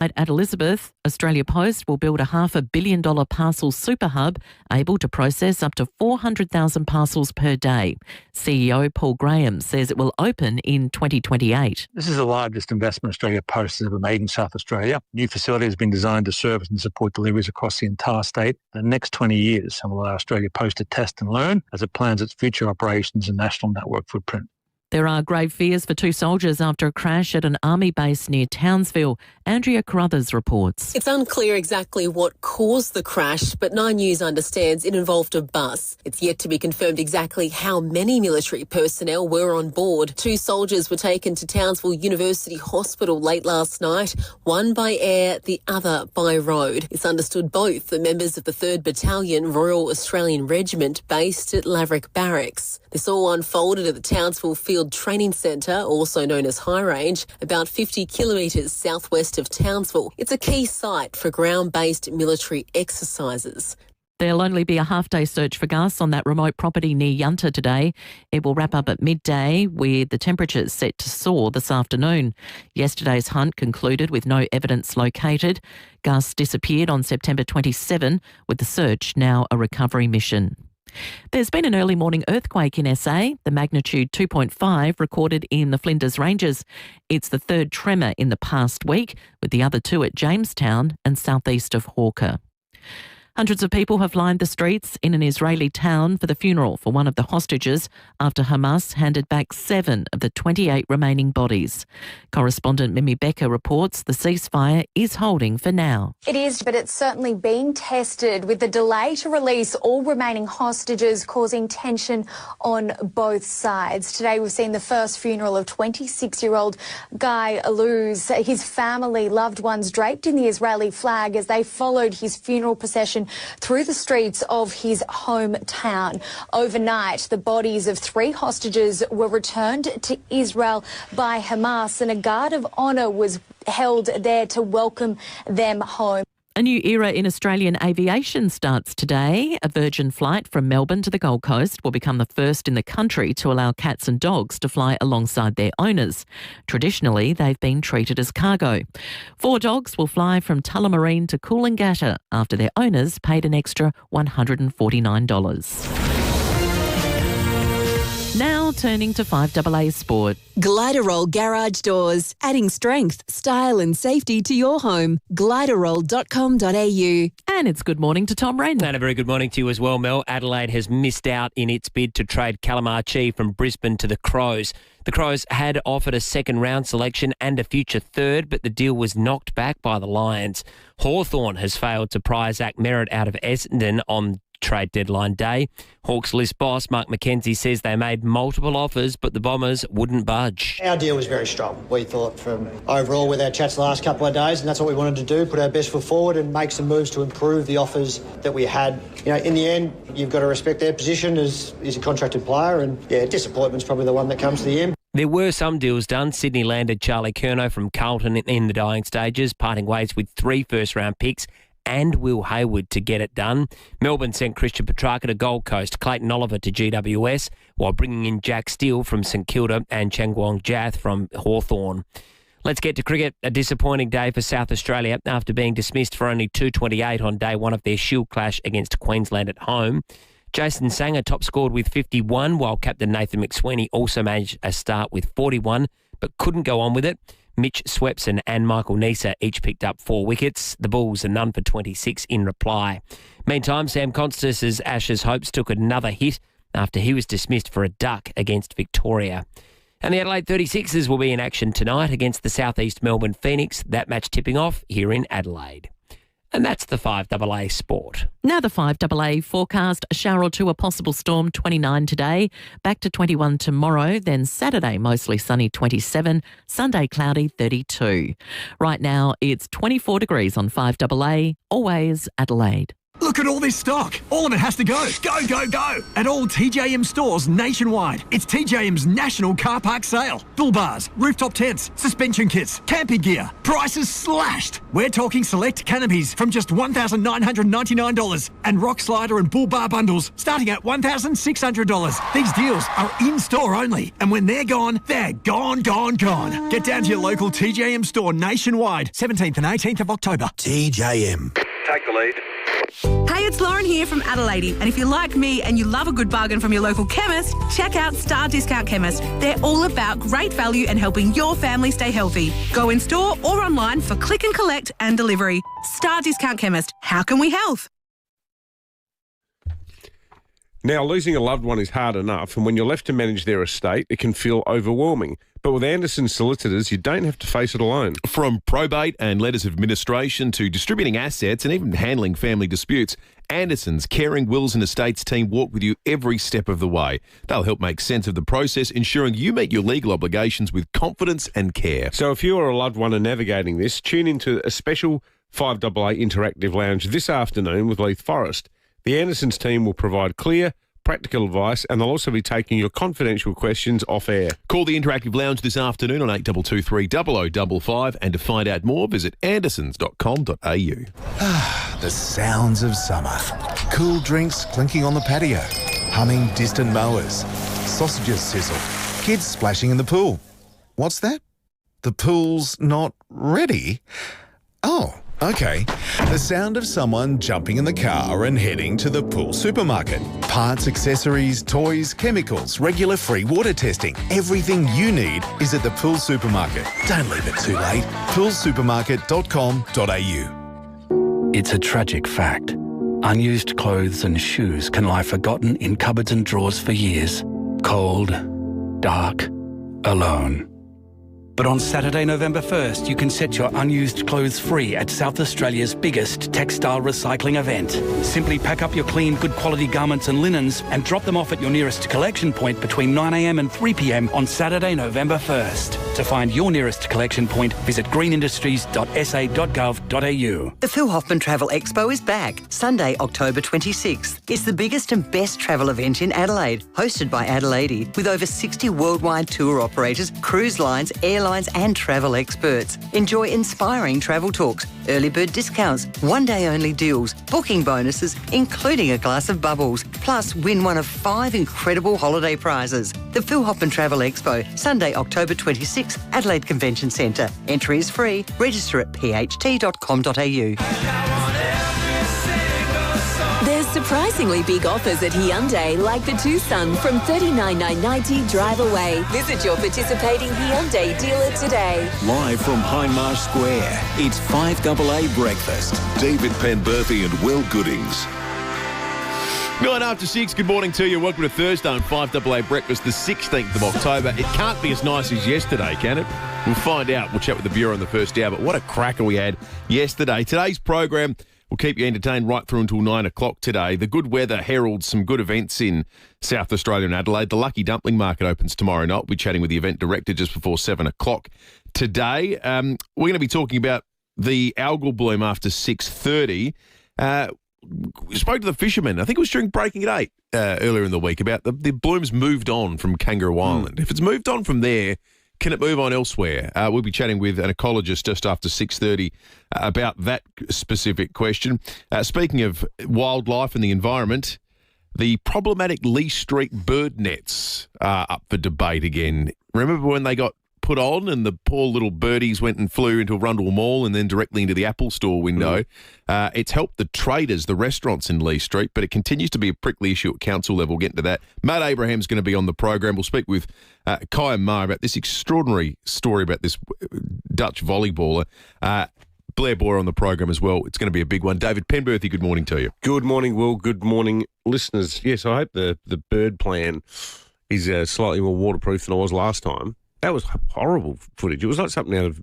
At Elizabeth, Australia Post will build a $500 million parcel super hub able to process up to 400,000 parcels per day. CEO Paul Graham says it will open in 2028. This is the largest investment Australia Post has ever made in South Australia. New facility has been designed to service and support deliveries across the entire state. The next 20 years will allow Australia Post to test and learn as it plans its future operations and national network footprint. There are grave fears for 2 soldiers after a crash at an army base near Townsville. Andrea Carruthers reports. It's unclear exactly what caused the crash, but 9 News understands it involved a bus. It's yet to be confirmed exactly how many military personnel were on board. 2 soldiers were taken to Townsville University Hospital late last night, one by air, the other by road. It's understood both are members of the 3rd Battalion Royal Australian Regiment based at Laverick Barracks. This all unfolded at the Townsville Field Training Centre, also known as High Range, about 50 kilometres southwest of Townsville. It's a key site for ground-based military exercises. There'll only be a half-day search for Gus on that remote property near Yunta today. It will wrap up at midday, with the temperatures set to soar this afternoon. Yesterday's hunt concluded with no evidence located. Gus disappeared on September 27, with the search now a recovery mission. There's been an early morning earthquake in SA, the magnitude 2.5 recorded in the Flinders Ranges. It's the 3rd tremor in the past week, with the other 2 at Jamestown and southeast of Hawker. Hundreds of people have lined the streets in an Israeli town for the funeral for one of the hostages after Hamas handed back 7 of the 28 remaining bodies. Correspondent Mimi Becker reports the ceasefire is holding for now. It is, but it's certainly being tested, with the delay to release all remaining hostages causing tension on both sides. Today we've seen the first funeral of 26-year-old Guy Aluz. His family, loved ones draped in the Israeli flag as they followed his funeral procession through the streets of his hometown. Overnight, the bodies of 3 hostages were returned to Israel by Hamas, and a guard of honour was held there to welcome them home. A new era in Australian aviation starts today. A Virgin flight from Melbourne to the Gold Coast will become the first in the country to allow cats and dogs to fly alongside their owners. Traditionally, they've been treated as cargo. 4 dogs will fly from Tullamarine to Coolangatta after their owners paid an extra $149. Now turning to 5AA Sport. Gliderol Garage Doors, adding strength, style and safety to your home. Gliderol.com.au. And it's good morning to Tom Wren. And a very good morning to you as well, Mel. Adelaide has missed out in its bid to trade Calamachi from Brisbane to the Crows. The Crows had offered a second-round selection and a future third, but the deal was knocked back by the Lions. Hawthorn has failed to pry Zach Merritt out of Essendon on trade deadline day. Hawks list boss Mark McKenzie says they made multiple offers, but the Bombers wouldn't budge. Our deal was very strong. We thought from overall with our chats the last couple of days, and that's what we wanted to do, put our best foot forward and make some moves to improve the offers that we had. You know, in the end, you've got to respect their position as a contracted player, and disappointment's probably the one that comes to the end. There were some deals done. Sydney landed Charlie Curnow from Carlton in the dying stages, parting ways with 3 first-round picks and Will Hayward to get it done. Melbourne sent Christian Petrarca to Gold Coast, Clayton Oliver to GWS, while bringing in Jack Steele from St Kilda and Changwon Jath from Hawthorn. Let's get to cricket. A disappointing day for South Australia after being dismissed for only 228 on day 1 of their Shield clash against Queensland at home. Jason Sanger top scored with 51, while captain Nathan McSweeney also managed a start with 41, but couldn't go on with it. Mitch Swepson and Michael Neser each picked up 4 wickets. The Bulls are none for 26 in reply. Meantime, Sam Constas' Ashes hopes took another hit after he was dismissed for a duck against Victoria. And the Adelaide 36ers will be in action tonight against the South East Melbourne Phoenix. That match tipping off here in Adelaide. And that's the 5AA Sport. Now the 5AA forecast, a shower or 2, a possible storm, 29 today, back to 21 tomorrow, then Saturday mostly sunny, 27, Sunday cloudy, 32. Right now it's 24 degrees on 5AA, always Adelaide. Look at all this stock. All of it has to go. Go, go, go. At all TJM stores nationwide. It's TJM's national car park sale. Bull bars, rooftop tents, suspension kits, camping gear. Prices slashed. We're talking select canopies from just $1,999 and rock slider and bull bar bundles starting at $1,600. These deals are in-store only. And when they're gone, they're gone, gone, gone. Get down to your local TJM store nationwide. 17th and 18th of October. TJM. Take the lead. Hey, it's Lauren here from Adelaide, and if you're like me and you love a good bargain from your local chemist, check out Star Discount Chemist. They're all about great value and helping your family stay healthy. Go in store or online for click and collect and delivery. Star Discount Chemist. How can we help? Now, losing a loved one is hard enough, and when you're left to manage their estate, it can feel overwhelming. But with Anderson Solicitors, you don't have to face it alone. From probate and letters of administration to distributing assets and even handling family disputes, Anderson's Caring Wills and Estates team walk with you every step of the way. They'll help make sense of the process, ensuring you meet your legal obligations with confidence and care. So if you or a loved one are navigating this, tune into a special FIVEAA interactive lounge this afternoon with Leith Forrest. The Andersons team will provide clear, practical advice, and they'll also be taking your confidential questions off air. Call the Interactive Lounge this afternoon on 8223 0055, and to find out more, visit andersons.com.au. The sounds of summer. Cool drinks clinking on the patio. Humming distant mowers. Sausages sizzle. Kids splashing in the pool. What's that? The pool's not ready? Oh, okay. The sound of someone jumping in the car and heading to the pool supermarket. Parts, accessories, toys, chemicals, regular free water testing. Everything you need is at the pool supermarket. Don't leave it too late. poolsupermarket.com.au. It's a tragic fact. Unused clothes and shoes can lie forgotten in cupboards and drawers for years. Cold, dark, alone. But on Saturday, November 1st, you can set your unused clothes free at South Australia's biggest textile recycling event. Simply pack up your clean, good quality garments and linens and drop them off at your nearest collection point between 9 a.m. and 3 p.m. on Saturday, November 1st. To find your nearest collection point, visit greenindustries.sa.gov.au. The Phil Hoffman Travel Expo is back, Sunday, October 26th. It's the biggest and best travel event in Adelaide, hosted by Adelaide, with over 60 worldwide tour operators, cruise lines, airlines and travel experts. Enjoy inspiring travel talks, early bird discounts, one-day only deals, booking bonuses, including a glass of bubbles. Plus, win one of 5 incredible holiday prizes. The Phil Hoffman Travel Expo, Sunday, October 26th, Adelaide Convention Centre. Entry is free. Register at pht.com.au. There's surprisingly big offers at Hyundai, like the Tucson from $39,990 drive away. Visit your participating Hyundai dealer today. Live from Hindmarsh Square, it's FIVEAA Breakfast. David Penberthy and Will Goodings. 9 after 6, good morning to you. Welcome to Thursday on FIVEAA Breakfast, the 16th of October. It can't be as nice as yesterday, can it? We'll find out. We'll chat with the Bureau in the first hour, but what a cracker we had yesterday. Today's program will keep you entertained right through until 9 o'clock today. The good weather heralds some good events in South Australia and Adelaide. The Lucky Dumpling Market opens tomorrow night. We'll be chatting with the event director just before 7 o'clock today. We're going to be talking about the algal bloom after 6:30. We spoke to the fishermen. I think it was during Breaking at 8 earlier in the week about the blooms moved on from Kangaroo Island. If it's moved on from there, can it move on elsewhere? We'll be chatting with an ecologist just after 6:30 about that specific question. Speaking of wildlife and the environment, the problematic Lee Street bird nets are up for debate again. Remember when they got put on and the poor little birdies went and flew into Rundle Mall and then directly into the Apple Store window? It's helped the traders, the restaurants in Lee Street, but it continues to be a prickly issue at council level. We'll get into that. Matt Abraham's going to be on the program. We'll speak with Kai and Ma about this extraordinary story about this Dutch volleyballer. Blair Boyer on the program as well. It's going to be a big one. David Penberthy, good morning to you. Good morning, Will. Good morning, listeners. Yes, I hope the bird plan is slightly more waterproof than I was last time. That was horrible footage. It was like something out of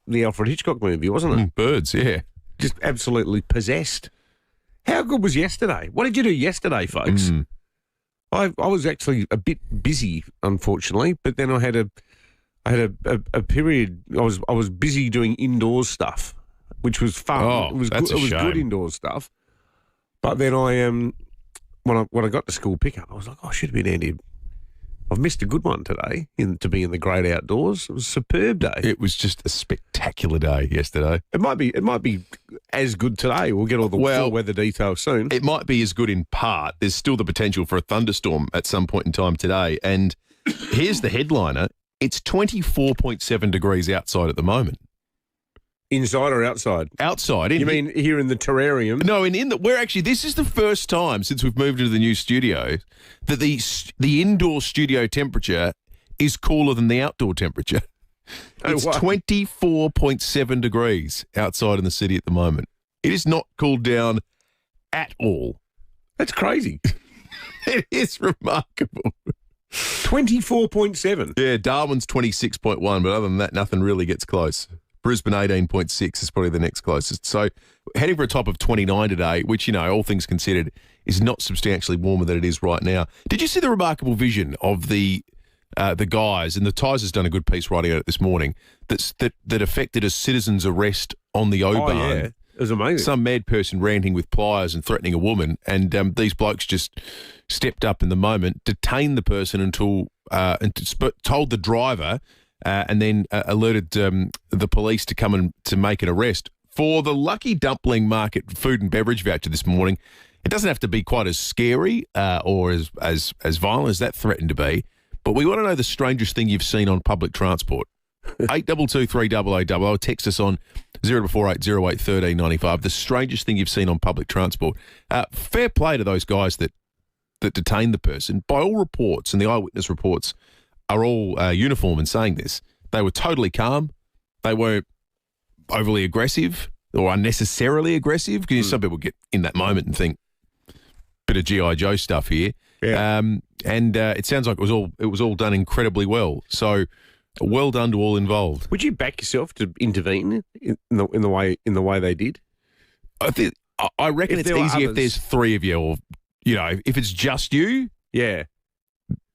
the Alfred Hitchcock movie, wasn't it? Birds, yeah. Just absolutely possessed. How good was yesterday? What did you do yesterday, folks? I was actually a bit busy, unfortunately, but then I had a period. I was busy doing indoors stuff, which was fun. Oh, it was that's good. a It was shame. good indoor stuff. But then when I got to school pickup, I was like, I should have been handy. I've missed a good one today to be in the great outdoors. It was a superb day. It was just a spectacular day yesterday. It might be as good today. We'll get all the full weather details soon. It might be as good in part. There's still the potential for a thunderstorm at some point in time today. And here's the headliner. It's 24.7 degrees outside at the moment. Inside or outside? Outside. You mean here in the terrarium? No, this is the first time since we've moved into the new studio that the indoor studio temperature is cooler than the outdoor temperature. It's 24.7 degrees outside in the city at the moment. It is not cooled down at all. That's crazy. It is remarkable. 24.7. Yeah, Darwin's 26.1, but other than that, nothing really gets close. Brisbane 18.6 is probably the next closest. So heading for a top of 29 today, which, all things considered, is not substantially warmer than it is right now. Did you see the remarkable vision of the guys, and the Times has done a good piece writing on it this morning, that affected a citizen's arrest on the Oban? Oh, yeah. It was amazing. Some mad person ranting with pliers and threatening a woman, and these blokes just stepped up in the moment, detained the person until told the driver and then alerted the police to come and to make an arrest. For the Lucky Dumpling Market food and beverage voucher this morning, it doesn't have to be quite as scary or as violent as that threatened to be, but we want to know the strangest thing you've seen on public transport. 822 300 text us on 0448 08 1395. The strangest thing you've seen on public transport. Fair play to those guys that detained the person. By all reports, and the eyewitness reports are all uniform in saying this, they were totally calm. They weren't overly aggressive or unnecessarily aggressive, because some people get in that moment and think, bit of G.I. Joe stuff here. Yeah. And it sounds like it was all done incredibly well. So well done to all involved. Would you back yourself to intervene in the way they did? I reckon it's easier if there's three of you, or if it's just you. Yeah.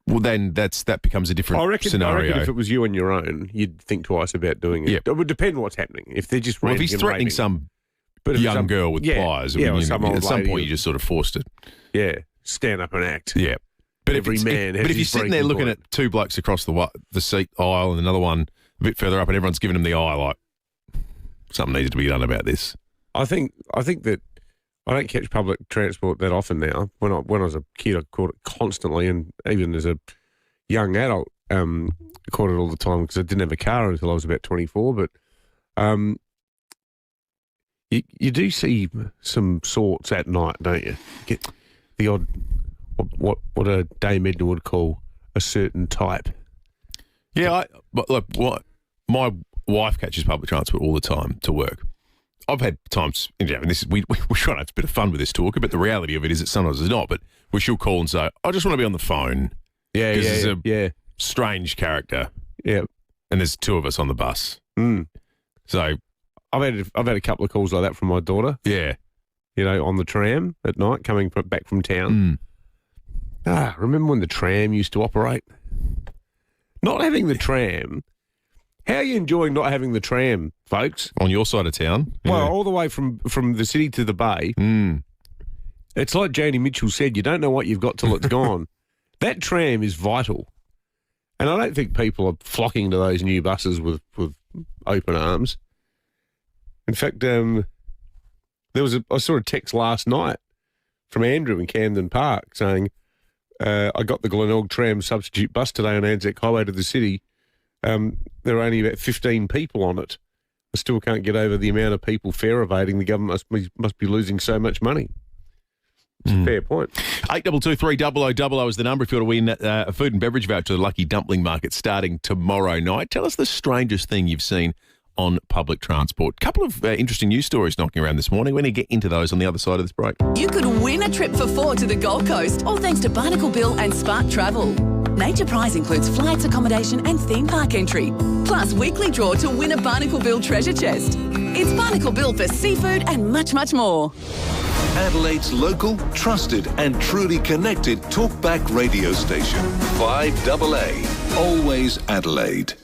Well, then that becomes a different scenario. I reckon if it was you on your own, you'd think twice about doing it. Yeah. It would depend on what's happening. If they're just if he's threatening some young girl with pliers, or some old at some lady point you just sort of forced it. Yeah, stand up and act. Yeah. But if you're sitting there looking at two blokes across the seat aisle and another one a bit further up, and everyone's giving them the eye, like something needs to be done about this. I think that I don't catch public transport that often now. When I was a kid, I caught it constantly, and even as a young adult, I caught it all the time because I didn't have a car until I was about 24. But you do see some sorts at night, don't you? Get the odd. What a Dame Edna would call a certain type. Yeah, my wife catches public transport all the time to work. I've had times, we try to have a bit of fun with this talk, but the reality of it is that sometimes it's not. But she'll call and say, "I just want to be on the phone." Yeah, because there's a strange character. Yeah, and there's two of us on the bus. So I've had a couple of calls like that from my daughter. Yeah, on the tram at night coming back from town. Remember when the tram used to operate? Not having the tram. How are you enjoying not having the tram, folks? On your side of town? Yeah. Well, all the way from the city to the bay. It's like Joni Mitchell said, you don't know what you've got till it's gone. That tram is vital. And I don't think people are flocking to those new buses with open arms. In fact, I saw a text last night from Andrew in Camden Park saying, I got the Glenelg tram substitute bus today on Anzac Highway to the city. There are only about 15 people on it. I still can't get over the amount of people fare evading. The government must be losing so much money. It's a fair point. 822 is the number if you want to win a food and beverage voucher to the Lucky Dumpling Market starting tomorrow night. Tell us the strangest thing you've seen on public transport. A couple of interesting news stories knocking around this morning. We're going to get into those on the other side of this break. You could win a trip for four to the Gold Coast, all thanks to Barnacle Bill and Spark Travel. Major prize includes flights, accommodation and theme park entry, plus weekly draw to win a Barnacle Bill treasure chest. It's Barnacle Bill for seafood and much, much more. Adelaide's local, trusted and truly connected talkback radio station. 5AA. Always Adelaide.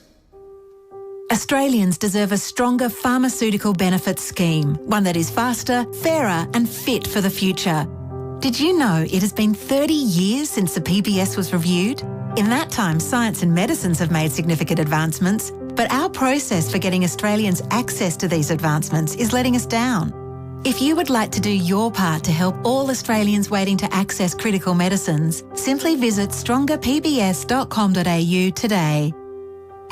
Australians deserve a stronger pharmaceutical benefits scheme, one that is faster, fairer and fit for the future. Did you know it has been 30 years since the PBS was reviewed? In that time, science and medicines have made significant advancements, but our process for getting Australians access to these advancements is letting us down. If you would like to do your part to help all Australians waiting to access critical medicines, simply visit strongerpbs.com.au today.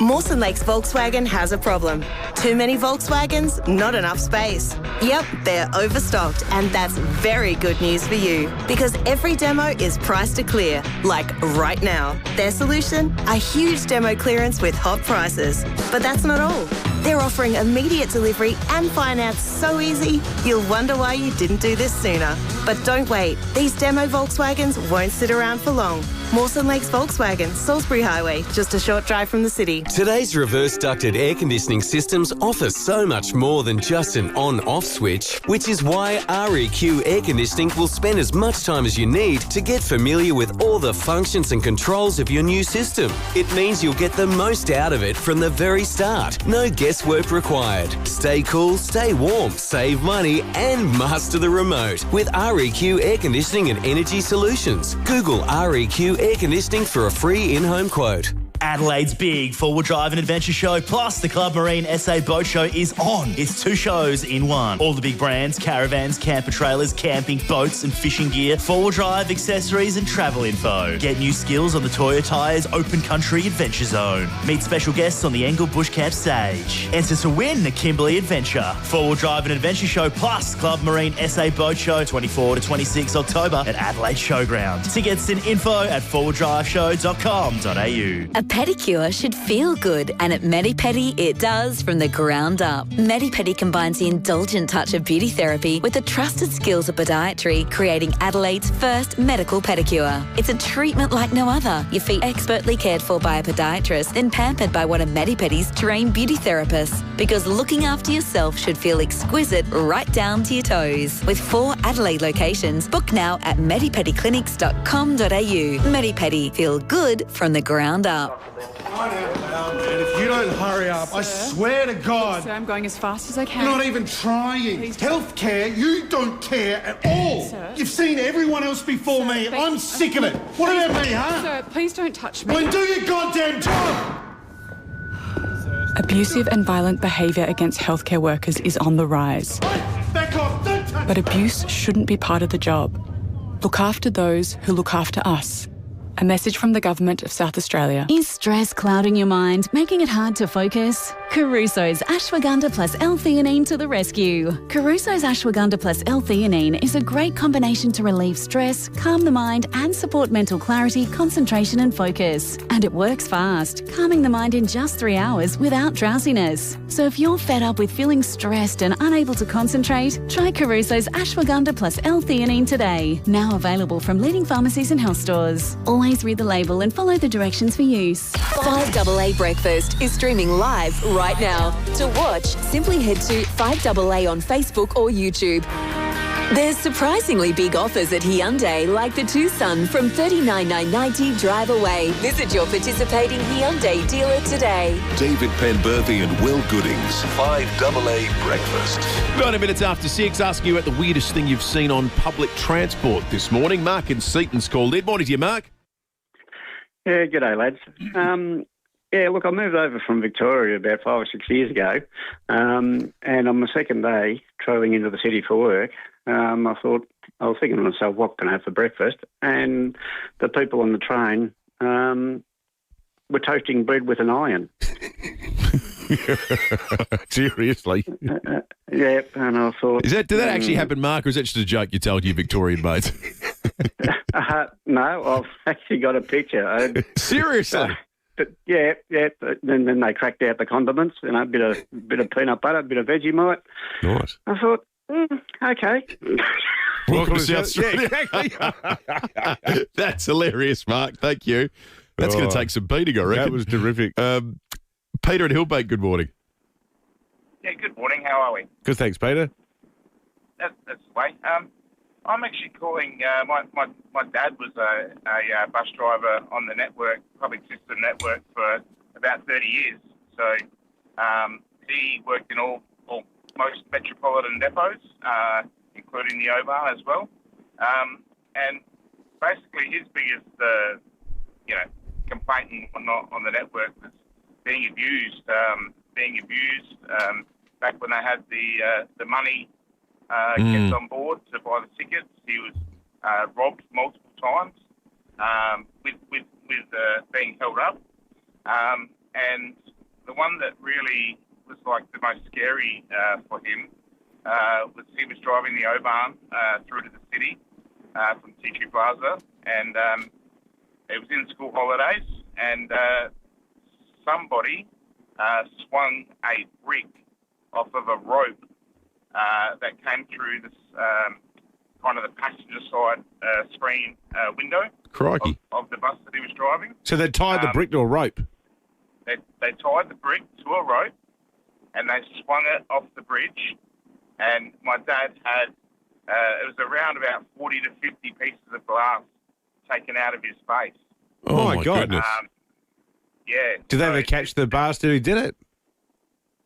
Mawson Lakes Volkswagen has a problem. Too many Volkswagens, not enough space. Yep, they're overstocked, and that's very good news for you because every demo is priced to clear, like right now. Their solution? A huge demo clearance with hot prices. But that's not all. They're offering immediate delivery and finance so easy, you'll wonder why you didn't do this sooner. But don't wait. These demo Volkswagens won't sit around for long. Mawson Lakes Volkswagen, Salisbury Highway, just a short drive from the city. Today's reverse ducted air conditioning systems offer so much more than just an on-off switch, which is why REQ Air Conditioning will spend as much time as you need to get familiar with all the functions and controls of your new system. It means you'll get the most out of it from the very start. No guesswork required. Stay cool, stay warm, save money and master the remote with REQ Air Conditioning and Energy Solutions. Google REQ Air Conditioning for a free in-home quote. Adelaide's big four-wheel drive and adventure show plus the Club Marine SA Boat Show is on. It's 2 shows in one. All the big brands, caravans, camper trailers, camping, boats and fishing gear, four-wheel drive, accessories and travel info. Get new skills on the Toyo Tyres Open Country Adventure Zone. Meet special guests on the Angle Bush Camp stage. Enter to win the Kimberley Adventure. Four-wheel drive and adventure show plus Club Marine SA Boat Show 24 to 26 October at Adelaide Showground. Tickets and info at fourwheeldriveshow.com.au. A pedicure should feel good, and at Medipedi it does from the ground up. Medipedi combines the indulgent touch of beauty therapy with the trusted skills of podiatry, creating Adelaide's first medical pedicure. It's a treatment like no other. Your feet expertly cared for by a podiatrist, then pampered by one of Medipedi's trained beauty therapists. Because looking after yourself should feel exquisite right down to your toes. With 4 Adelaide locations, book now at medipediclinics.com.au. Medipedi, feel good from the ground up. If you don't hurry up, I swear to God. Sir, I'm going as fast as I can. You're not even trying. Healthcare, you don't care at all. Sir. You've seen everyone else before me. I'm sick of it. What about me, huh? Sir, please don't touch me. Then do your goddamn job! Abusive and violent behaviour against healthcare workers is on the rise. Back off, don't touch. But abuse shouldn't be part of the job. Look after those who look after us. A message from the Government of South Australia. Is stress clouding your mind, making it hard to focus? Caruso's Ashwagandha plus L-theanine to the rescue. Caruso's Ashwagandha plus L-theanine is a great combination to relieve stress, calm the mind and support mental clarity, concentration and focus. And it works fast, calming the mind in just 3 hours without drowsiness. So if you're fed up with feeling stressed and unable to concentrate, try Caruso's Ashwagandha plus L-theanine today. Now available from leading pharmacies and health stores. Always read the label and follow the directions for use. 5AA Breakfast is streaming live right now. To watch, simply head to 5AA on Facebook or YouTube. There's surprisingly big offers at Hyundai, like the Tucson from $39,990 drive away. Visit your participating Hyundai dealer today. David Penberthy and Will Goodings. 5AA Breakfast. 90 minutes after 6, asking you about the weirdest thing you've seen on public transport this morning. Mark in Seaton's called in. Morning to you, Mark. Yeah, g'day, lads. Look, I moved over from Victoria about 5 or 6 years ago, and on my second day travelling into the city for work, I was thinking to myself, what can I have for breakfast? And the people on the train were toasting bread with an iron. Seriously? Yeah, and I thought... Did that actually happen, Mark, or is that just a joke you told your Victorian mates? No, I've actually got a picture. Seriously? Yeah. Then they cracked out the condiments, a bit of peanut butter, a bit of Vegemite. Nice. I thought, okay. Welcome to South Australia. That's hilarious, Mark. Thank you. That's going to take some beating, I reckon. That was terrific. Peter and Hillbank, good morning. Yeah, good morning. How are we? Good, thanks, Peter. That's the way. I'm actually calling. My dad was a bus driver on the network, public system network, for about 30 years. So He worked in most metropolitan depots, including the Oban as well. And basically his biggest, complaint and whatnot on the network was being abused. Back when they had the money kept on board to buy the tickets, he was robbed multiple times with being held up. And the one that really was like the most scary for him was he was driving the Oban through to the city from Tea Plaza, and it was in school holidays, and somebody swung a brick off of a rope that came through this kind of the passenger side screen window of the bus that he was driving. So they tied the brick to a rope? They tied the brick to a rope and they swung it off the bridge, and my dad had, it was around about 40 to 50 pieces of glass taken out of his face. Oh my goodness. Yeah. Did they ever catch the bastard who did it?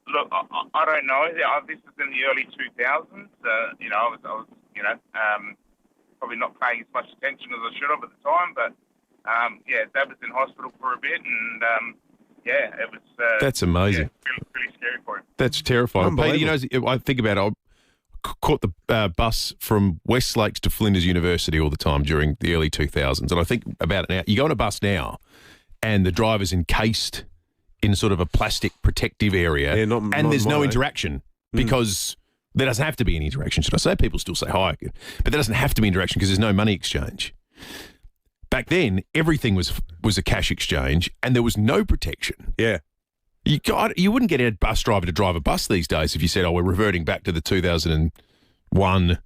Look, I don't know. This is in the early 2000s. I was probably not paying as much attention as I should have at the time, but Dad was in hospital for a bit, and it was. That's amazing. Really scary for him. That's terrifying. Peter, I think about it. I caught the bus from Westlakes to Flinders University all the time during the early 2000s, and I think about it now. You go on a bus now, and the driver's encased in sort of a plastic protective area, and there's no interaction because there doesn't have to be any interaction. Should I say? People still say hi, but there doesn't have to be interaction because there's no money exchange. Back then, everything was a cash exchange, and there was no protection. Yeah. You wouldn't get a bus driver to drive a bus these days if you said, we're reverting back to the 2001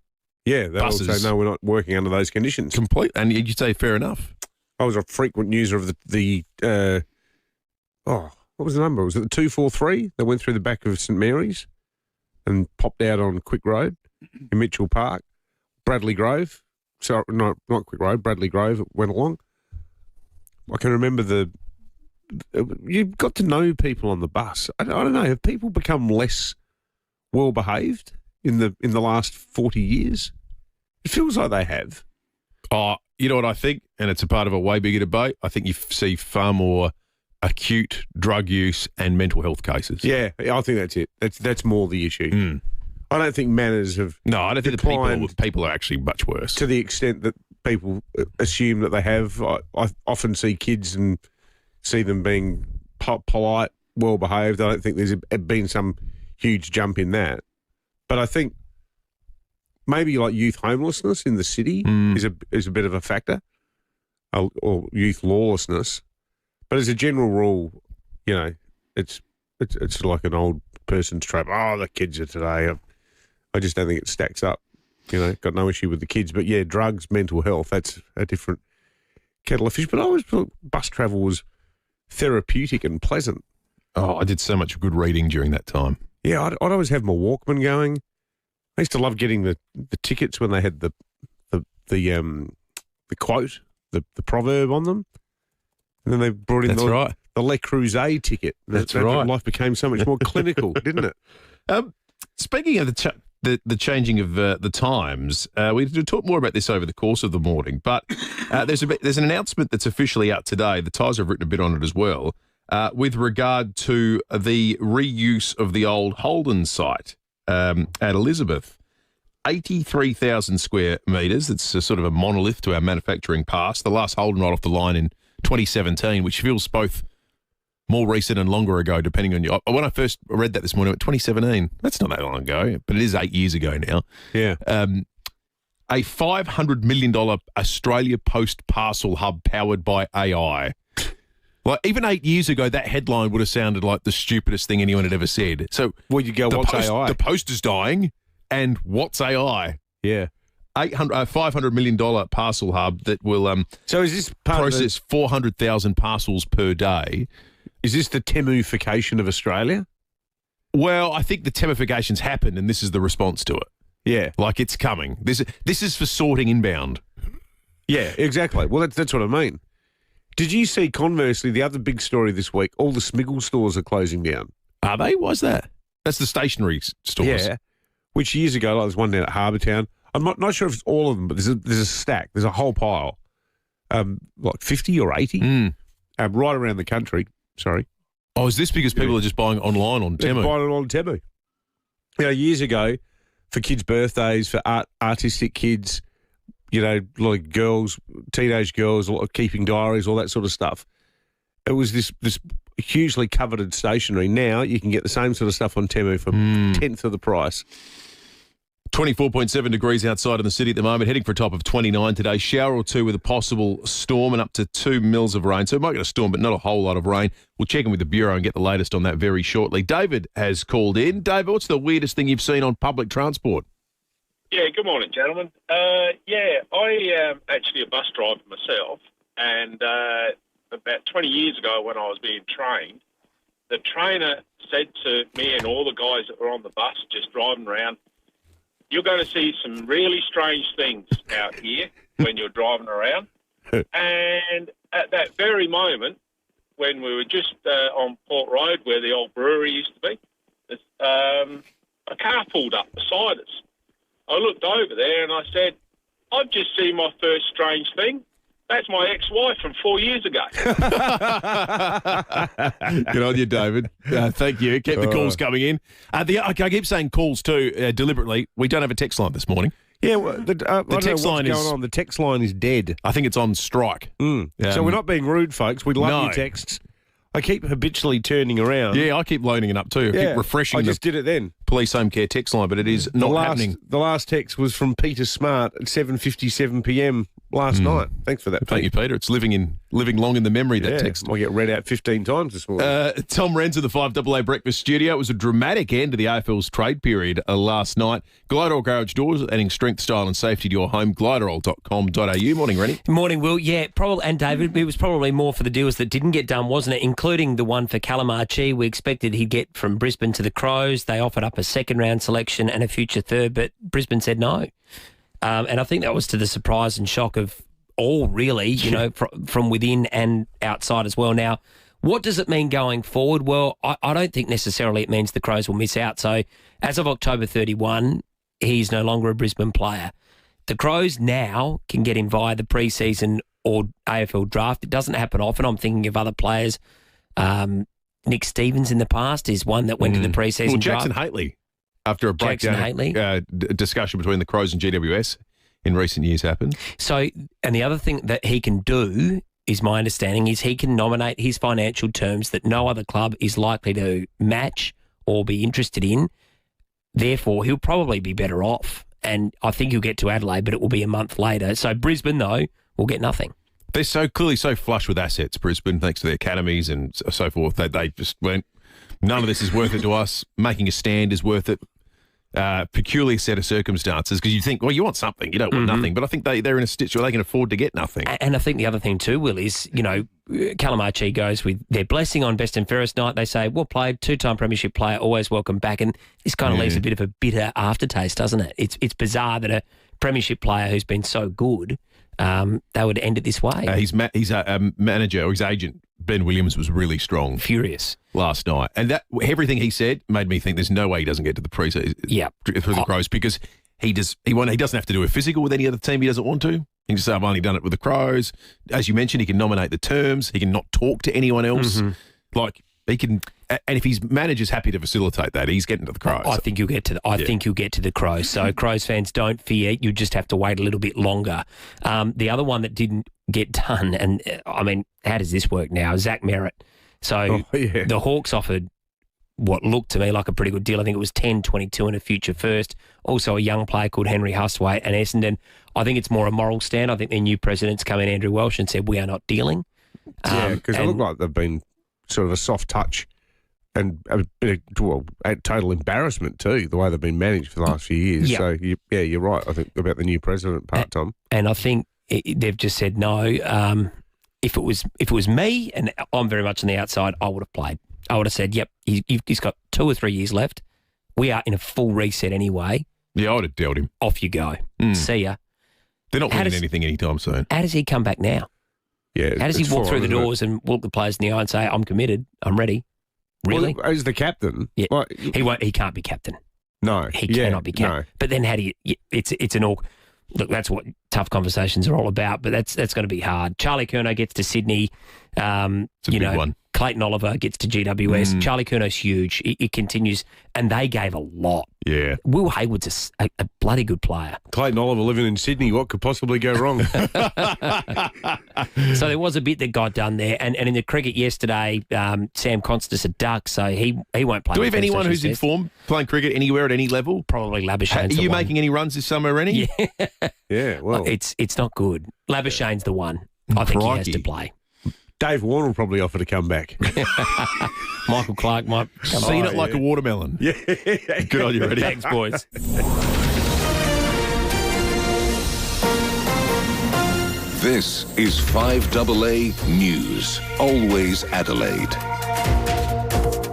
Yeah, they buses. would say, no, we're not working under those conditions. Complete, and you'd say, fair enough. I was a frequent user of what was the number? Was it the 243 that went through the back of St Mary's and popped out on Quick Road in Mitchell Park? Bradley Grove. So, not Quick Road, Bradley Grove went along. I can remember you've got to know people on the bus. I don't know, have people become less well-behaved in the last 40 years? It feels like they have. Oh, you know what I think? And it's a part of a way bigger debate. I think you see far more acute drug use and mental health cases. Yeah, I think that's it. That's more the issue. I don't think manners have No, I don't think the people are actually much worse. To the extent that people assume that they have. I often see kids and see them being polite, well-behaved. I don't think there's been some huge jump in that. But I think maybe like youth homelessness in the city is a bit of a factor, or youth lawlessness. But as a general rule, it's like an old person's trap. Oh, the kids are today. I just don't think it stacks up. Got no issue with the kids. But yeah, drugs, mental health, that's a different kettle of fish. But I always thought bus travel was therapeutic and pleasant. Oh, I did so much good reading during that time. Yeah, I'd always have my Walkman going. I used to love getting the tickets when they had the quote, the proverb on them. And then they brought in the Le Creuset ticket. That's right. Life became so much more clinical, didn't it? Speaking of the changing of the times, we did talk more about this over the course of the morning, but there's an announcement that's officially out today. The Times have written a bit on it as well, with regard to the reuse of the old Holden site at Elizabeth. 83,000 square metres. It's a sort of a monolith to our manufacturing past. The last Holden right off the line in 2017, which feels both more recent and longer ago, depending on you. When I first read that this morning, 2017, that's not that long ago, but it is 8 years ago now. Yeah. A $500 million Australia Post parcel hub powered by AI. Like, even 8 years ago, that headline would have sounded like the stupidest thing anyone had ever said. So, well, you go, what's AI? The Post is dying, and what's AI? Yeah. $500 million parcel hub that will so is this process 400,000 parcels per day. Is this the Temuification of Australia? Well, I think the Temuification's happened, and this is the response to it. Yeah. Like, it's coming. This is for sorting inbound. Yeah, exactly. Well, that's what I mean. Did you see, conversely, the other big story this week, all the Smiggle stores are closing down? Are they? Why's that? That's the stationery stores. Yeah. Which years ago, like there's one down at Harbour Town. I'm not sure if it's all of them, but there's a stack. There's a whole pile, like 50 or 80, right around the country. Sorry. Oh, is this because people are just buying online on Temu? They're buying it on Temu. Years ago, for kids' birthdays, for artistic kids, like girls, teenage girls, a lot of keeping diaries, all that sort of stuff. It was this hugely coveted stationery. Now you can get the same sort of stuff on Temu for 1/10 of the price. 24.7 degrees outside in the city at the moment, heading for a top of 29 today. Shower or two with a possible storm and up to 2 mils of rain. So it might get a storm, but not a whole lot of rain. We'll check in with the Bureau and get the latest on that very shortly. David has called in. David, what's the weirdest thing you've seen on public transport? Yeah, good morning, gentlemen. I am actually a bus driver myself, and about 20 years ago when I was being trained, the trainer said to me and all the guys that were on the bus just driving around, you're going to see some really strange things out here when you're driving around. And at that very moment, when we were just on Port Road where the old brewery used to be, a car pulled up beside us. I looked over there and I said, I've just seen my first strange thing. That's my ex-wife from 4 years ago. Good on you, David. Thank you. Keep the calls coming in. I keep saying calls too deliberately. We don't have a text line this morning. Yeah, well, the text line is going on. The text line is dead. I think it's on strike. So we're not being rude, folks. We love your texts. I keep habitually turning around. Yeah, I keep loading it up too. I keep refreshing. I just did it then. Police home care text line, but it is not happening. The last text was from Peter Smart at 7:57 p.m. last night. Thanks for that, Pete. Thank you, Peter. It's living long in the memory, that text. I'll get read out 15 times this morning. Tom Renz of the 5AA Breakfast Studio. It was a dramatic end to the AFL's trade period last night. Gliderol Garage Doors, adding strength, style and safety to your home. Gliderol.com.au. Morning, Rennie. Morning, Will. Yeah, probably, and David, it was probably more for the deals that didn't get done, wasn't it? Including the one for Calamachi. We expected he'd get from Brisbane to the Crows. They offered up a second-round selection and a future third, but Brisbane said no. And I think that was to the surprise and shock of all, really, from within and outside as well. Now, what does it mean going forward? Well, I don't think necessarily it means the Crows will miss out. So as of October 31, he's no longer a Brisbane player. The Crows now can get him via the pre-season or AFL draft. It doesn't happen often. I'm thinking of other players. Nick Stevens in the past is one that went to the pre-season draft. Jackson Haitley, after a breakdown discussion between the Crows and GWS in recent years happened. So, and the other thing that he can do, is my understanding, is he can nominate his financial terms that no other club is likely to match or be interested in. Therefore, he'll probably be better off. And I think he'll get to Adelaide, but it will be a month later. So Brisbane, though, will get nothing. They're so clearly so flush with assets, Brisbane, thanks to their academies and so forth. They just went, none of this is worth it to us. Making a stand is worth it. Peculiar set of circumstances, because you think, well, you want something, you don't want nothing. But I think they're in a stitch where they can afford to get nothing. And I think the other thing too, Will, is, Calamachi goes with their blessing on best and fairest night. They say, well played, two-time premiership player, always welcome back. And this kind of leaves a bit of a bitter aftertaste, doesn't it? It's bizarre that a premiership player who's been so good, they would end it this way. His manager or his agent, Ben Williams, was really strong. Furious. Last night. And that everything he said made me think there's no way he doesn't get to the pre-season through the Crows, because he doesn't have to do a physical with any other team he doesn't want to. He can just say, I've only done it with the Crows. As you mentioned, he can nominate the terms. He can not talk to anyone else. Like, he can, and if his manager's happy to facilitate that, he's getting to the Crows. I think you'll get to the Crows. So Crows fans, don't fear. You just have to wait a little bit longer. The other one that didn't get done, and I mean, how does this work now? Zach Merritt. So the Hawks offered what looked to me like a pretty good deal. I think it was 10-22 and a future first. Also a young player called Henry Hustwaite and Essendon. I think it's more a moral stand. I think their new president's come in, Andrew Welsh, and said, we are not dealing. Because it looked like they've been sort of a soft touch and a total embarrassment too, the way they've been managed for the last few years. Yeah. So, you're right, I think, about the new president part, Tom. And I think they've just said no. If it was me, and I'm very much on the outside, I would have played. I would have said, yep, he's got 2 or 3 years left. We are in a full reset anyway. Yeah, I would have dealt him. Off you go. See ya. They're not winning anything anytime soon. How does he come back now? Yeah. How does he walk through the doors and look the players in the eye and say, I'm committed, I'm ready? Really? Well, as the captain? Yeah. Well, He can't be captain. No. He cannot be captain. No. But then how do you... It's an awkward... Look, that's what tough conversations are all about, but that's going to be hard. Charlie Curnow gets to Sydney. It's a big one. Clayton Oliver gets to GWS. Charlie Curnow's huge. It continues, and they gave a lot. Yeah. Will Hayward's a bloody good player. Clayton Oliver living in Sydney, what could possibly go wrong? So there was a bit that got done there. And in the cricket yesterday, Sam Constance a duck, so he won't play. Do we have the anyone First who's Ashes in form playing cricket anywhere at any level? Probably Labuschagne's Are you the one. making any runs this summer, Rennie? Yeah. Yeah, well. It's not good. Labuschagne's the one. I think he has to play. Dave Warren will probably offer to come back. Michael Clark might come Seen it like a watermelon. Yeah. Good on you, Rennie. Thanks, boys. This is 5AA News. Always Adelaide.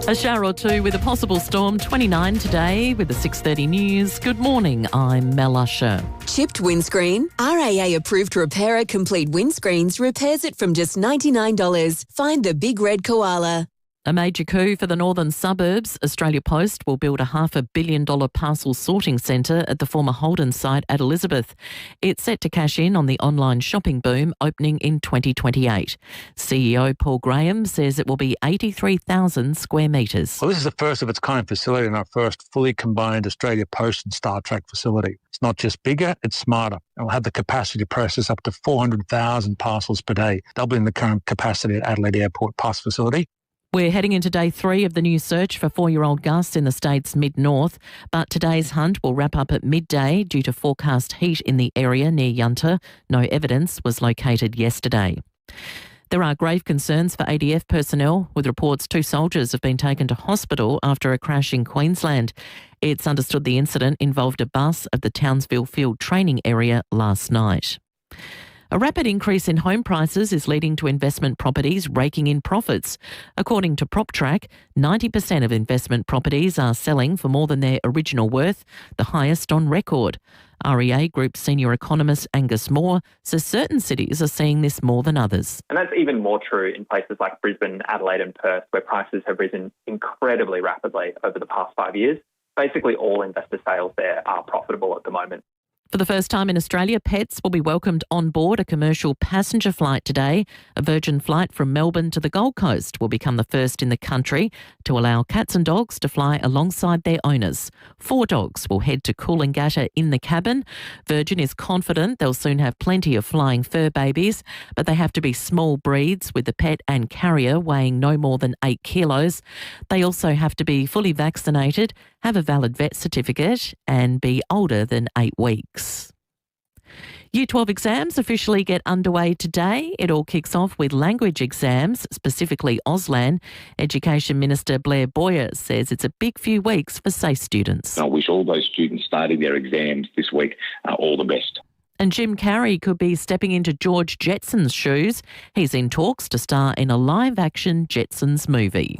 A shower or two with a possible storm, 29 today with the 6:30 news. Good morning, I'm Mel Usher. Chipped windscreen? RAA approved repairer Complete Windscreens repairs it from just $99. Find the big red koala. A major coup for the northern suburbs. Australia Post will build a $500 million parcel sorting centre at the former Holden site at Elizabeth. It's set to cash in on the online shopping boom opening in 2028. CEO Paul Graham says it will be 83,000 square metres. Well, this is the first of its kind facility and our first fully combined Australia Post and Star Trek facility. It's not just bigger, it's smarter. And we'll have the capacity to process up to 400,000 parcels per day, doubling the current capacity at Adelaide Airport Pass facility. We're heading into day 3 of the new search for 4-year-old Gus in the state's mid-north, but today's hunt will wrap up at midday due to forecast heat in the area near Yunta. No evidence was located yesterday. There are grave concerns for ADF personnel, with reports 2 soldiers have been taken to hospital after a crash in Queensland. It's understood the incident involved a bus at the Townsville Field training area last night. A rapid increase in home prices is leading to investment properties raking in profits. According to PropTrack, 90% of investment properties are selling for more than their original worth, the highest on record. REA Group senior economist Angus Moore says certain cities are seeing this more than others. And that's even more true in places like Brisbane, Adelaide and Perth, where prices have risen incredibly rapidly over the past 5 years. Basically all investor sales there are profitable at the moment. For the first time in Australia, pets will be welcomed on board a commercial passenger flight today. A Virgin flight from Melbourne to the Gold Coast will become the first in the country to allow cats and dogs to fly alongside their owners. 4 dogs will head to Coolangatta in the cabin. Virgin is confident they'll soon have plenty of flying fur babies, but they have to be small breeds with the pet and carrier weighing no more than 8 kilos. They also have to be fully vaccinated, have a valid vet certificate and be older than 8 weeks. Year 12 exams officially get underway today. It all kicks off with language exams, specifically Auslan. Education Minister Blair Boyer says it's a big few weeks for SACE students. I wish all those students starting their exams this week all the best. And Jim Carrey could be stepping into George Jetson's shoes. He's in talks to star in a live-action Jetsons movie.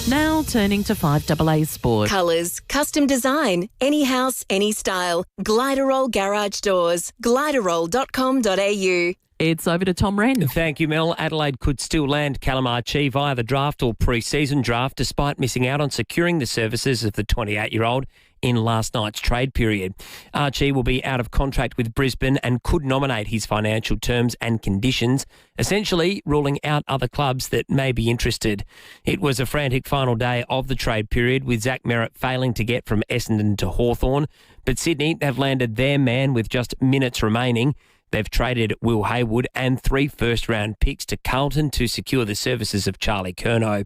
Now turning to 5AA Sport. Colours, custom design, any house, any style. Gliderol Garage Doors. Gliderol.com.au. It's over to Tom Wren. Thank you, Mel. Adelaide could still land Calamar via the draft or pre-season draft despite missing out on securing the services of the 28-year-old in last night's trade period. Archie will be out of contract with Brisbane and could nominate his financial terms and conditions, essentially ruling out other clubs that may be interested. It was a frantic final day of the trade period, with Zach Merritt failing to get from Essendon to Hawthorn, but Sydney have landed their man with just minutes remaining. They've traded Will Hayward and 3 first-round picks to Carlton to secure the services of Charlie Curnow.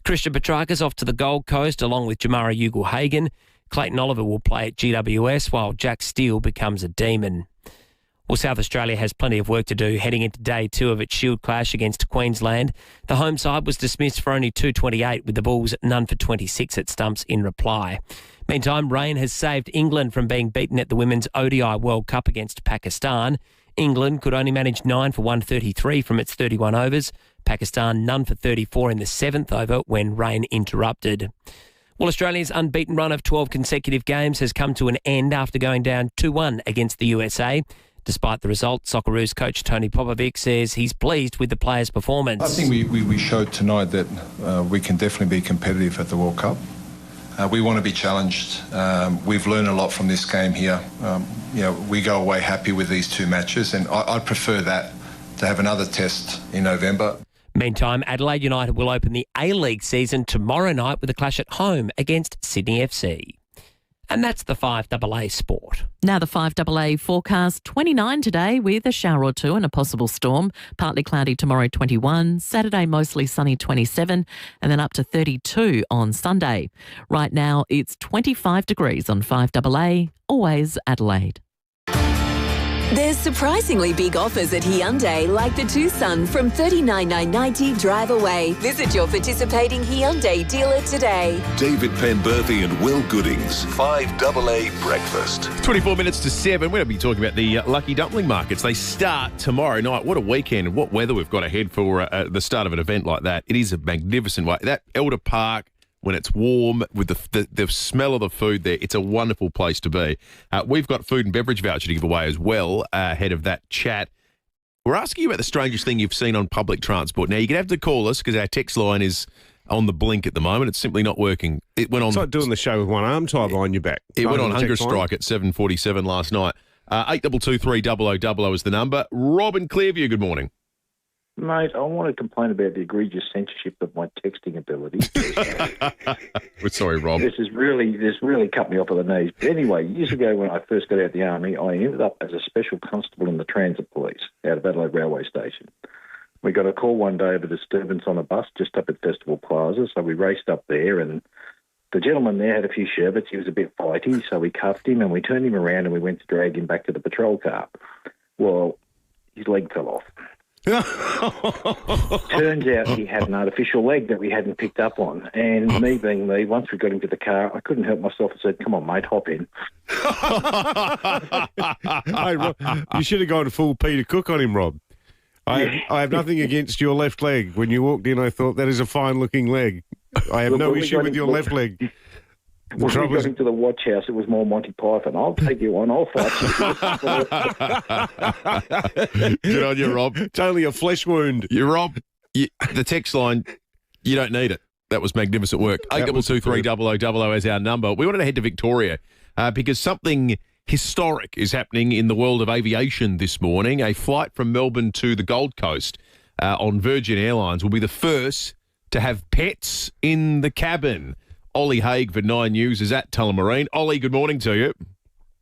Christian Petrarca's off to the Gold Coast along with Jamara Ugle-Hagan. Clayton Oliver will play at GWS while Jack Steele becomes a Demon. Well, South Australia has plenty of work to do heading into day 2 of its Shield clash against Queensland. The home side was dismissed for only 228, with the Bulls none for 26 at stumps in reply. Meantime, rain has saved England from being beaten at the Women's ODI World Cup against Pakistan. England could only manage 9 for 133 from its 31 overs. Pakistan none for 34 in the 7th over when rain interrupted. Well, Australia's unbeaten run of 12 consecutive games has come to an end after going down 2-1 against the USA. Despite the result, Socceroos coach Tony Popovic says he's pleased with the players' performance. I think we showed tonight that we can definitely be competitive at the World Cup. We want to be challenged. We've learned a lot from this game here. We go away happy with these two matches, and I'd prefer that to have another test in November. Meantime, Adelaide United will open the A-League season tomorrow night with a clash at home against Sydney FC. And that's the 5AA sport. Now the 5AA forecast, 29 today with a shower or two and a possible storm. Partly cloudy tomorrow, 21. Saturday, mostly sunny, 27. And then up to 32 on Sunday. Right now, it's 25 degrees on 5AA, always Adelaide. There's surprisingly big offers at Hyundai, like the Tucson from $39,990 drive away. Visit your participating Hyundai dealer today. David Penberthy and Will Goodings, 5AA Breakfast. 24 minutes to 7. We're going to be talking about the Lucky Dumpling Markets. They start tomorrow night. What a weekend and what weather we've got ahead for the start of an event like that. It is a magnificent way. That Elder Park, when it's warm, with the smell of the food there, it's a wonderful place to be. We've got food and beverage voucher to give away as well ahead of that chat. We're asking you about the strangest thing you've seen on public transport. Now, you're going to have to call us because our text line is on the blink at the moment. It's simply not working. It went on. It's like doing the show with one arm tied behind your back. It went on hunger strike at 7:47 last night. 8223 is the number. Rob in Clearview, good morning. Mate, I want to complain about the egregious censorship of my texting ability. We're sorry, Rob. This really cut me off at the knees. But anyway, years ago when I first got out of the Army, I ended up as a special constable in the transit police out of Adelaide Railway Station. We got a call one day of a disturbance on a bus just up at Festival Plaza, so we raced up there, and the gentleman there had a few sherbets. He was a bit fighty, so we cuffed him and we turned him around and we went to drag him back to the patrol car. Well, his leg fell off. Turns out he had an artificial leg that we hadn't picked up on. And me being me, once we got into the car, I couldn't help myself and said, "Come on, mate, hop in." Hey, Rob, you should have gone full Peter Cook on him, Rob. I have nothing against your left leg. When you walked in, I thought that is a fine-looking leg. I have no issue with your left leg. When we got into the watch house, it was more Monty Python. I'll take you on. I'll fight you. Good on you, Rob. It's only a flesh wound. Rob. The text line, you don't need it. That was magnificent work. 8223 as our number. We wanted to head to Victoria because something historic is happening in the world of aviation this morning. A flight from Melbourne to the Gold Coast on Virgin Airlines will be the first to have pets in the cabin. Ollie Haig for 9 News is at Tullamarine. Ollie, good morning to you.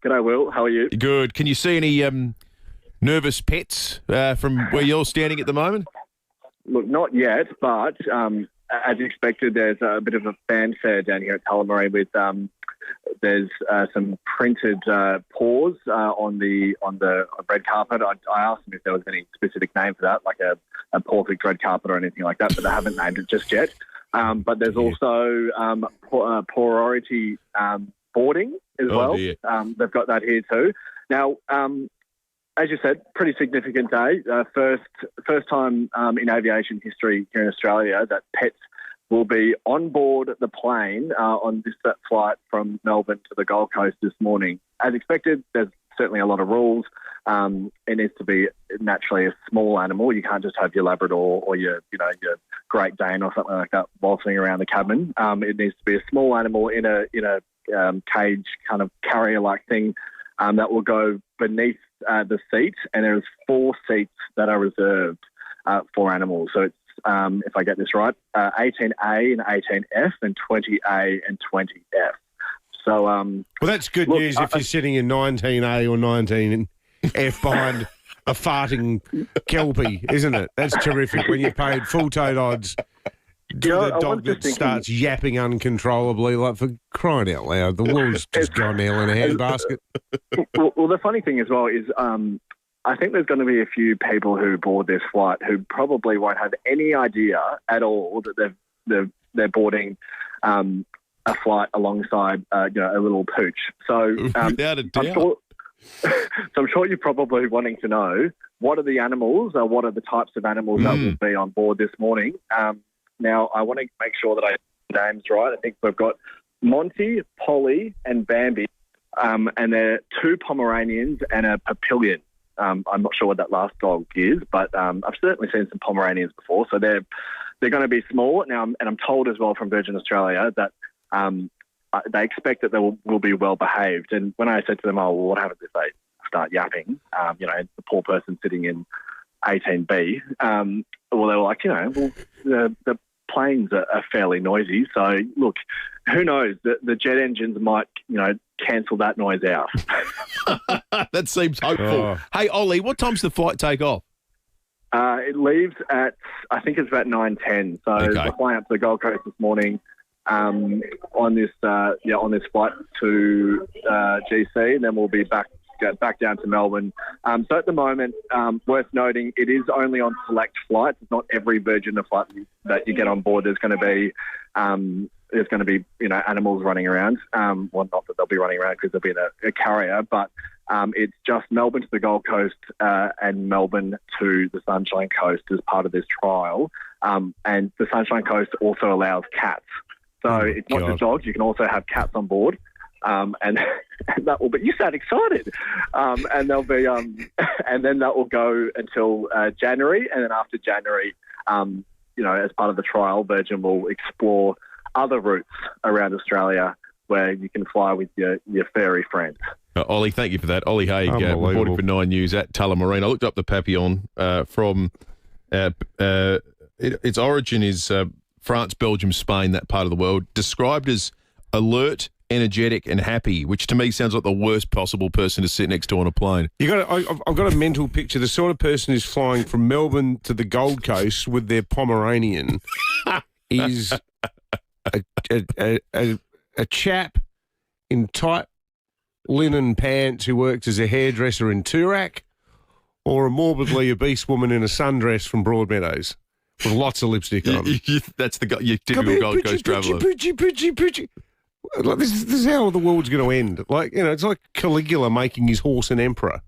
G'day, Will. How are you? Good. Can you see any nervous pets from where you're standing at the moment? Look, not yet, but as expected, there's a bit of a fanfare down here at Tullamarine with there's some printed paws on the red carpet. I asked them if there was any specific name for that, like a perfect red carpet or anything like that, but they haven't named it just yet. But there's also priority boarding as well. Dear. They've got that here too. Now, as you said, pretty significant day. First time in aviation history here in Australia that pets will be on board the plane on that flight from Melbourne to the Gold Coast this morning. As expected, there's certainly a lot of rules. It needs to be naturally a small animal. You can't just have your Labrador or your Great Dane or something like that waltzing around the cabin. It needs to be a small animal in a cage kind of carrier-like thing that will go beneath the seat. And there's 4 seats that are reserved for animals. So it's, if I get this right, 18A and 18F and 20A and 20F. So, well, that's good news if you're sitting in 19A or 19F behind a farting Kelpie, isn't it? That's terrific when you're paid full-toed odds to the dog that starts yapping uncontrollably, like, for crying out loud. The world's just gone nail in a handbasket. Well, the funny thing as well is I think there's going to be a few people who board this flight who probably won't have any idea at all that they're boarding a flight alongside a little pooch. So without a doubt. So I'm sure you're probably wanting to know what are the animals, or what are the types of animals that will be on board this morning. Now, I want to make sure that I have the names right. I think we've got Monty, Polly, and Bambi, and they're 2 Pomeranians and a Papillion. I'm not sure what that last dog is, but I've certainly seen some Pomeranians before. So they're going to be small now, and I'm told as well from Virgin Australia that they expect that they will be well behaved. And when I said to them, "Oh, well, what happens if they start yapping?" The poor person sitting in 18B. Well, they were like, the planes are fairly noisy. So look, who knows? The jet engines might, cancel that noise out. That seems hopeful. Oh. Hey, Ollie, what time's the flight take off? It leaves at, I think it's about 9:10. So we're flying up to the Gold Coast this morning on this flight to GC, and then we'll be back down to Melbourne. So at the moment, worth noting, it is only on select flights. It's not every Virgin flight that you get on board. There's going to be animals running around. Well, not that they'll be running around because there'll be a carrier, but it's just Melbourne to the Gold Coast and Melbourne to the Sunshine Coast as part of this trial. And the Sunshine Coast also allows cats. So it's not just dogs. You can also have cats on board. And that will be. You sound excited. And they'll be. And then that will go until January, and then after January, as part of the trial, Virgin will explore other routes around Australia where you can fly with your furry friends. Ollie, thank you for that. Ollie Haig, reporting for 9 News at Tullamarine. I looked up the Papillon from. Its origin is France, Belgium, Spain, that part of the world. Described as alert, energetic and happy, which to me sounds like the worst possible person to sit next to on a plane. I've got a mental picture. The sort of person who's flying from Melbourne to the Gold Coast with their Pomeranian is a chap in tight linen pants who works as a hairdresser in Toorak, or a morbidly obese woman in a sundress from Broadmeadows with lots of lipstick on. That's your typical Gold Coast traveller. Like this is how the world's going to end. It's like Caligula making his horse an emperor.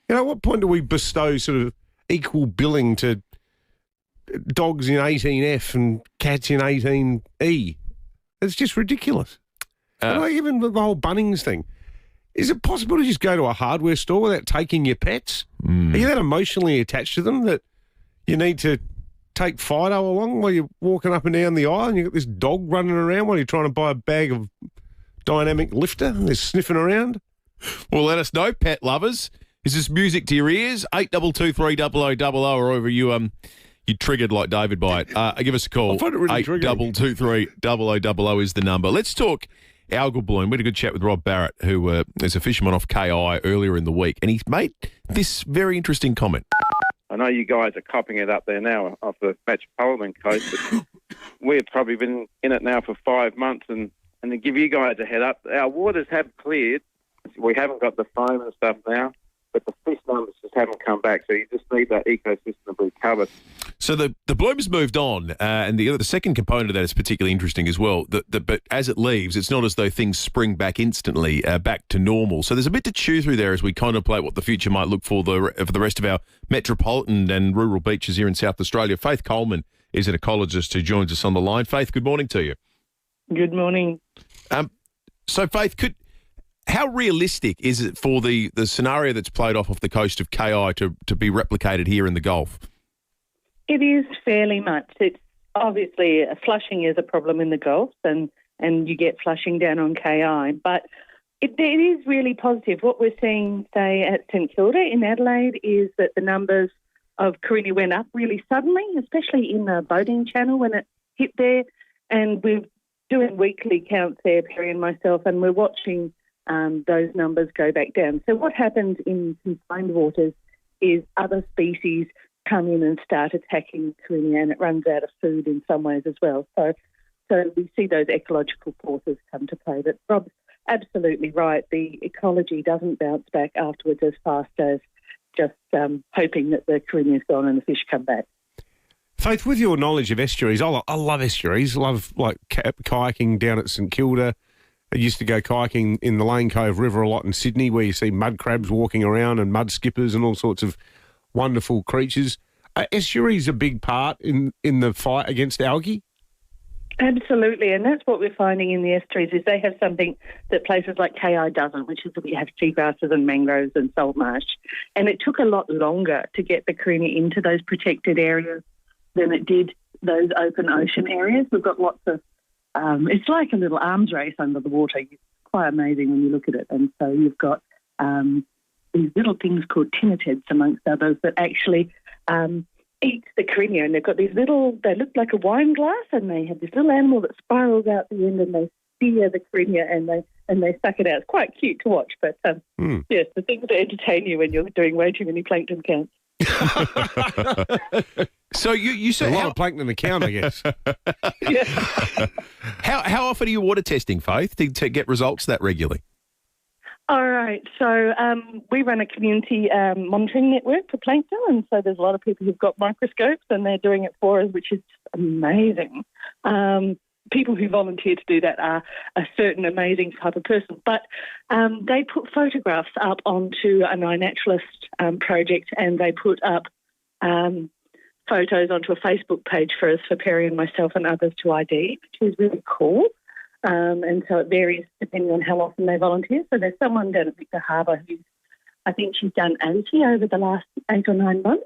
At what point do we bestow sort of equal billing to dogs in 18F and cats in 18E? It's just ridiculous. Even the whole Bunnings thing. Is it possible to just go to a hardware store without taking your pets? Are you that emotionally attached to them that you need to take Fido along while you're walking up and down the aisle and you've got this dog running around while you're trying to buy a bag of dynamic lifter and they're sniffing around? Well, let us know, pet lovers. Is this music to your ears? 8223 or over you triggered like David by it. Give us a call. I find it really 8223 is the number. Let's talk algal bloom. We had a good chat with Rob Barrett, who is a fisherman off KI earlier in the week, and he's made this very interesting comment. I know you guys are copping it up there now off the Metropolitan Coast, but we've probably been in it now for 5 months, and to give you guys a head up, our waters have cleared. We haven't got the foam and stuff now, but the fish numbers just haven't come back, so you just need that ecosystem to be covered. So the bloom has moved on, and the second component of that is particularly interesting as well. But as it leaves, it's not as though things spring back instantly back to normal. So there's a bit to chew through there as we contemplate what the future might look for the rest of our metropolitan and rural beaches here in South Australia. Faith Coleman is an ecologist who joins us on the line. Faith, good morning to you. Good morning. So Faith, how realistic is it for the scenario that's played off the coast of KI to be replicated here in the Gulf? It is fairly much. It's obviously flushing is a problem in the Gulf, and you get flushing down on KI, but it is really positive. What we're seeing, say, at St Kilda in Adelaide is that the numbers of Carina went up really suddenly, especially in the boating channel when it hit there, and we're doing weekly counts there, Perry and myself, and we're watching those numbers go back down. So what happens in confined waters is other species come in and start attacking Carina, and it runs out of food in some ways as well. So we see those ecological forces come to play. But Rob's absolutely right. The ecology doesn't bounce back afterwards as fast as just hoping that the Carina is gone and the fish come back. Faith, with your knowledge of estuaries, I love estuaries. I love kayaking down at St Kilda. I used to go kayaking in the Lane Cove River a lot in Sydney, where you see mud crabs walking around and mud skippers and all sorts of wonderful creatures. Are estuaries a big part in the fight against algae? Absolutely, and that's what we're finding in the estuaries is they have something that places like KI doesn't, which is that we have seagrasses and mangroves and salt marsh. And it took a lot longer to get the Carina into those protected areas than it did those open ocean areas. We've got lots of, it's like a little arms race under the water. It's quite amazing when you look at it. And so you've got these little things called tinnites, amongst others, that actually eat the Carina, and they've got these little, they look like a wine glass, and they have this little animal that spirals out the end, and they spear the Carina and they suck it out. It's quite cute to watch, but yes, the things that entertain you when you're doing way too many plankton counts. So you said a lot of plankton to count, I guess. How often are you water testing, Faith, to get results that regularly? All right. So we run a community monitoring network for plankton, and so there's a lot of people who've got microscopes, and they're doing it for us, which is amazing. People who volunteer to do that are a certain amazing type of person. But they put photographs up onto an iNaturalist project, and they put up photos onto a Facebook page for us, for Perry and myself and others to ID, which is really cool. And so it varies depending on how often they volunteer. So there's someone down at Victor Harbour who, I think she's done 80 over the last 8 or 9 months,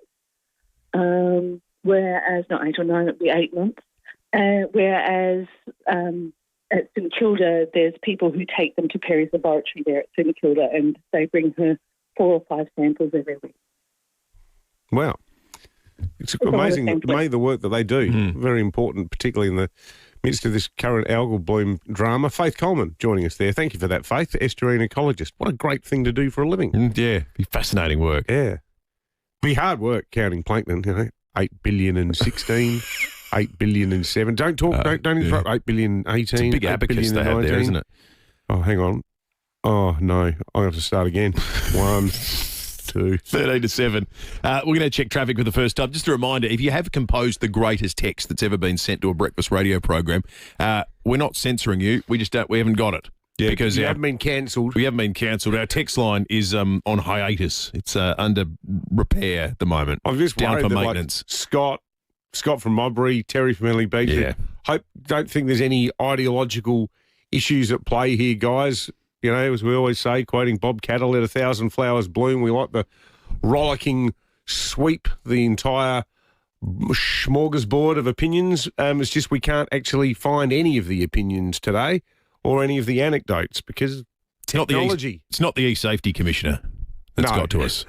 whereas, not 8 or 9, it'd be 8 months. Whereas at St Kilda, there's people who take them to Perry's laboratory there at St Kilda, and they bring her 4 or 5 samples every week. Wow. It's amazing the work that they do. Very important, particularly in the midst of this current algal bloom drama. Faith Coleman joining us there. Thank you for that, Faith, estuarine ecologist. What a great thing to do for a living. Yeah, be fascinating work. Yeah. Be hard work counting plankton, 8 billion and 16, 8 billion and 7. Don't interrupt, 8 billion 18. It's a big abacus they have there, isn't it? Oh, hang on. Oh, no. I have to start again. 1, 2. 13 to 7. We're going to check traffic for the first time. Just a reminder, if you have composed the greatest text that's ever been sent to a breakfast radio program, we're not censoring you. We haven't got it. Yeah, because you haven't been cancelled. We haven't been cancelled. Our text line is on hiatus. It's under repair at the moment. I'm just down worried for that, maintenance. Like, Scott from Modbury, Terry from Ellie Beach. Yeah. Don't think there's any ideological issues at play here, guys. You know, as we always say, quoting Bob Cattle, let 1,000 flowers bloom. We like the rollicking sweep, the entire smorgasbord of opinions. It's just we can't actually find any of the opinions today or any of the anecdotes because technology. It's not the E-Safety Commissioner that's got to us.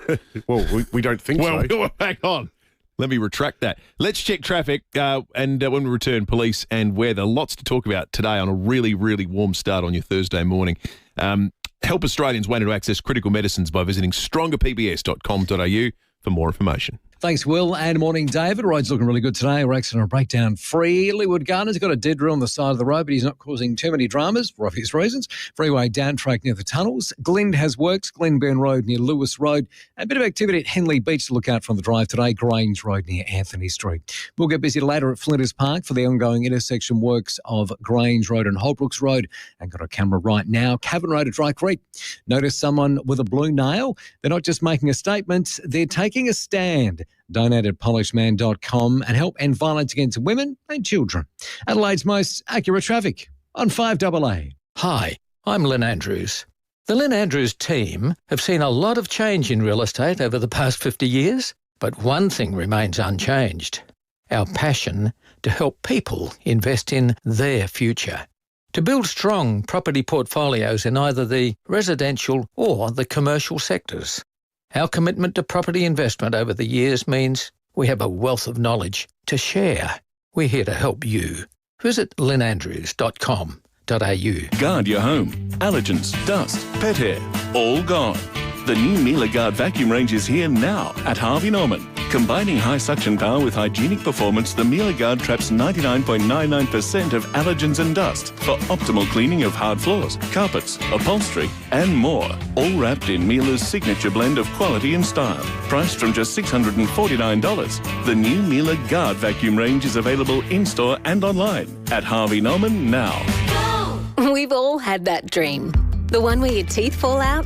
Well, we don't think so. Well, hang on. Let me retract that. Let's check traffic, and when we return, police and weather. Lots to talk about today on a really, really warm start on your Thursday morning. Help Australians want to access critical medicines by visiting strongerpbs.com.au for more information. Thanks, Will, and morning, David. Road's looking really good today. We're accident breakdown free. Leeward Gardner's got a dead reel on the side of the road, but he's not causing too many dramas for obvious reasons. Freeway down track near the tunnels. Glynde has works. Glenburn Road near Lewis Road. A bit of activity at Henley Beach to look out from the drive today. Grange Road near Anthony Street. We'll get busy later at Flinders Park for the ongoing intersection works of Grange Road and Holbrooks Road. And got a camera right now. Cavan Road at Dry Creek. Notice someone with a blue nail. They're not just making a statement, they're taking a stand. Donate at polishman.com and help end violence against women and children. Adelaide's most accurate traffic on 5AA. Hi, I'm Lynn Andrews. The Lynn Andrews team have seen a lot of change in real estate over the past 50 years, but one thing remains unchanged: our passion to help people invest in their future. To build strong property portfolios in either the residential or the commercial sectors. Our commitment to property investment over the years means we have a wealth of knowledge to share. We're here to help you. Visit lynandrews.com.au. Guard your home. Allergens, dust, pet hair, all gone. The new Miele Guard vacuum range is here now at Harvey Norman. Combining high suction power with hygienic performance, the Miele Guard traps 99.99% of allergens and dust for optimal cleaning of hard floors, carpets, upholstery, and more. All wrapped in Miele's signature blend of quality and style. Priced from just $649. The new Miele Guard vacuum range is available in-store and online at Harvey Norman now. We've all had that dream. The one where your teeth fall out.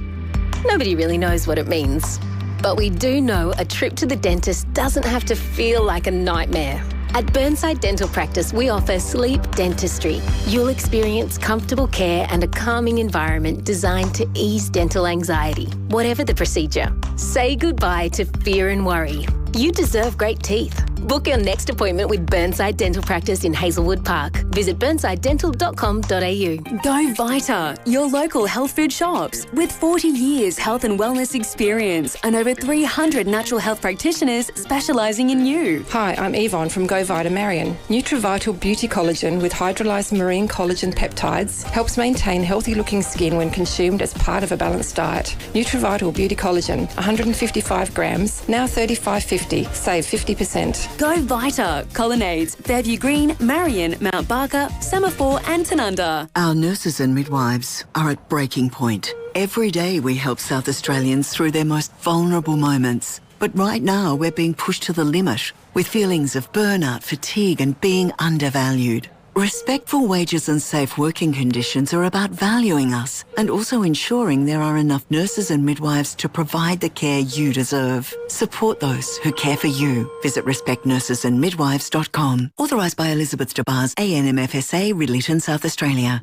Nobody really knows what it means. But we do know a trip to the dentist doesn't have to feel like a nightmare. At Burnside Dental Practice, we offer sleep dentistry. You'll experience comfortable care and a calming environment designed to ease dental anxiety, whatever the procedure. Say goodbye to fear and worry. You deserve great teeth. Book your next appointment with Burnside Dental Practice in Hazelwood Park. Visit burnsidedental.com.au. Go Vita, your local health food shops. With 40 years health and wellness experience and over 300 natural health practitioners specialising in you. Hi, I'm Yvonne from Go Vita Marion. Nutrivital Beauty Collagen with hydrolyzed marine collagen peptides helps maintain healthy-looking skin when consumed as part of a balanced diet. Nutrivital Beauty Collagen, 155 grams, now $35.50. Save 50%. Go Vita, Colonnades, Fairview Green, Marion, Mount Barker, Semaphore and Tanunda. Our nurses and midwives are at breaking point. Every day we help South Australians through their most vulnerable moments. But right now we're being pushed to the limit with feelings of burnout, fatigue and being undervalued. Respectful wages and safe working conditions are about valuing us and also ensuring there are enough nurses and midwives to provide the care you deserve. Support those who care for you. Visit respectnursesandmidwives.com. Authorised by Elizabeth DeBars, ANMFSA, Ridleyton, South Australia.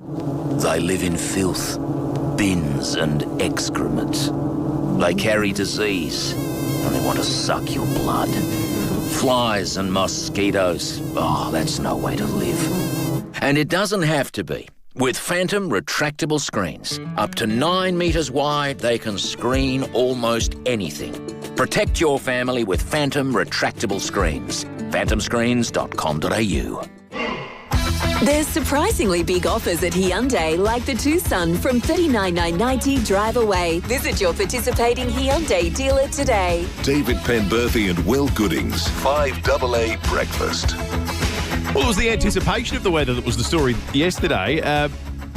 They live in filth, bins and excrement. They carry disease and they want to suck your blood. Flies and mosquitoes. Oh, that's no way to live. And it doesn't have to be. With Phantom retractable screens, up to 9 metres wide, they can screen almost anything. Protect your family with Phantom retractable screens. phantomscreens.com.au. There's surprisingly big offers at Hyundai, like the Tucson from $39,990 drive away. Visit your participating Hyundai dealer today. David Penberthy and Will Goodings, 5AA Breakfast. Well, it was the anticipation of the weather that was the story yesterday.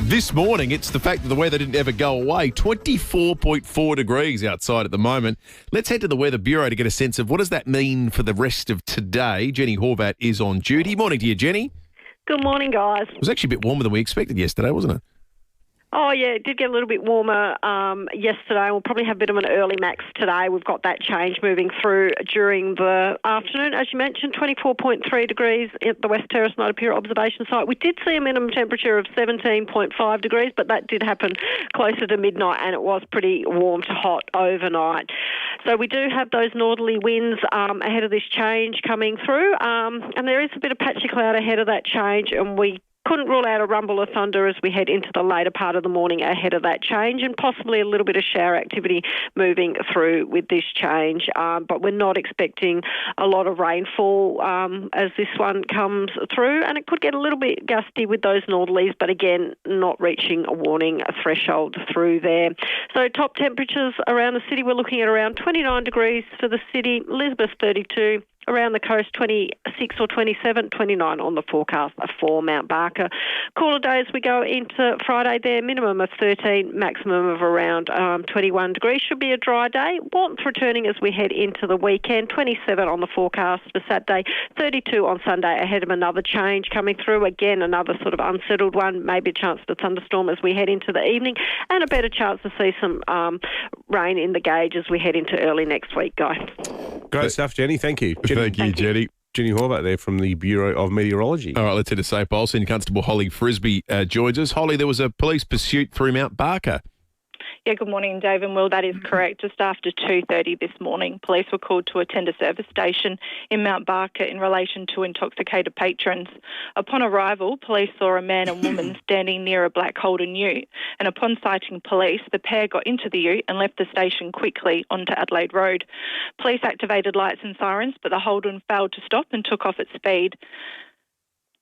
This morning, it's the fact that the weather didn't ever go away. 24.4 degrees outside at the moment. Let's head to the Weather Bureau to get a sense of what does that mean for the rest of today. Jenny Horvat is on duty. Morning to you, Jenny. Good morning, guys. It was actually a bit warmer than we expected yesterday, wasn't it? Oh, yeah, it did get a little bit warmer yesterday. We'll probably have a bit of an early max today. We've got that change moving through during the afternoon. As you mentioned, 24.3 degrees at the West Terrace Night Pier observation site. We did see a minimum temperature of 17.5 degrees, but that did happen closer to midnight, and it was pretty warm to hot overnight. So we do have those northerly winds ahead of this change coming through, and there is a bit of patchy cloud ahead of that change, and we couldn't rule out a rumble of thunder as we head into the later part of the morning ahead of that change, and possibly a little bit of shower activity moving through with this change. But we're not expecting a lot of rainfall as this one comes through, and it could get a little bit gusty with those northerlies, but again, not reaching a warning threshold through there. So top temperatures around the city, we're looking at around 29 degrees for the city, Elizabeth 32, around the coast 26 or 27, 29 on the forecast for Mount Barker. Cooler days we go into Friday there, minimum of 13, maximum of around 21 degrees. Should be a dry day. Warmth returning as we head into the weekend, 27 on the forecast for Saturday, 32 on Sunday, ahead of another change coming through. Again, another sort of unsettled one, maybe a chance for thunderstorm as we head into the evening, and a better chance to see some rain in the gauge as we head into early next week, Guy. Great stuff, Jenny. Thank you. Thank you, Jenny. Jenny Horvath there from the Bureau of Meteorology. All right, let's head to St. Paul. Senior Constable Holly Frisbee joins us. Holly, there was a police pursuit through Mount Barker. Yeah, good morning, Dave and Will. That is correct. Just after 2:30 this morning, police were called to attend a service station in Mount Barker in relation to intoxicated patrons. Upon arrival, police saw a man and woman standing near a black Holden ute, and upon sighting police, the pair got into the ute and left the station quickly onto Adelaide Road. Police activated lights and sirens, but the Holden failed to stop and took off at speed.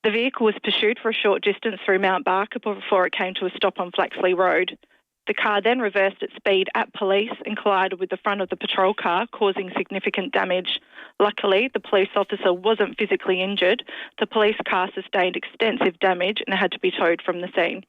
The vehicle was pursued for a short distance through Mount Barker before it came to a stop on Flaxley Road. The car then reversed at speed at police and collided with the front of the patrol car, causing significant damage. Luckily, the police officer wasn't physically injured. The police car sustained extensive damage and had to be towed from the scene.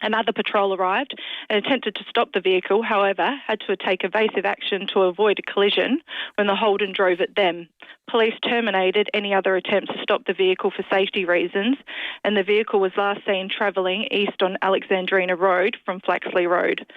Another patrol arrived and attempted to stop the vehicle, however, had to take evasive action to avoid a collision when the Holden drove at them. Police terminated any other attempts to stop the vehicle for safety reasons, and the vehicle was last seen travelling east on Alexandrina Road from Flaxley Road.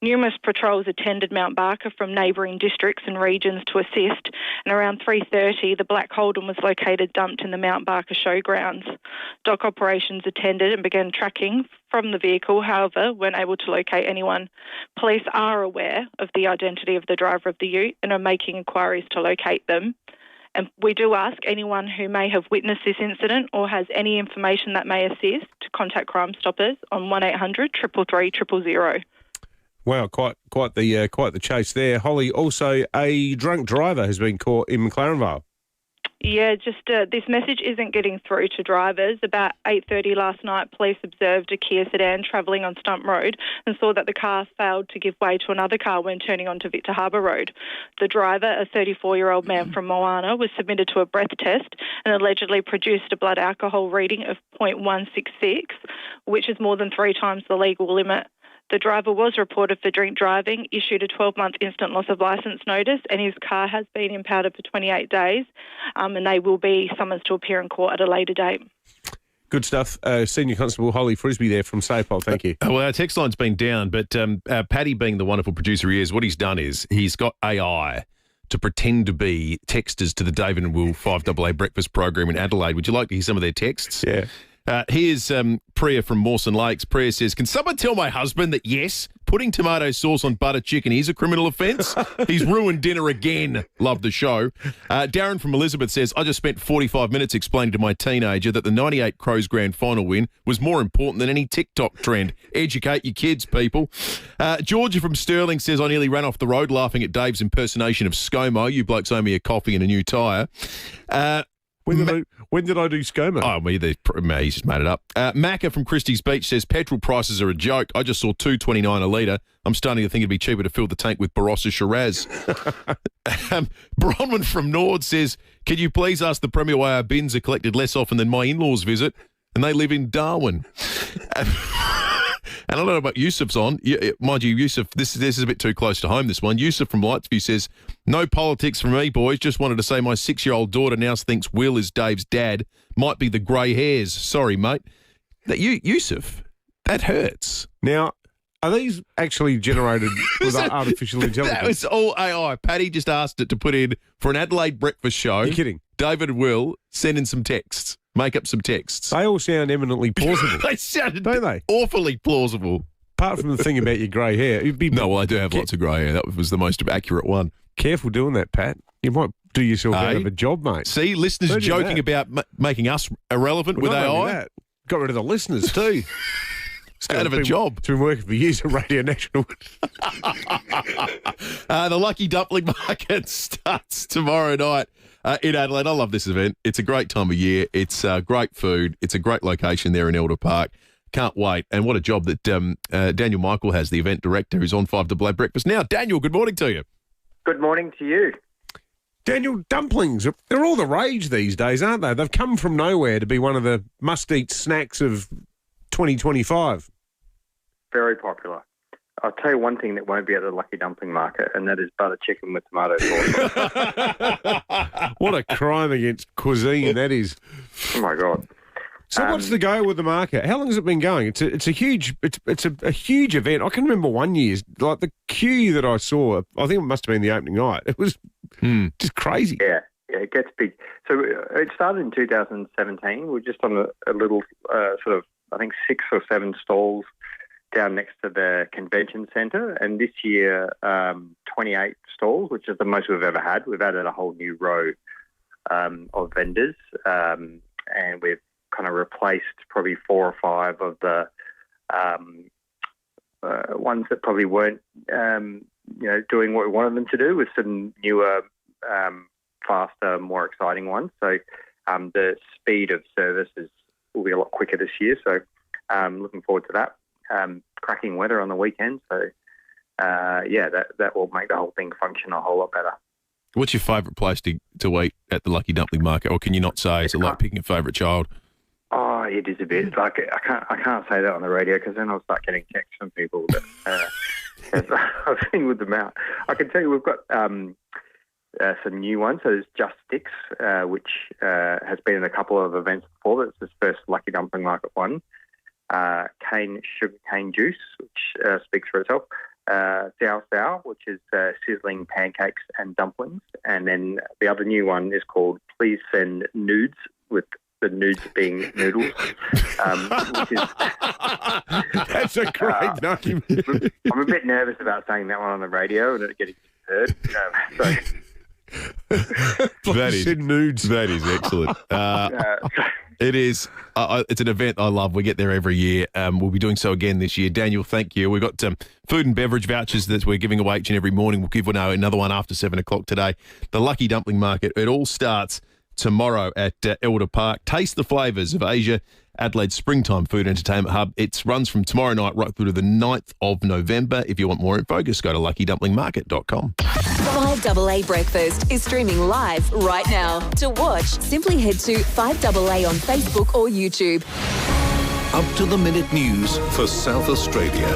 Numerous patrols attended Mount Barker from neighbouring districts and regions to assist, and around 3:30 the black Holden was located dumped in the Mount Barker showgrounds. Dock operations attended and began tracking from the vehicle, however, weren't able to locate anyone. Police are aware of the identity of the driver of the ute and are making inquiries to locate them. And we do ask anyone who may have witnessed this incident or has any information that may assist to contact Crime Stoppers on 1800 333 000. Wow, quite the chase there, Holly. Also, a drunk driver has been caught in McLaren Vale. Yeah, just this message isn't getting through to drivers. About 8:30 last night, police observed a Kia sedan travelling on Stump Road and saw that the car failed to give way to another car when turning onto Victor Harbour Road. The driver, a 34-year-old man from Moana, was submitted to a breath test and allegedly produced a blood alcohol reading of 0.166, which is more than 3 times the legal limit. The driver was reported for drink driving, issued a 12-month instant loss of licence notice, and his car has been impounded for 28 days, and they will be summoned to appear in court at a later date. Good stuff. Senior Constable Holly Frisbee there from SAPOL. Thank you. Well, our text line's been down, but Paddy, being the wonderful producer he is, what he's done is he's got AI to pretend to be texters to the David and Will 5AA breakfast program in Adelaide. Would you like to hear some of their texts? Yeah. Here's Priya from Mawson Lakes. Priya says, can someone tell my husband that, yes, putting tomato sauce on butter chicken is a criminal offence? He's ruined dinner again. Love the show. Darren from Elizabeth says, I just spent 45 minutes explaining to my teenager that the 98 Crows grand final win was more important than any TikTok trend. Educate your kids, people. Georgia from Stirling says, I nearly ran off the road laughing at Dave's impersonation of ScoMo. You blokes owe me a coffee and a new tyre. When did I do ScoMo? Oh, he's just made it up. Macca from Christie's Beach says, petrol prices are a joke. I just saw $2.29 a litre. I'm starting to think it'd be cheaper to fill the tank with Barossa Shiraz. Bronwyn from Nord says, can you please ask the Premier why our bins are collected less often than my in-laws visit? And they live in Darwin. And I don't know about Yusuf's on. Mind you, Yusuf, this is a bit too close to home, this one. Yusuf from Lightsview says, no politics from me, boys. Just wanted to say my 6-year-old daughter now thinks Will is Dave's dad. Might be the grey hairs. Sorry, mate. Yusuf, that hurts. Now, are these actually generated with artificial intelligence? That was all AI. Paddy just asked it to put in for an Adelaide breakfast show. You're kidding. David and Will send in some texts. Make up some texts. They all sound eminently plausible. They sounded don't they? Awfully plausible. Apart from the thing about your grey hair. No, I do have lots of grey hair. That was the most accurate one. Careful doing that, Pat. You might do yourself out of a job, mate. See, listeners joking about making us irrelevant with AI. Got rid of the listeners too. Out of a job. It's been working for years at Radio National. The Lucky Dumpling Market starts tomorrow night in Adelaide. I love this event. It's a great time of year. It's great food. It's a great location there in Elder Park. Can't wait. And what a job that Daniel Michael has, the event director, who's on 5AA Breakfast now. Daniel, good morning to you. Good morning to you. Daniel, dumplings, they're all the rage these days, aren't they? They've come from nowhere to be one of the must-eat snacks of 2025. Very popular. I'll tell you one thing that won't be at the Lucky Dumpling Market, and that is butter chicken with tomato sauce. What a crime against cuisine that is. Oh, my God. So what's the go with the market? How long has it been going? It's a huge event. I can remember one year, like the queue that I saw, I think it must have been the opening night. It was just crazy. Yeah, it gets big. So it started in 2017. We're just on a little sort of, I think, 6 or 7 stalls down next to the convention centre. And this year, 28 stalls, which is the most we've ever had. We've added a whole new row of vendors, and we've kind of replaced probably 4 or 5 of the ones that probably weren't, doing what we wanted them to do, with some newer, faster, more exciting ones. So the speed of service will be a lot quicker this year. So looking forward to that. Cracking weather on the weekend. So, that will make the whole thing function a whole lot better. What's your favourite place to eat at the Lucky Dumpling Market? Or can you not say? Is it like picking a favourite child? Oh, it is a bit like I can't say that on the radio because then I'll start getting texts from people that I've seen with them out. I can tell you we've got some new ones. So there's Just Sticks, which has been in a couple of events before. That's his first Lucky Dumpling Market one. Sugarcane juice, which speaks for itself. Sao Sao, which is sizzling pancakes and dumplings. And then the other new one is called Please Send Nudes, with the nudes being noodles. Which is That's a great name. I'm a bit nervous about saying that one on the radio and it getting heard. That is excellent. It is. It's an event I love. We get there every year. We'll be doing so again this year. Daniel, thank you. We've got food and beverage vouchers that we're giving away each and every morning. We'll give another one after 7 o'clock today. The Lucky Dumpling Market. It all starts tomorrow at Elder Park. Taste the flavours of Asia, Adelaide's springtime food entertainment hub. It runs from tomorrow night right through to the 9th of November. If you want more info, just go to luckydumplingmarket.com. 5AA Breakfast is streaming live right now. To watch, simply head to 5AA on Facebook or YouTube. Up to the minute news for South Australia.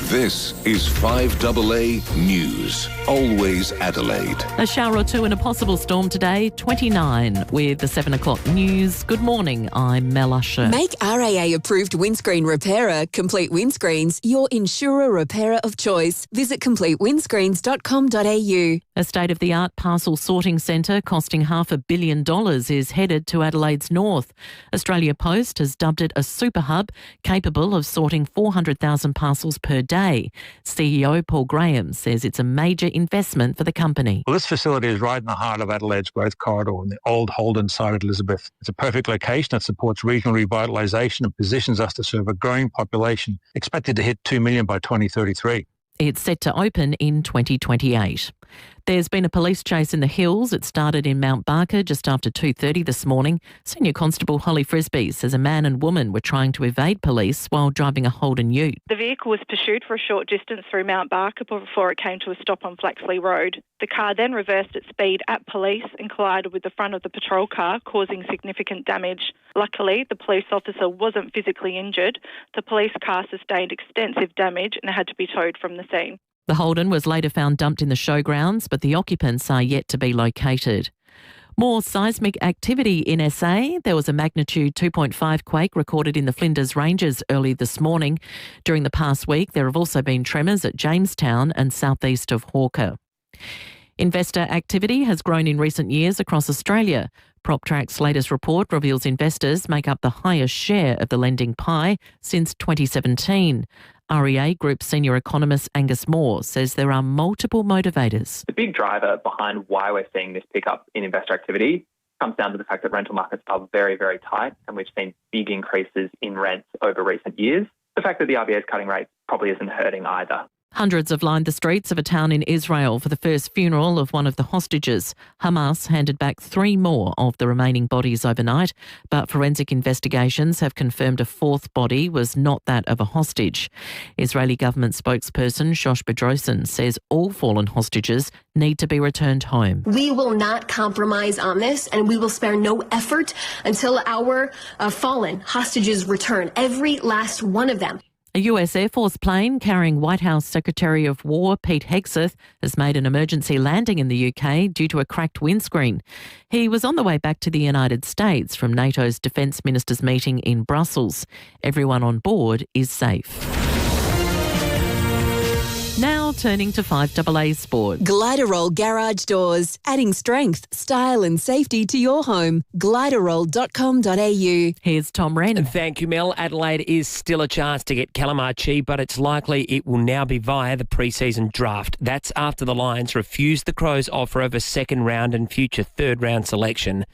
This is 5AA News. Always Adelaide. A shower or two and a possible storm today, 29 with the 7 o'clock news. Good morning, I'm Mel Usher. Make RAA-approved windscreen repairer, Complete Windscreens, your insurer repairer of choice. Visit completewindscreens.com.au. A state-of-the-art parcel sorting centre costing $500 million is headed to Adelaide's north. Australia Post has dubbed it a super hub capable of sorting 400,000 parcels per day. CEO Paul Graham says it's a major investment for the company. Well, this facility is right in the heart of Adelaide's growth corridor on the old Holden side of Elizabeth. It's a perfect location that supports regional revitalisation and positions us to serve a growing population expected to hit 2 million by 2033. It's set to open in 2028. There's been a police chase in the hills. It started in Mount Barker just after 2:30 this morning. Senior Constable Holly Frisbee says a man and woman were trying to evade police while driving a Holden ute. The vehicle was pursued for a short distance through Mount Barker before it came to a stop on Flaxley Road. The car then reversed at speed at police and collided with the front of the patrol car, causing significant damage. Luckily, the police officer wasn't physically injured. The police car sustained extensive damage and had to be towed from the scene. The Holden was later found dumped in the showgrounds, but the occupants are yet to be located. More seismic activity in SA. There was a magnitude 2.5 quake recorded in the Flinders Ranges early this morning. During the past week, there have also been tremors at Jamestown and southeast of Hawker. Investor activity has grown in recent years across Australia. PropTrack's latest report reveals investors make up the highest share of the lending pie since 2017. REA Group senior economist Angus Moore says there are multiple motivators. The big driver behind why we're seeing this pickup in investor activity comes down to the fact that rental markets are very, very tight, and we've seen big increases in rents over recent years. The fact that the RBA is cutting rates probably isn't hurting either. Hundreds have lined the streets of a town in Israel for the first funeral of one of the hostages. Hamas handed back 3 more of the remaining bodies overnight, but forensic investigations have confirmed a 4th body was not that of a hostage. Israeli government spokesperson Shosh Bedrosian says all fallen hostages need to be returned home. We will not compromise on this, and we will spare no effort until our fallen hostages return, every last one of them. A US Air Force plane carrying White House Secretary of War Pete Hegseth has made an emergency landing in the UK due to a cracked windscreen. He was on the way back to the United States from NATO's Defence Ministers meeting in Brussels. Everyone on board is safe. Now turning to 5AA Sport. Gliderol Garage Doors, adding strength, style and safety to your home. Gliderol.com.au. Here's Tom Wren. Thank you, Mel. Adelaide is still a chance to get Calamachi, but it's likely it will now be via the pre-season draft. That's after the Lions refused the Crows' offer of a second round and future third round selection.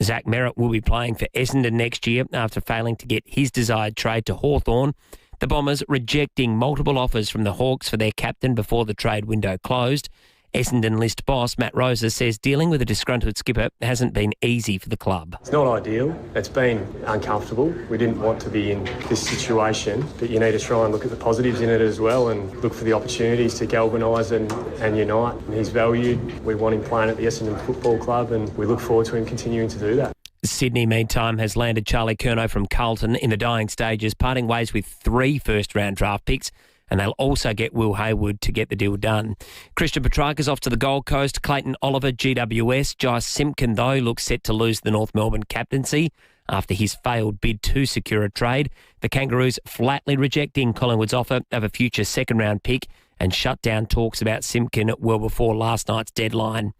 Zach Merritt will be playing for Essendon next year after failing to get his desired trade to Hawthorn. The Bombers rejecting multiple offers from the Hawks for their captain before the trade window closed. Essendon list boss Matt Rosa says dealing with a disgruntled skipper hasn't been easy for the club. It's not ideal. It's been uncomfortable. We didn't want to be in this situation, but you need to try and look at the positives in it as well and look for the opportunities to galvanise and unite. He's valued. We want him playing at the Essendon Football Club, and we look forward to him continuing to do that. Sydney, meantime, has landed Charlie Curnow from Carlton in the dying stages, parting ways with 3 first-round draft picks, and they'll also get Will Hayward to get the deal done. Christian Petrarca's off to the Gold Coast. Clayton Oliver, GWS. Josh Simpkin, though, looks set to lose the North Melbourne captaincy after his failed bid to secure a trade. The Kangaroos flatly rejecting Collingwood's offer of a future second-round pick and shut down talks about Simpkin well before last night's deadline.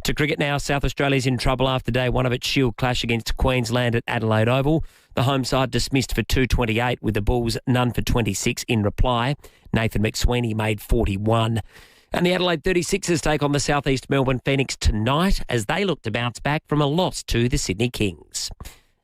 To cricket now, South Australia's in trouble after day one of its Shield clash against Queensland at Adelaide Oval. The home side dismissed for 228 with the Bulls none for 26 in reply. Nathan McSweeney made 41. And the Adelaide 36ers take on the South East Melbourne Phoenix tonight as they look to bounce back from a loss to the Sydney Kings.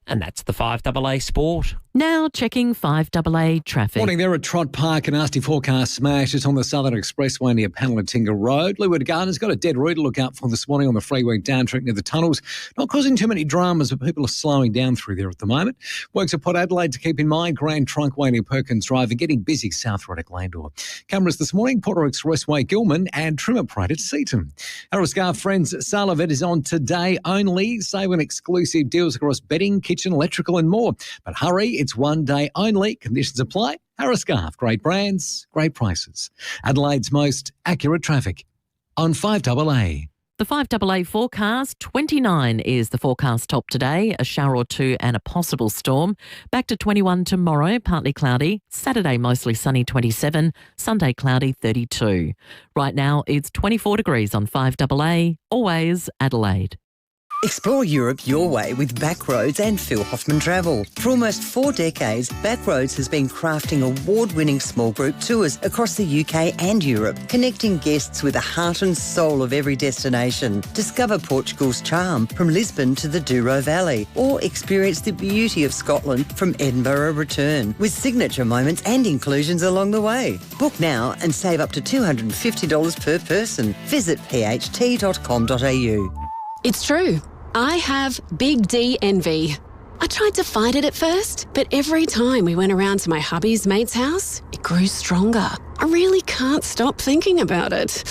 And that's the 5AA Sport. Now checking 5AA traffic. Morning there at Trott Park. A nasty forecast smash is on the Southern Expressway near Palatinga Road. Leeward Gardens got a dead route to look out for this morning on the freeway down track near the tunnels. Not causing too many dramas, but people are slowing down through there at the moment. Works at Port Adelaide to keep in mind. Grand Trunkway near Perkins Drive and getting busy South Rodick-Landor. Cameras this morning, Port Expressway Gilman and Trimmer Parade at Seaton. Our Scarf Friends Sale event is on today only. Save on exclusive deals across bedding, kitchen, electrical and more. But hurry, it's one day only. Conditions apply. Harris Scarf, great brands, great prices. Adelaide's most accurate traffic on 5AA. The 5AA forecast, 29 is the forecast top today, a shower or two and a possible storm. Back to 21 tomorrow, partly cloudy. Saturday mostly sunny, 27. Sunday cloudy, 32. Right now it's 24 degrees on 5AA, always Adelaide. Explore Europe your way with Backroads and Phil Hoffman Travel. For almost 4 decades, Backroads has been crafting award-winning small group tours across the UK and Europe, connecting guests with the heart and soul of every destination. Discover Portugal's charm from Lisbon to the Douro Valley, or experience the beauty of Scotland from Edinburgh return, with signature moments and inclusions along the way. Book now and save up to $250 per person. Visit pht.com.au. It's true. I have big D envy. I tried to fight it at first, but every time we went around to my hubby's mate's house, it grew stronger. I really can't stop thinking about it.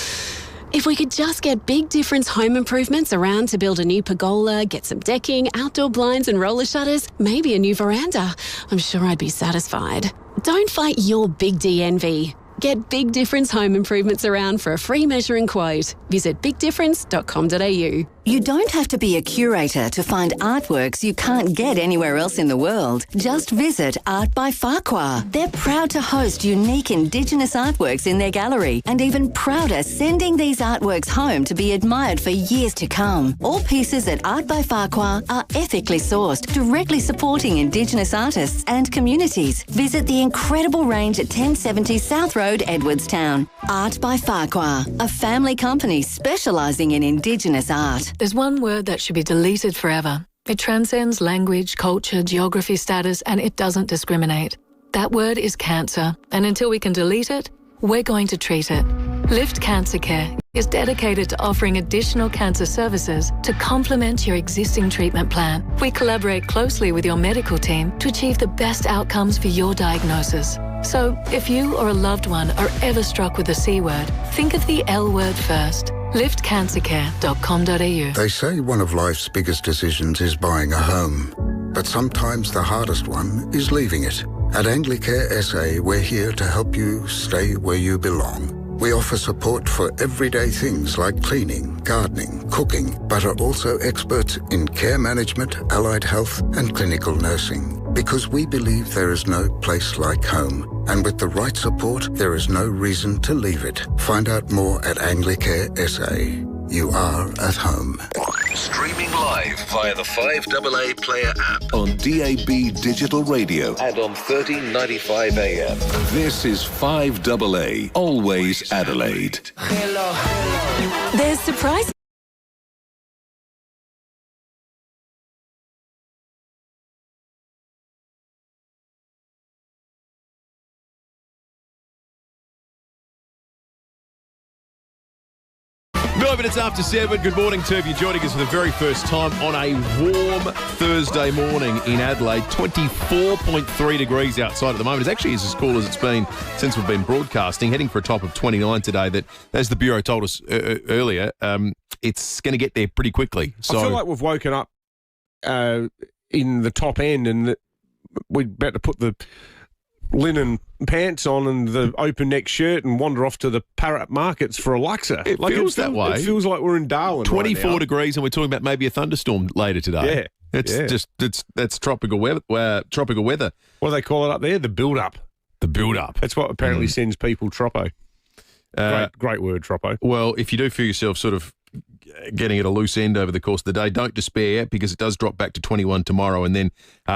If we could just get Big Difference Home Improvements around to build a new pergola, get some decking, outdoor blinds and roller shutters, maybe a new veranda, I'm sure I'd be satisfied. Don't fight your big D envy. Get Big Difference Home Improvements around for a free measuring quote. Visit bigdifference.com.au. You don't have to be a curator to find artworks you can't get anywhere else in the world. Just visit Art by Farquhar. They're proud to host unique Indigenous artworks in their gallery, and even prouder sending these artworks home to be admired for years to come. All pieces at Art by Farquhar are ethically sourced, directly supporting Indigenous artists and communities. Visit the incredible range at 1070 South Road, Edwardstown. Art by Farquhar, a family company specialising in Indigenous art. There's one word that should be deleted forever. It transcends language, culture, geography, status, and it doesn't discriminate. That word is cancer, and until we can delete it, we're going to treat it. Lift Cancer Care is dedicated to offering additional cancer services to complement your existing treatment plan. We collaborate closely with your medical team to achieve the best outcomes for your diagnosis. So, if you or a loved one are ever struck with the C word, think of the L word first. liftcancercare.com.au. They say one of life's biggest decisions is buying a home, but sometimes the hardest one is leaving it. At Anglicare SA, we're here to help you stay where you belong. We offer support for everyday things like cleaning, gardening, cooking, but are also experts in care management, allied health, and clinical nursing. Because we believe there is no place like home. And with the right support, there is no reason to leave it. Find out more at Anglicare SA. You are at home. Streaming live via the 5AA Player app on DAB Digital Radio and on 1395 AM. This is 5AA, always Adelaide. There's surprise. 9 minutes after 7. Good morning to you. Joining us for the very first time on a warm Thursday morning in Adelaide. 24.3 degrees outside at the moment. It's actually as cool as it's been since we've been broadcasting. Heading for a top of 29 today. That, as the Bureau told us earlier, it's going to get there pretty quickly. So I feel like we've woken up in the top end and that we're about to put the linen pants on and the open neck shirt and wander off to the Parrot Markets for a Luxor. It feels that way. It feels like we're in Darwin. 24 right now. degrees, and we're talking about maybe a thunderstorm later today. Yeah. That's tropical weather. Tropical weather. What do they call it up there? The build-up. The build-up. That's what apparently sends people troppo. Great word, troppo. Well, if you do feel yourself sort of getting at a loose end over the course of the day, don't despair, because it does drop back to 21 tomorrow and then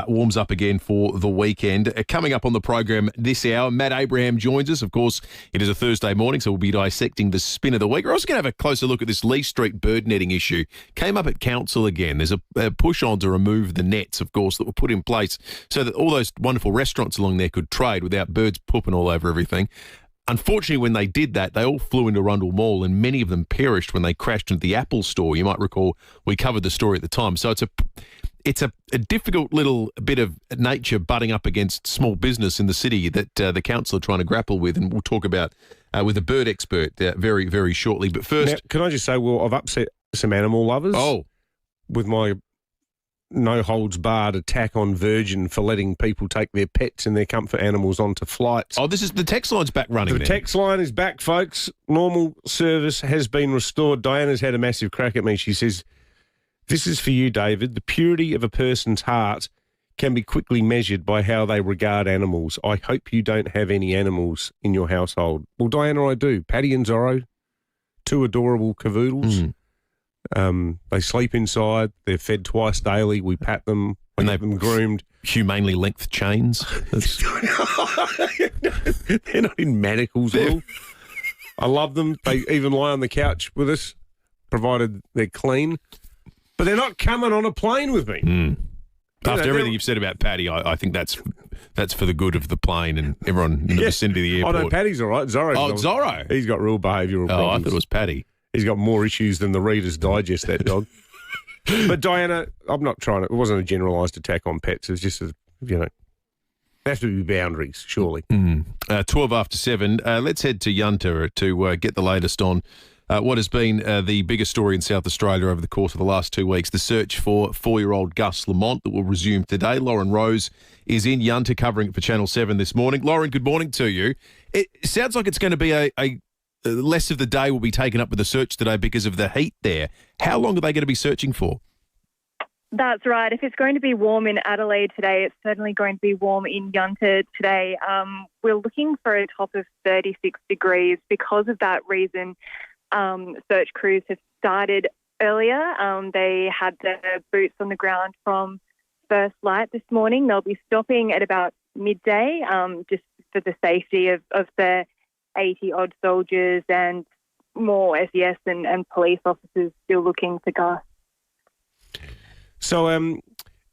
warms up again for the weekend. Coming up on the program this hour, Matt Abraham joins us. Of course, it is a Thursday morning, so we'll be dissecting the spin of the week. We're also going to have a closer look at this Lee Street bird netting issue. Came up at council again. There's a push on to remove the nets, of course, that were put in place so that all those wonderful restaurants along there could trade without birds pooping all over everything. Unfortunately, when they did that, they all flew into Rundle Mall, and many of them perished when they crashed into the Apple store. You might recall we covered the story at the time. So it's a difficult little bit of nature butting up against small business in the city that the council are trying to grapple with, and we'll talk about with a bird expert very, very shortly. But first... Now, can I just say, well, I've upset some animal lovers with my no-holds-barred attack on Virgin for letting people take their pets and their comfort animals onto flights. Oh, this is the text line's back running. The text line is back, folks. Normal service has been restored. Diana's had a massive crack at me. She says, "This is for you, David. The purity of a person's heart can be quickly measured by how they regard animals. I hope you don't have any animals in your household." Well, Diana, I do. Paddy and Zorro, two adorable cavoodles. They sleep inside. They're fed twice daily. We pat them. We have them groomed. Humanely length chains. They're not in manacles, Will. I love them. They even lie on the couch with us, provided they're clean. But they're not coming on a plane with me. After everything you've said about Paddy, I think that's for the good of the plane and everyone in the vicinity of the airport. Oh, no, Paddy's all right. Zorro. He's got real behavioural problems. Oh, I thought it was Paddy. He's got more issues than the Reader's Digest, that dog. But Diana, I'm not trying to... It wasn't a generalised attack on pets. It was just, there have to be boundaries, surely. 12 after 7. Let's head to Yunta to get the latest on what has been the biggest story in South Australia over the course of the last 2 weeks, the search for 4-year-old Gus Lamont that will resume today. Lauren Rose is in Yunta covering it for Channel 7 this morning. Lauren, good morning to you. It sounds like it's going to be a less of the day will be taken up with the search today because of the heat there. How long are they going to be searching for? That's right. If it's going to be warm in Adelaide today, it's certainly going to be warm in Yunta today. We're looking for a top of 36 degrees. Because of that reason, search crews have started earlier. They had the boots on the ground from first light this morning. They'll be stopping at about midday just for the safety of the 80-odd soldiers and more SES and police officers still looking for Gus. So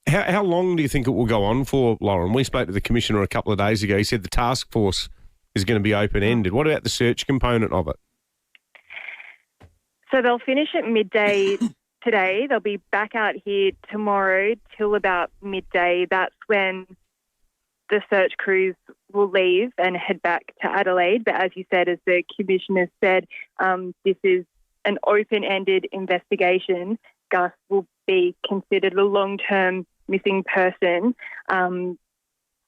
how long do you think it will go on for, Lauren? We spoke to the Commissioner a couple of days ago. He said the task force is going to be open-ended. What about the search component of it? So they'll finish at midday today. They'll be back out here tomorrow till about midday. That's when the search crews will leave and head back to Adelaide. But as you said, as the Commissioner said, this is an open-ended investigation. Gus will be considered a long-term missing person.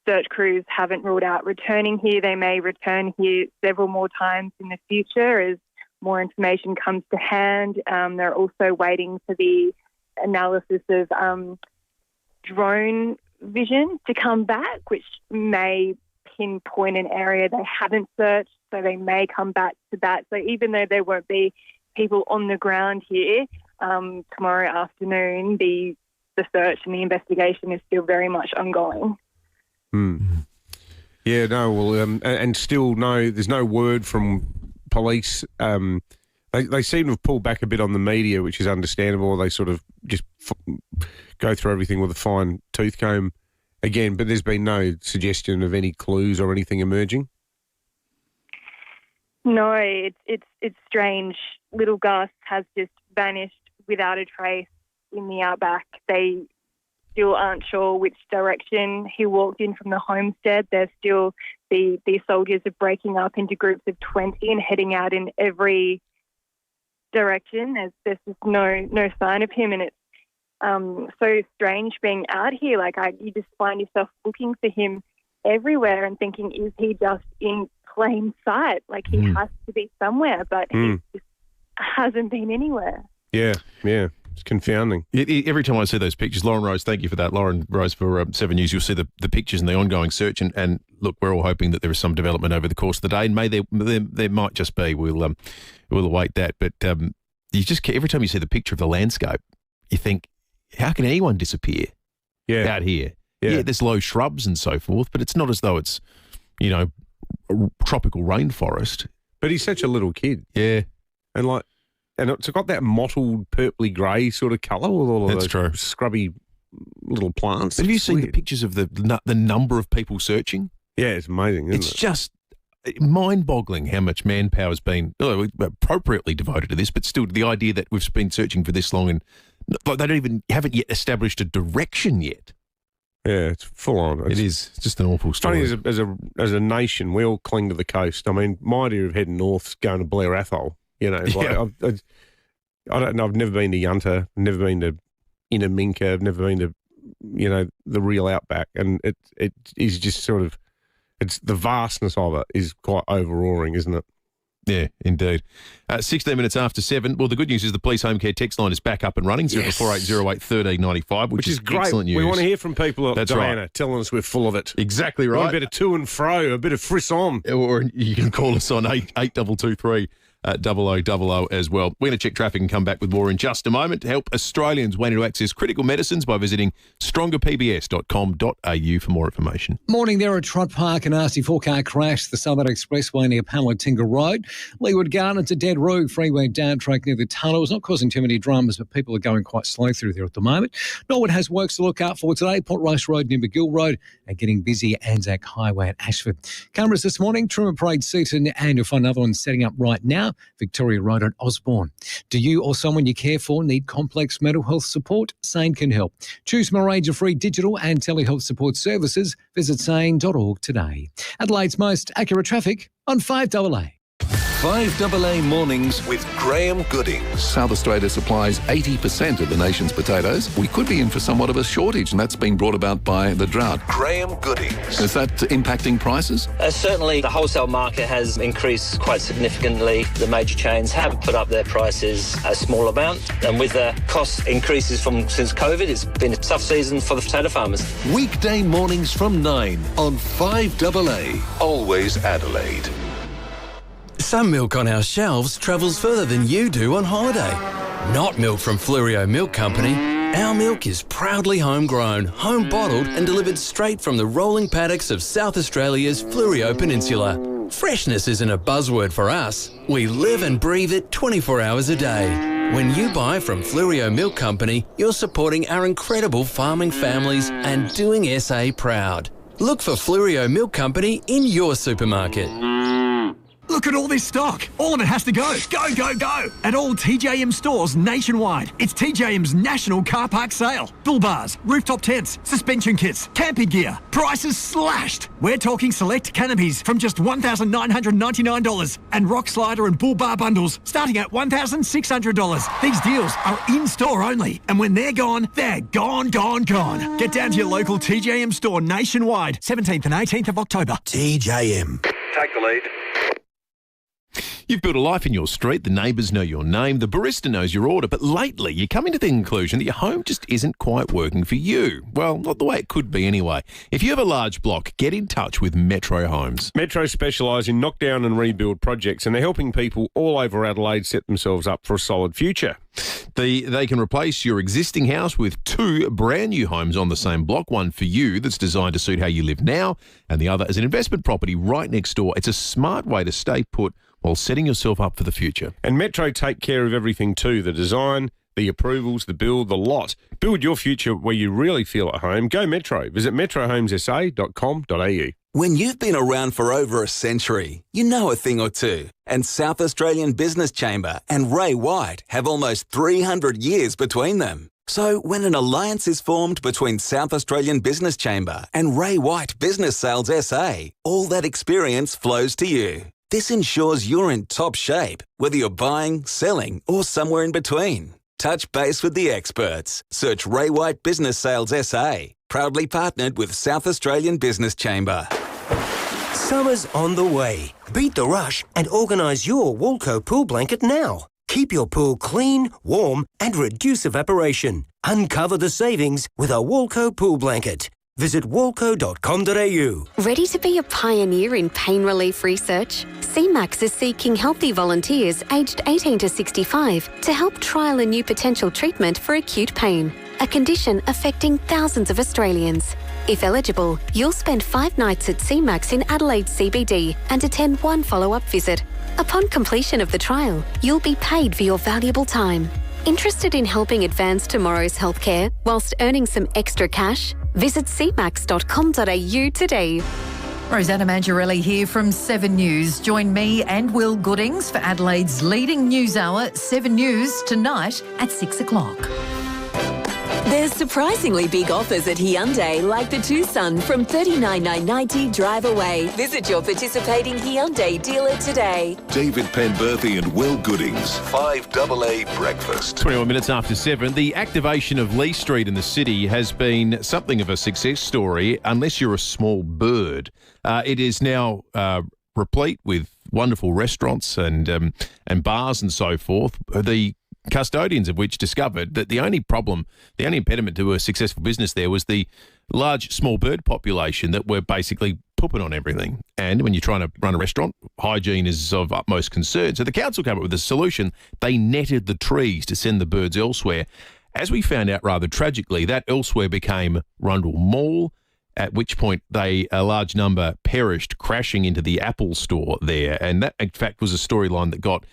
Search crews haven't ruled out returning here. They may return here several more times in the future as more information comes to hand. They're also waiting for the analysis of drone vision to come back, which may pinpoint an area they haven't searched, so they may come back to that. So even though there won't be people on the ground here tomorrow afternoon, the search and the investigation is still very much ongoing. Yeah, no, well, and still there's no word from police. They seem to have pulled back a bit on the media, which is understandable. They sort of just go through everything with a fine tooth comb again, but there's been no suggestion of any clues or anything emerging? No, it's strange. Little Gus has just vanished without a trace in the outback. They still aren't sure which direction he walked in from the homestead. They're still, the soldiers are breaking up into groups of 20 and heading out in every direction. There's just no sign of him, and it's so strange being out here. Like, you just find yourself looking for him everywhere and thinking, is he just in plain sight? Like, he has to be somewhere, but he just hasn't been anywhere. Yeah. It's confounding. Every time I see those pictures, Lauren Rose, thank you for that. Lauren Rose for 7 News, you'll see the pictures and the ongoing search. And look, we're all hoping that there is some development over the course of the day, and there might just be. We'll await that. But you just, every time you see the picture of the landscape, you think, how can anyone disappear out here? Yeah, there's low shrubs and so forth, but it's not as though it's, a tropical rainforest. But he's such a little kid. Yeah. And it's got that mottled, purpley grey sort of colour with all of those scrubby little plants. Have you seen the pictures of the number of people searching? Yeah, it's amazing, isn't it? It's just mind-boggling how much manpower has been appropriately devoted to this, but still the idea that we've been searching for this long and they haven't yet established a direction yet. Yeah, it's full on. It is. It's just an awful story. Funny, as a nation, we all cling to the coast. I mean, my idea of heading north is going to Blair Athol. I don't know. I've never been to Yunta, never been to Inner Minka, I've never been to, the real outback, and it is just sort of, it's the vastness of it is quite overawing, isn't it? Yeah, indeed. 16 minutes after 7. Well, the good news is the police home care text line is back up and running, 0480 1395, which is great. Excellent news. We want to hear from people at Diana telling us we're full of it. Exactly right. We want a bit of to and fro, a bit of frisson. Or you can call us on 8223 0000 as well. We're going to check traffic and come back with more in just a moment to help Australians wanting to access critical medicines by visiting strongerpbs.com.au for more information. Morning there at Trott Park. A nasty four-car crash the Summit Expressway near Palatinga Road. Leeward Gardens a dead road freeway down track near the tunnel. It's not causing too many dramas, but people are going quite slow through there at the moment. Norwood has works to look out for today. Port Rice Road near McGill Road and getting busy Anzac Highway at Ashford. Cameras this morning, Trimmer Parade Seaton, and you'll find another one setting up right now. Victoria Road at Osborne. Do you or someone you care for need complex mental health support? SANE can help. Choose from a range of free digital and telehealth support services. Visit sane.org today. Adelaide's most accurate traffic on 5AA. 5AA Mornings with Graham Goodings. South Australia supplies 80% of the nation's potatoes. We could be in for somewhat of a shortage, and that's being brought about by the drought. Graham Goodings. Is that impacting prices? Certainly, the wholesale market has increased quite significantly. The major chains have put up their prices a small amount, and with the cost increases since COVID, it's been a tough season for the potato farmers. Weekday mornings from 9 on 5AA. Always Adelaide. Some milk on our shelves travels further than you do on holiday. Not milk from Flurio Milk Company. Our milk is proudly homegrown, home bottled and delivered straight from the rolling paddocks of South Australia's Flurio Peninsula. Freshness isn't a buzzword for us. We live and breathe it 24 hours a day. When you buy from Flurio Milk Company, you're supporting our incredible farming families and doing SA proud. Look for Flurio Milk Company in your supermarket. Look at all this stock. All of it has to go. Go, go, go. At all TJM stores nationwide. It's TJM's national car park sale. Bull bars, rooftop tents, suspension kits, camping gear. Prices slashed. We're talking select canopies from just $1,999 and rock slider and bull bar bundles starting at $1,600. These deals are in-store only. And when they're gone, they're gone, gone, gone. Get down to your local TJM store nationwide. 17th and 18th of October. TJM. Take the lead. You've built a life in your street, the neighbours know your name, the barista knows your order, but lately you're coming to the conclusion that your home just isn't quite working for you. Well, not the way it could be anyway. If you have a large block, get in touch with Metro Homes. Metro specialise in knockdown and rebuild projects, and they're helping people all over Adelaide set themselves up for a solid future. They can replace your existing house with 2 brand new homes on the same block, one for you that's designed to suit how you live now, and the other is an investment property right next door. It's a smart way to stay put while setting yourself up for the future. And Metro take care of everything too, the design, the approvals, the build, the lot. Build your future where you really feel at home. Go Metro. Visit metrohomesa.com.au. When you've been around for over a century, you know a thing or two. And South Australian Business Chamber and Ray White have almost 300 years between them. So when an alliance is formed between South Australian Business Chamber and Ray White Business Sales SA, all that experience flows to you. This ensures you're in top shape, whether you're buying, selling, or somewhere in between. Touch base with the experts. Search Ray White Business Sales SA. Proudly partnered with South Australian Business Chamber. Summer's on the way. Beat the rush and organise your Walco pool blanket now. Keep your pool clean, warm and reduce evaporation. Uncover the savings with a Walco pool blanket. Visit walco.com.au. Ready to be a pioneer in pain relief research? CMAX is seeking healthy volunteers aged 18 to 65 to help trial a new potential treatment for acute pain, a condition affecting thousands of Australians. If eligible, you'll spend 5 nights at CMAX in Adelaide CBD and attend 1 follow-up visit. Upon completion of the trial, you'll be paid for your valuable time. Interested in helping advance tomorrow's healthcare whilst earning some extra cash? Visit cmax.com.au today. Rosanna Mangiarelli here from 7 News. Join me and Will Goodings for Adelaide's leading news hour, 7 News, tonight at 6 o'clock. There's surprisingly big offers at Hyundai, like the Tucson from $39,990 drive away. Visit your participating Hyundai dealer today. David Penberthy and Will Goodings, 5AA Breakfast. 21 minutes after 7. The activation of Lee Street in the city has been something of a success story, unless you're a small bird. It is now replete with wonderful restaurants and bars and so forth. The custodians of which discovered that the only impediment to a successful business there was the large small bird population that were basically pooping on everything. And when you're trying to run a restaurant, hygiene is of utmost concern. So the council came up with a solution. They netted the trees to send the birds elsewhere. As we found out rather tragically, that elsewhere became Rundle Mall, at which point a large number perished, crashing into the Apple store there. And that, in fact, was a storyline that got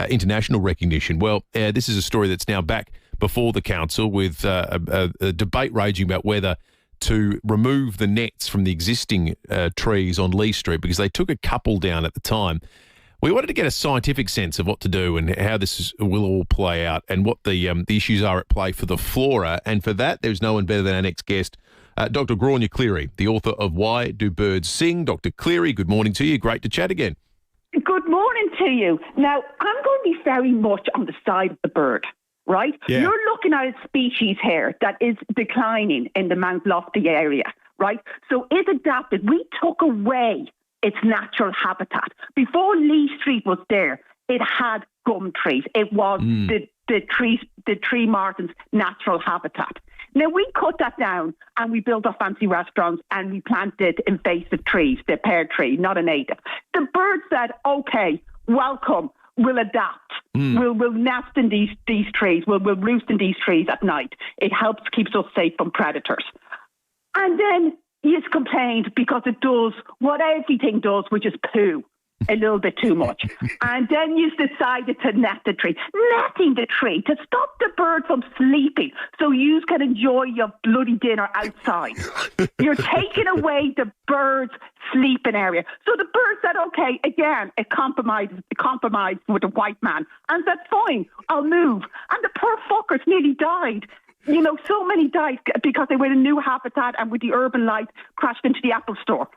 international recognition. Well, this is a story that's now back before the council with a debate raging about whether to remove the nets from the existing trees on Lee Street, because they took a couple down at the time. We wanted to get a scientific sense of what to do and how this will all play out and what the issues are at play for the flora. And for that, there's no one better than our next guest, Dr. Grania Cleary, the author of Why Do Birds Sing? Dr. Cleary, good morning to you. Great to chat again. Good morning to you. Now, I'm going to be very much on the side of the bird, right? Yeah. You're looking at a species here that is declining in the Mount Lofty area, right? So it adapted. We took away its natural habitat. Before Lee Street was there, it had gum trees. It was the tree martin's natural habitat. Now, we cut that down and we built our fancy restaurants and we planted invasive trees, the pear tree, not a native. The bird said, okay, welcome, we'll adapt. We'll nest in these trees. We'll roost in these trees at night. It helps keeps us safe from predators. And then he's complained because it does what everything does, which is poo. A little bit too much. And then you decided to net the tree. Netting the tree to stop the bird from sleeping so you can enjoy your bloody dinner outside. You're taking away the bird's sleeping area. So the bird said, okay, again, it compromised with the white man and said, fine, I'll move. And the poor fuckers nearly died. You know, so many died because they were in a new habitat and with the urban life crashed into the Apple store.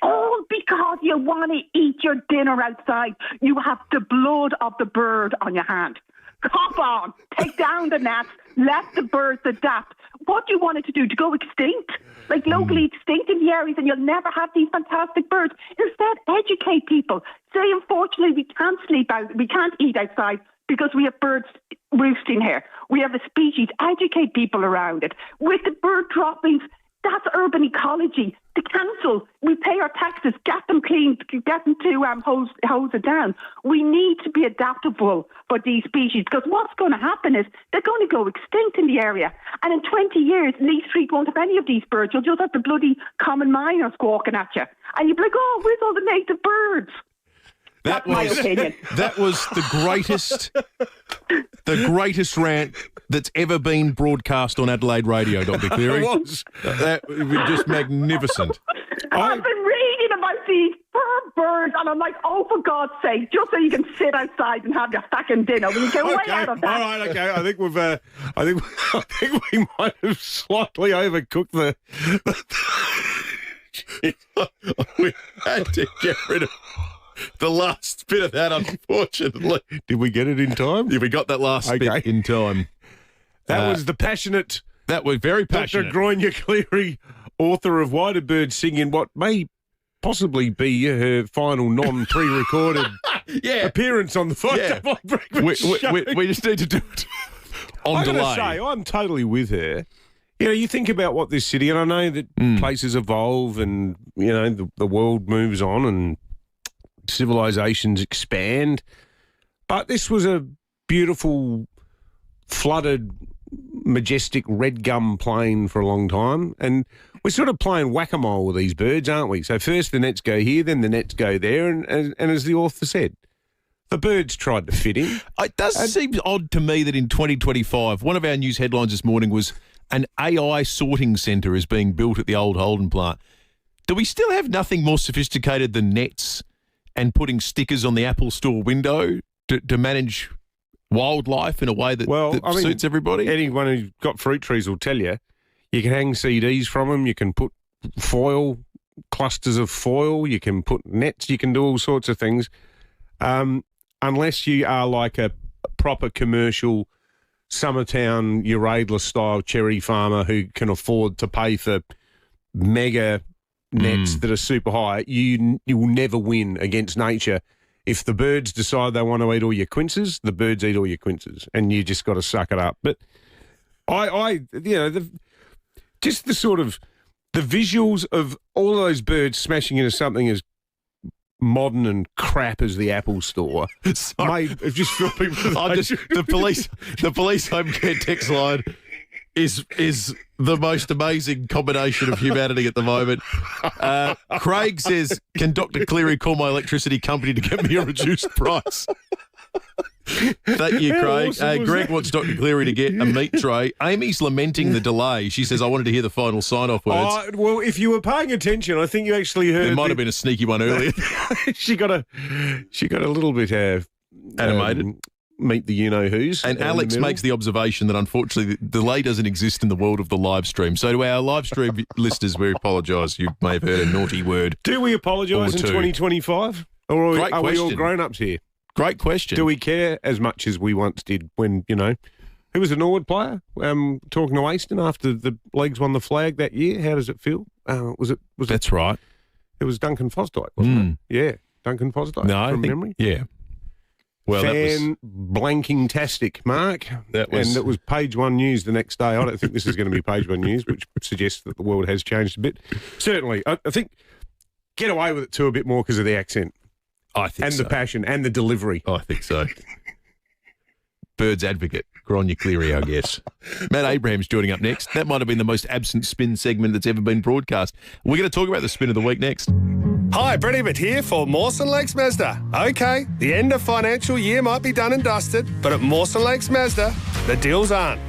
All because you want to eat your dinner outside. You have the blood of the bird on your hand. Come on, take down the nets, let the birds adapt. What do you want it to do? To go extinct? Like locally extinct in the areas and you'll never have these fantastic birds. Instead, educate people. Say, unfortunately, we can't sleep out, we can't eat outside because we have birds roosting here. We have a species. Educate people around it. With the bird droppings, that's urban ecology. The council, we pay our taxes, get them cleaned, get them to hose it down. We need to be adaptable for these species because what's going to happen is they're going to go extinct in the area. And in 20 years, Lee Street won't have any of these birds. You'll just have the bloody common miners squawking at you. And you'll be like, oh, where's all the native birds? That's my opinion. That was the greatest rant that's ever been broadcast on Adelaide radio, Dr. Cleary. It was. That was just magnificent. I've been reading feed for birds. And I'm like, oh, for God's sake, just so you can sit outside and have your fucking dinner. Will you get way out of that? All right, okay. I think we might have slightly overcooked the We had to get rid of the last bit of that, unfortunately. Did we get it in time? Yeah, we got that last bit in time. That was the passionate... That was very passionate. Dr. Gronya Cleary, author of Whiter Bird, singing what may possibly be her final non-pre-recorded appearance on the Five Double Breakfast Show. We just need to do it on delay. I've got to say, I'm totally with her. You know, you think about what this city, and I know that places evolve and, you know, the world moves on and civilizations expand, but this was a beautiful, flooded, majestic red gum plain for a long time, and we're sort of playing whack-a-mole with these birds, aren't we? So first the nets go here, then the nets go there, and as the author said, the birds tried to fit in. It does seem odd to me that in 2025, one of our news headlines this morning was an AI sorting centre is being built at the old Holden plant. Do we still have nothing more sophisticated than nets and putting stickers on the Apple Store window to manage wildlife in a way that, suits everybody? Anyone who's got fruit trees will tell you, you can hang CDs from them, you can put foil, clusters of foil, you can put nets, you can do all sorts of things. Unless you are like a proper commercial Summertown, Uradler-style cherry farmer who can afford to pay for mega nets that are super high, you will never win against nature. If the birds decide they want to eat all your quinces, the birds eat all your quinces, and you just got to suck it up. But just the sort of the visuals of all those birds smashing into something as modern and crap as the Apple Store. It just feel people. The police home care text line is the most amazing combination of humanity at the moment. Craig says, "Can Dr. Cleary call my electricity company to get me a reduced price?" Thank you, Craig. Awesome Greg wants Dr. Cleary to get a meat tray. Amy's lamenting the delay. She says, "I wanted to hear the final sign-off words." Well, if you were paying attention, I think you actually heard. There might have been a sneaky one earlier. She got a little bit animated. Meet the you-know-who's. And Alex makes the observation that, unfortunately, the delay doesn't exist in the world of the live stream. So to our live stream listeners, we apologise. You may have heard a naughty word. Do we apologise in 2025? Or are we all grown-ups here? Great question. Do we care as much as we once did when, you know, who was the Norwood player talking to Aston after the Leagues won the flag that year? How does it feel? That's right. It was Duncan Fosdyke, wasn't it? Yeah, Duncan Fosdyke from memory. Yeah. Well, blanking-tastic, Mark. And it was Page One News the next day. I don't think this is going to be Page One News, which suggests that the world has changed a bit. Certainly, I think get away with it too a bit more because of the accent. I think so. And the passion and the delivery. I think so. Birds advocate, Gronya Cleary, I guess. Matt Abraham's joining up next. That might have been the most absent spin segment that's ever been broadcast. We're going to talk about the spin of the week next. Hi, Brett Ibbott here for Mawson Lakes Mazda. Okay, the end of financial year might be done and dusted, but at Mawson Lakes Mazda, the deals aren't.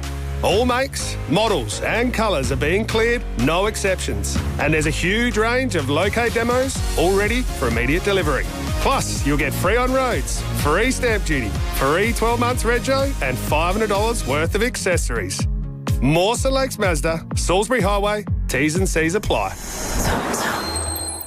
All makes, models and colours are being cleared, no exceptions. And there's a huge range of locate demos all ready for immediate delivery. Plus, you'll get free on roads, free stamp duty, free 12 months rego and $500 worth of accessories. Mawson Lakes Mazda, Salisbury Highway, T's and C's apply.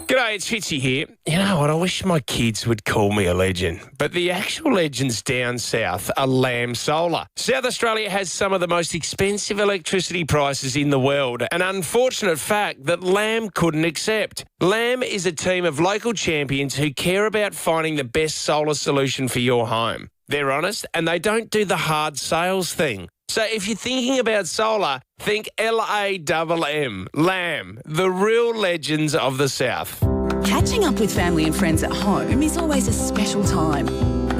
G'day, it's Fitzy here. You know what, I wish my kids would call me a legend, but the actual legends down south are Lamb Solar. South Australia has some of the most expensive electricity prices in the world, an unfortunate fact that Lamb couldn't accept. Lamb is a team of local champions who care about finding the best solar solution for your home. They're honest and they don't do the hard sales thing. So if you're thinking about solar, think LAMM, Lamb, the real legends of the South. Catching up with family and friends at home is always a special time.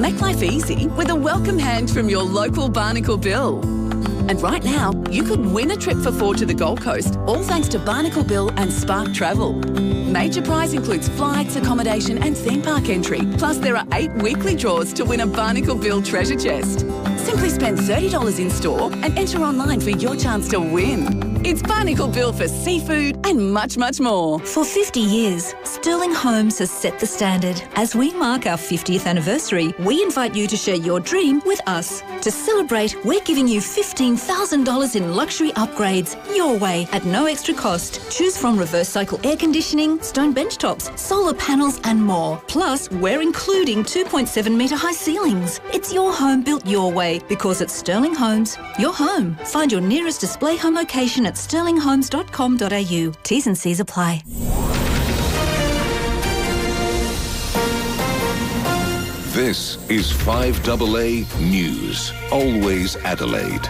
Make life easy with a welcome hand from your local Barnacle Bill. And right now, you could win a trip for 4 to the Gold Coast, all thanks to Barnacle Bill and Spark Travel. Major prize includes flights, accommodation and theme park entry. Plus, there are 8 weekly draws to win a Barnacle Bill treasure chest. Simply spend $30 in store and enter online for your chance to win. It's Barnacle Bill for seafood and much, much more. For 50 years, Sterling Homes has set the standard. As we mark our 50th anniversary, we invite you to share your dream with us. To celebrate, we're giving you $15,000 in luxury upgrades your way at no extra cost. Choose from reverse cycle air conditioning, stone bench tops, solar panels and more. Plus, we're including 2.7 metre high ceilings. It's your home built your way because at Sterling Homes, your home. Find your nearest display home location at sterlinghomes.com.au. T's and C's apply. This is 5AA News. Always Adelaide.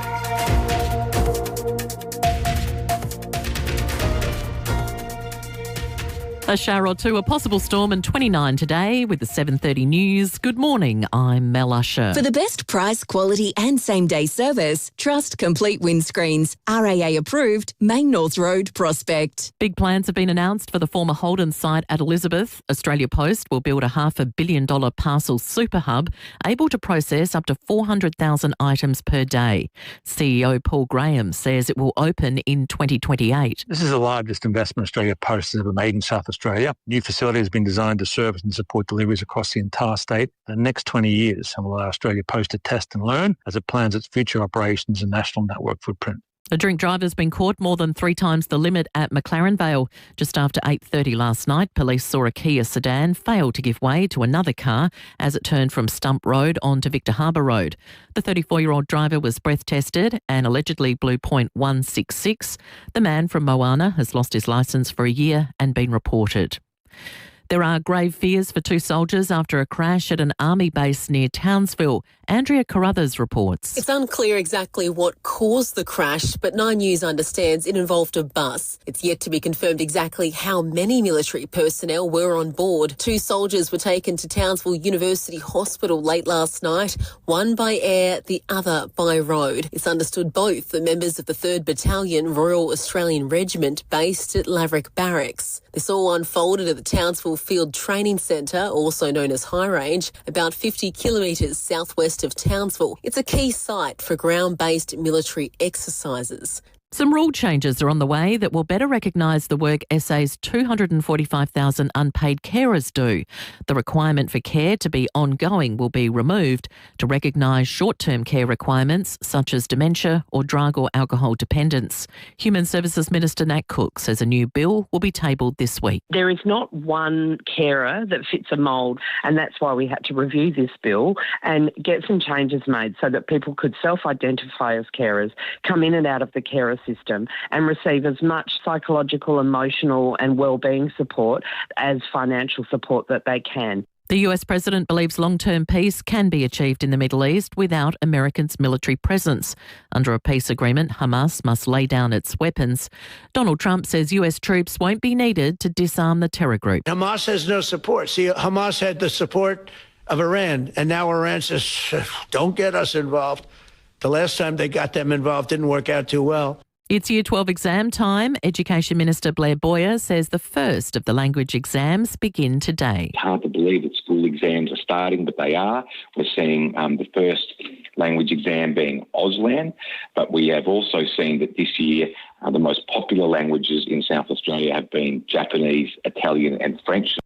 A shower or two, a possible storm, and 29 today with the 7:30 news. Good morning, I'm Mel Usher. For the best price, quality and same-day service, trust Complete Windscreens. RAA approved, Main North Road, Prospect. Big plans have been announced for the former Holden site at Elizabeth. Australia Post will build a $500 million parcel super hub able to process up to 400,000 items per day. CEO Paul Graham says it will open in 2028. This is the largest investment Australia Post has ever made in South Australia. New facility has been designed to service and support deliveries across the entire state for the next 20 years and will allow Australia Post to test and learn as it plans its future operations and national network footprint. A drink driver's been caught more than 3 times the limit at McLaren Vale. Just after 8:30 last night, police saw a Kia sedan fail to give way to another car as it turned from Stump Road onto Victor Harbour Road. The 34-year-old driver was breath tested and allegedly blew .166. The man from Moana has lost his licence for a year and been reported. There are grave fears for 2 soldiers after a crash at an army base near Townsville. Andrea Carruthers reports. It's unclear exactly what caused the crash, but 9 News understands it involved a bus. It's yet to be confirmed exactly how many military personnel were on board. 2 soldiers were taken to Townsville University Hospital late last night, one by air, the other by road. It's understood both are members of the 3rd Battalion Royal Australian Regiment based at Laverick Barracks. This all unfolded at the Townsville Field Training Centre, also known as High Range, about 50 kilometres southwest of Townsville. It's a key site for ground-based military exercises. Some rule changes are on the way that will better recognise the work SA's 245,000 unpaid carers do. The requirement for care to be ongoing will be removed to recognise short-term care requirements such as dementia or drug or alcohol dependence. Human Services Minister Nat Cook says a new bill will be tabled this week. There is not one carer that fits a mould, and that's why we had to review this bill and get some changes made so that people could self-identify as carers, come in and out of the carer system and receive as much psychological, emotional and wellbeing support as financial support that they can. The US president believes long-term peace can be achieved in the Middle East without America's military presence. Under a peace agreement, Hamas must lay down its weapons. Donald Trump says US troops won't be needed to disarm the terror group. Hamas has no support. See, Hamas had the support of Iran, and now Iran says, don't get us involved. The last time they got them involved didn't work out too well. It's Year 12 exam time. Education Minister Blair Boyer says the first of the language exams begin today. It's hard to believe that school exams are starting, but they are. We're seeing the first language exam being Auslan, but we have also seen that this year the most popular languages in South Australia have been Japanese, Italian and French.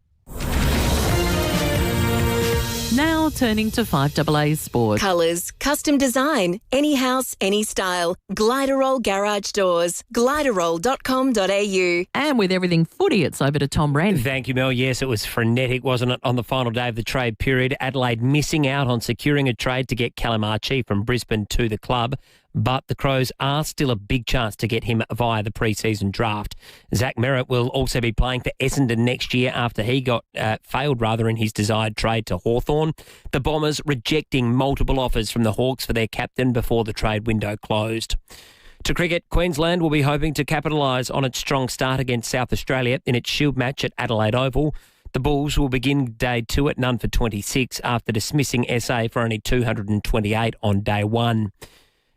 Now turning to 5AA Sport. Colours, custom design, any house, any style. Gliderol Garage Doors. Gliderol.com.au. And with everything footy, it's over to Tom Wren. Thank you, Mel. Yes, it was frenetic, wasn't it, on the final day of the trade period. Adelaide missing out on securing a trade to get Callum Archie from Brisbane to the club. But the Crows are still a big chance to get him via the pre-season draft. Zach Merritt will also be playing for Essendon next year after he failed in his desired trade to Hawthorn. The Bombers rejecting multiple offers from the Hawks for their captain before the trade window closed. To cricket, Queensland will be hoping to capitalise on its strong start against South Australia in its Shield match at Adelaide Oval. The Bulls will begin day 2 at none for 26 after dismissing SA for only 228 on day 1.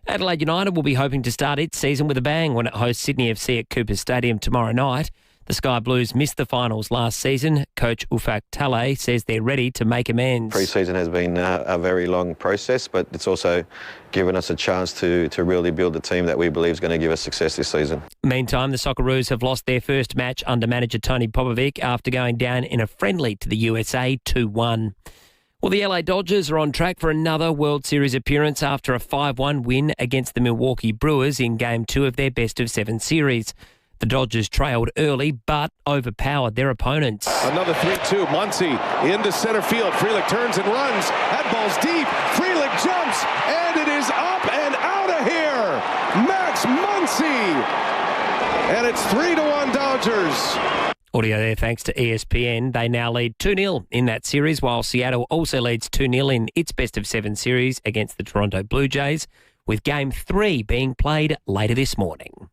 Adelaide United will be hoping to start its season with a bang when it hosts Sydney FC at Cooper Stadium tomorrow night. The Sky Blues missed the finals last season. Coach Ufak Talay says they're ready to make amends. Pre-season has been a very long process, but it's also given us a chance to really build the team that we believe is going to give us success this season. Meantime, the Socceroos have lost their first match under manager Tony Popovic after going down in a friendly to the USA 2-1. Well, the LA Dodgers are on track for another World Series appearance after a 5-1 win against the Milwaukee Brewers in Game 2 of their best-of-7 series. The Dodgers trailed early but overpowered their opponents. Another 3-2. Muncy into center field. Frelick turns and runs. That ball's deep. Frelick jumps, and it is up and out of here. Max Muncy. And it's 3-1 Dodgers. Audio there thanks to ESPN. They now lead 2-0 in that series, while Seattle also leads 2-0 in its best-of-7 series against the Toronto Blue Jays, with Game 3 being played later this morning.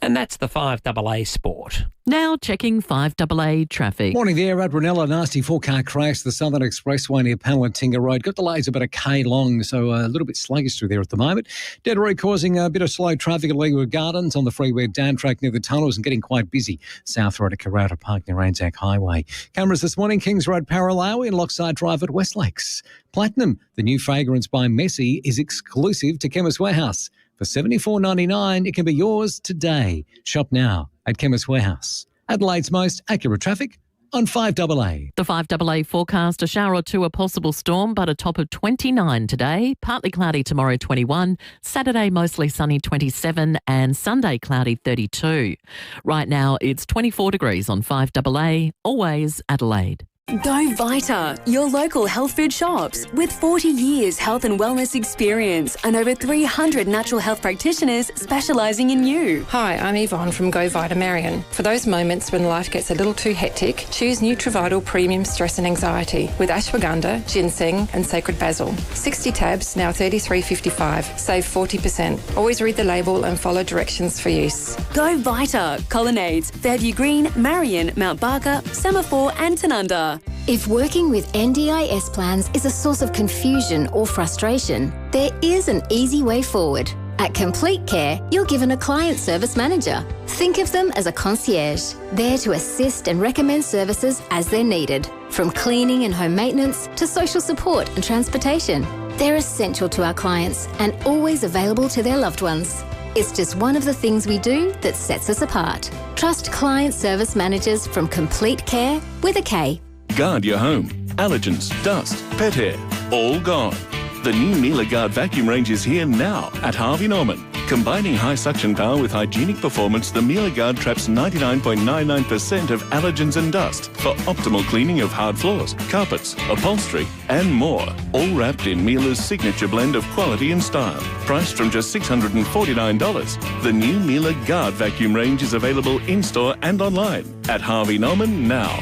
And that's the 5AA Sport. Now checking 5AA traffic. Morning there, at Brunella. Nasty four-car crash, the Southern Expressway near Palantinga Road. Got delays about a K long, so a little bit sluggish through there at the moment. Dead road causing a bit of slow traffic at Leawood Gardens on the freeway down track near the tunnels and getting quite busy. South Road at Karata Park near Anzac Highway. Cameras this morning, Kings Road parallel in Lockside Drive at West Lakes. Platinum, the new fragrance by Messi, is exclusive to Chemist Warehouse. For $74.99, it can be yours today. Shop now at Chemist Warehouse. Adelaide's most accurate traffic on 5AA. The 5AA forecast, a shower or two, a possible storm, but a top of 29 today. Partly cloudy tomorrow, 21. Saturday, mostly sunny, 27. And Sunday, cloudy, 32. Right now, it's 24 degrees on 5AA, always Adelaide. Go Vita, your local health food shops. With 40 years health and wellness experience and over 300 natural health practitioners specialising in you. Hi, I'm Yvonne from Go Vita Marion. For those moments when life gets a little too hectic, choose Nutrivital Premium Stress and Anxiety with ashwagandha, ginseng and sacred basil. 60 tabs, now $33.55. Save 40%. Always read the label and follow directions for use. Go Vita, Colonnades, Fairview Green, Marion, Mount Barker, Semaphore and Tanunda. If working with NDIS plans is a source of confusion or frustration, there is an easy way forward. At Complete Care, you're given a client service manager. Think of them as a concierge, there to assist and recommend services as they're needed, from cleaning and home maintenance to social support and transportation. They're essential to our clients and always available to their loved ones. It's just one of the things we do that sets us apart. Trust client service managers from Complete Care with a K. Guard your home. Allergens, dust, pet hair, all gone. The new Miele Guard vacuum range is here now at Harvey Norman. Combining high suction power with hygienic performance, the Miele Guard traps 99.99% of allergens and dust for optimal cleaning of hard floors, carpets, upholstery, and more. All wrapped in Miele's signature blend of quality and style. Priced from just $649. The new Miele Guard vacuum range is available in-store and online at Harvey Norman now.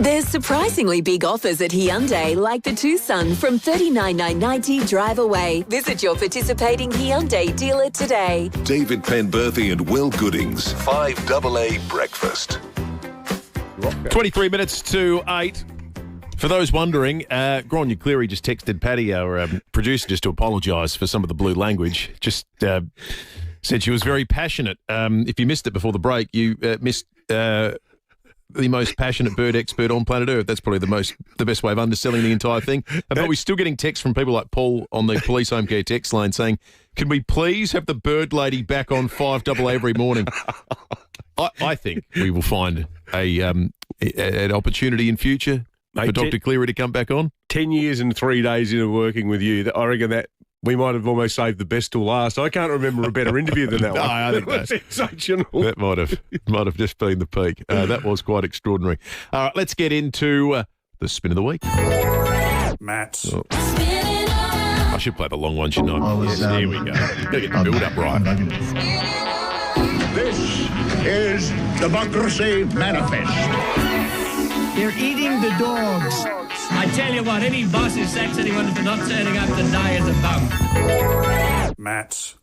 There's surprisingly big offers at Hyundai, like the Tucson from $39,990 drive away. Visit your participating Hyundai dealer today. David Penberthy and Will Goodings, 5AA Breakfast. 23 minutes to 8. For those wondering, Grania Cleary just texted Paddy, our producer, just to apologise for some of the blue language. Just said she was very passionate. If you missed it before the break, you missed... the most passionate bird expert on planet Earth. That's probably the best way of underselling the entire thing. But we're still getting texts from people like Paul on the police home care text line saying, can we please have the bird lady back on 5AA every morning? I think we will find an opportunity in future for Dr. Cleary to come back on. 10 years and 3 days into working with you, I reckon that we might have almost saved the best till last. I can't remember a better interview than that one. No, I think that was sensational. That might have just been the peak. That was quite extraordinary. All right, let's get into the spin of the week. Matt. Oh. I should play the long one, shouldn't I? Yes, here we go. Got to get the build up right. This is Democracy Manifest. They're eating the dogs. I tell you what, any boss who sacks anyone for not turning up today is a bum. Matt.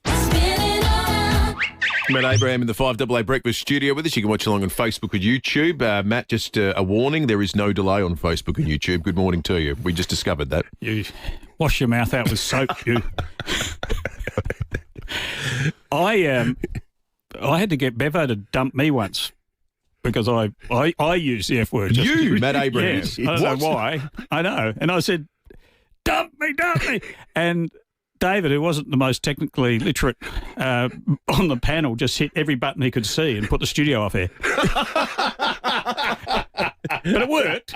Matt Abraham in the 5AA Breakfast studio with us. You can watch along on Facebook and YouTube. Matt, just a warning, there is no delay on Facebook and YouTube. Good morning to you. We just discovered that. You wash your mouth out with soap, you. I had to get Bevo to dump me once because I use the F word. You, Matt Abraham. Yes, I don't know why. I know. And I said, dump me. And David, who wasn't the most technically literate on the panel, just hit every button he could see and put the studio off air. But it worked.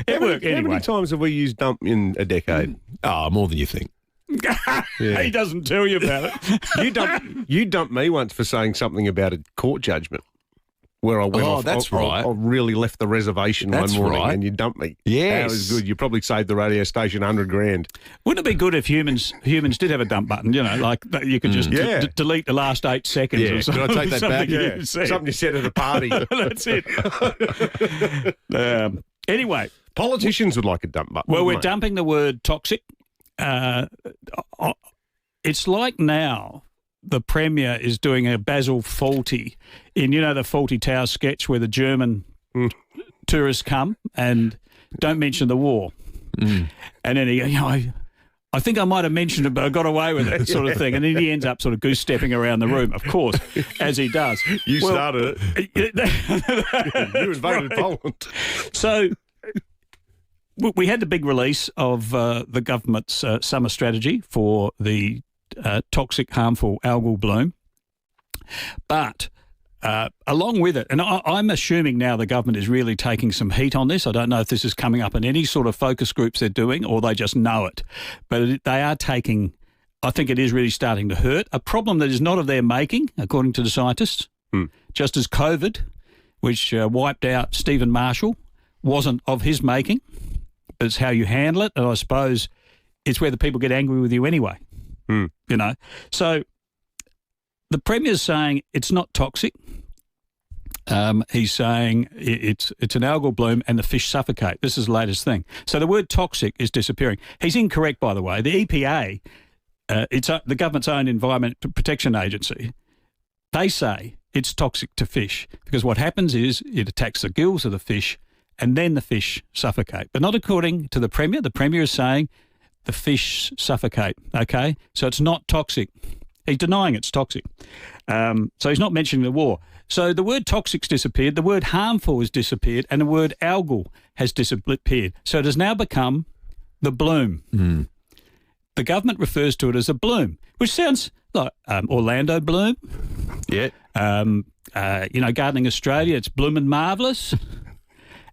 It worked anyway. How many times have we used dump in a decade? Oh, more than you think. Yeah. He doesn't tell you about it. You dumped me once for saying something about a court judgment where I went off. That's I right. I really left the reservation That's one morning right. and you dumped me. Yes. That was good. You probably saved the radio station $100,000. Wouldn't it be good if humans did have a dump button, like you could just delete the last 8 seconds or something? Can I take that back? Yeah. Something you said at a party. That's it. Anyway. Politicians would like a dump button. Well, we're wouldn't they? dumping the word toxic. It's like now the Premier is doing a Basil Fawlty in, the Fawlty Tower sketch where the German tourists come and don't mention the war. And then he, I think I might have mentioned it, but I got away with it, sort of thing. And then he ends up sort of goose-stepping around the room, of course, as he does. You started it. You invaded Poland. So we had the big release of the government's summer strategy for the toxic, harmful algal bloom. But along with it, and I'm assuming now the government is really taking some heat on this. I don't know if this is coming up in any sort of focus groups they're doing or they just know it. But they are taking, I think it is really starting to hurt. A problem that is not of their making, according to the scientists, just as COVID, which wiped out Stephen Marshall, wasn't of his making. But it's how you handle it, and I suppose it's where the people get angry with you anyway. So the Premier's saying it's not toxic. He's saying it's an algal bloom and the fish suffocate. This is the latest thing. So the word toxic is disappearing. He's incorrect, by the way. The EPA, it's the government's own Environment Protection Agency, they say it's toxic to fish because what happens is it attacks the gills of the fish and then the fish suffocate. But not according to the Premier. The Premier is saying the fish suffocate, okay? So it's not toxic. He's denying it's toxic. So he's not mentioning the war. So the word toxic's disappeared, the word harmful has disappeared, and the word algal has disappeared. So it has now become the bloom. The government refers to it as a bloom, which sounds like Orlando Bloom. Yeah. Gardening Australia, it's blooming marvellous.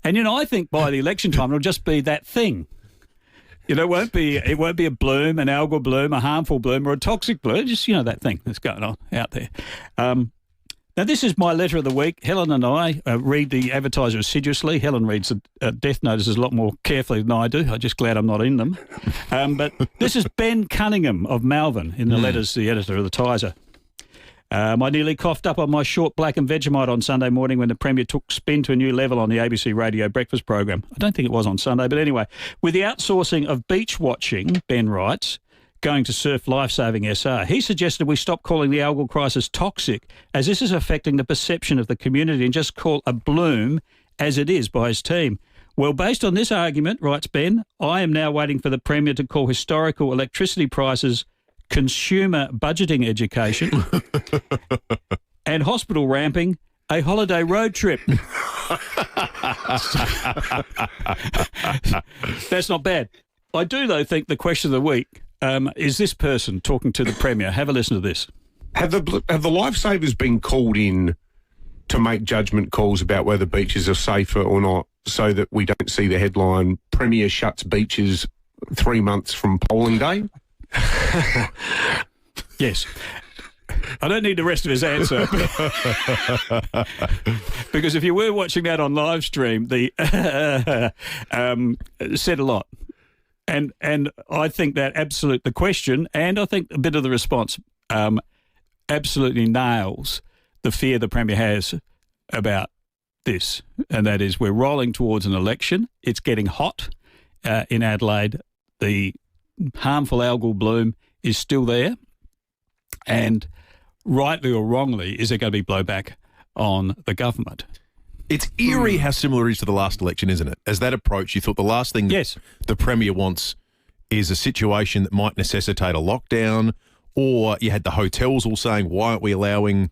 And, I think by the election time, it'll just be that thing. It won't be a bloom, an algal bloom, a harmful bloom, or a toxic bloom. Just, that thing that's going on out there. Now, this is my letter of the week. Helen and I read the Advertiser assiduously. Helen reads the death notices a lot more carefully than I do. I'm just glad I'm not in them. But this is Ben Cunningham of Malvern in the letters, the editor of the Tiser. I nearly coughed up on my short black and Vegemite on Sunday morning when the Premier took spin to a new level on the ABC Radio breakfast program. I don't think it was on Sunday, but anyway. With the outsourcing of beach watching, Ben writes, going to Surf Lifesaving SR, he suggested we stop calling the algal crisis toxic as this is affecting the perception of the community and just call a bloom as it is by his team. Well, based on this argument, writes Ben, I am now waiting for the Premier to call historical electricity prices consumer budgeting education and hospital ramping a holiday road trip. That's not bad. I do, though, think the question of the week is this person talking to the Premier. Have a listen to this. Have the lifesavers been called in to make judgment calls about whether beaches are safer or not so that we don't see the headline, Premier shuts beaches 3 months from polling day? Yes. I don't need the rest of his answer. Because if you were watching that on live stream, the said a lot. And I think that the question and I think a bit of the response absolutely nails the fear the Premier has about this. And that is we're rolling towards an election. It's getting hot in Adelaide. The harmful algal bloom is still there, and rightly or wrongly, is there going to be blowback on the government? It's eerie how similar it is to the last election, isn't it? As that approach, you thought the last thing that the Premier wants is a situation that might necessitate a lockdown or you had the hotels all saying, why aren't we allowing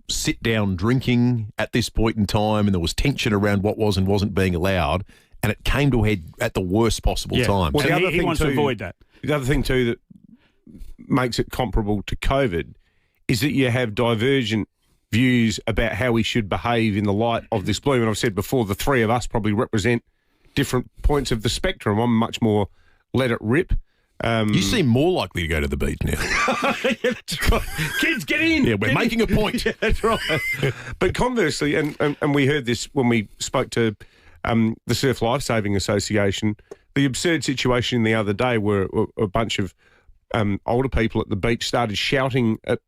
sit-down drinking at this point in time? And there was tension around what was and wasn't being allowed, and it came to a head at the worst possible time. Well, he wants to avoid that. The other thing too that makes it comparable to COVID is that you have divergent views about how we should behave in the light of this bloom. And I've said before, the three of us probably represent different points of the spectrum. I'm much more let it rip. You seem more likely to go to the beach now. Yeah, that's right. Kids, get in. Yeah, we're making a point. Yeah, that's right. But conversely, and we heard this when we spoke to the Surf Lifesaving Association, the absurd situation the other day where a bunch of older people at the beach started shouting at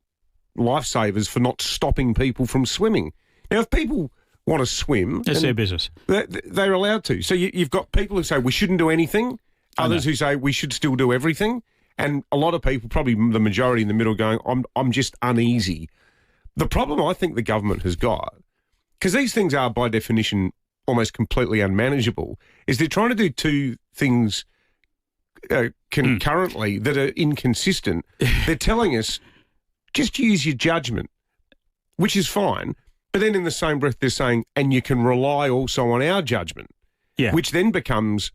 lifesavers for not stopping people from swimming. Now, if people want to swim... It's their business. They're allowed to. So you've got people who say we shouldn't do anything, others who say we should still do everything, and a lot of people, probably the majority in the middle, going, I'm just uneasy. The problem I think the government has got, because these things are by definition almost completely unmanageable, is they're trying to do two things concurrently that are inconsistent. They're telling us, just use your judgment, which is fine, but then in the same breath they're saying, and you can rely also on our judgment, which then becomes...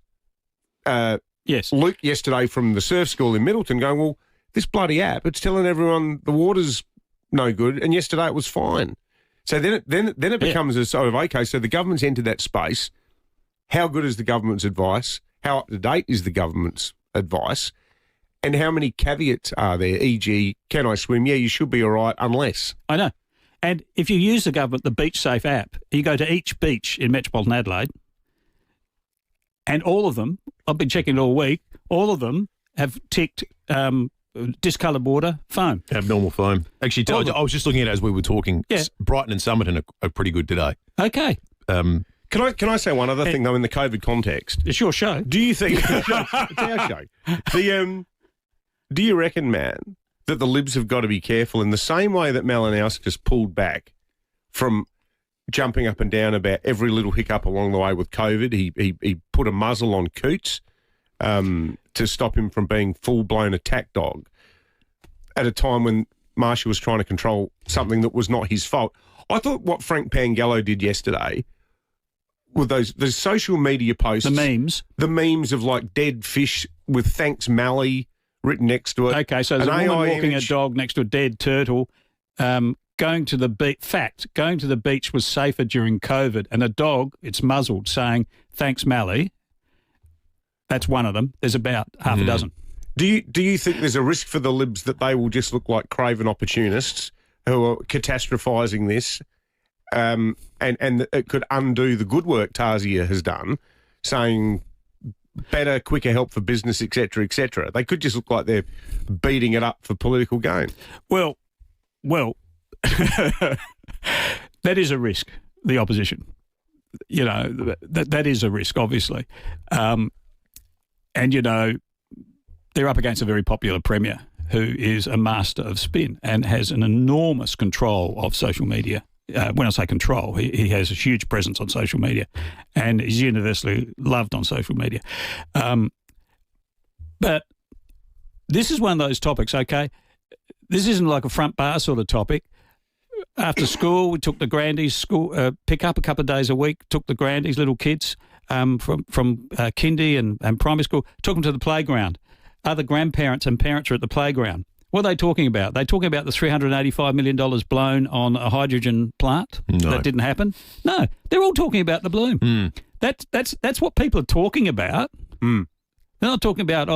Luke yesterday from the surf school in Middleton going, well, this bloody app, it's telling everyone the water's no good, and yesterday it was fine. So then it becomes a sort of, okay, so the government's entered that space. How good is the government's advice? How up to date is the government's advice? And how many caveats are there? E.g., can I swim? Yeah, you should be all right, unless. I know. And if you use the Beach Safe app, you go to each beach in metropolitan Adelaide, and all of them, I've been checking it all week, all of them have ticked discoloured water, foam. Abnormal foam. Actually, I was just looking at it as we were talking. Yeah. Brighton and Somerton are pretty good today. Okay. Can I say one other thing, though, in the COVID context? It's your show. Do you think... it's our show. Do you reckon, man, that the Libs have got to be careful in the same way that Malinowskis pulled back from jumping up and down about every little hiccup along the way with COVID? He put a muzzle on Coots to stop him from being full-blown attack dog at a time when Marshall was trying to control something that was not his fault. I thought what Frank Pangello did yesterday with those social media posts... The memes of, like, dead fish with thanks Mally written next to it. Okay, so there's a woman walking a dog next to a dead turtle. Going to the beach was safer during COVID, and a dog, it's muzzled, saying, thanks, Mally. That's one of them. There's about half a dozen. Do you think there's a risk for the Libs that they will just look like craven opportunists who are catastrophising this, and it could undo the good work Tarzia has done, saying better, quicker help for business, etc., etc. They could just look like they're beating it up for political gain. Well, that is a risk, the opposition. You know, that is a risk, obviously. And, you know, they're up against a very popular Premier who is a master of spin and has an enormous control of social media. When I say control, he has a huge presence on social media and is universally loved on social media. But this is one of those topics, okay? This isn't like a front bar sort of topic. After school, we took the Grandies school pick up a couple of days a week, took the Grandies, little kids from kindy and primary school, took them to the playground. Other grandparents and parents are at the playground. What are they talking about? They're talking about the $385 million blown on a hydrogen plant that didn't happen? No, they're all talking about the bloom. That's what people are talking about. They're not talking about,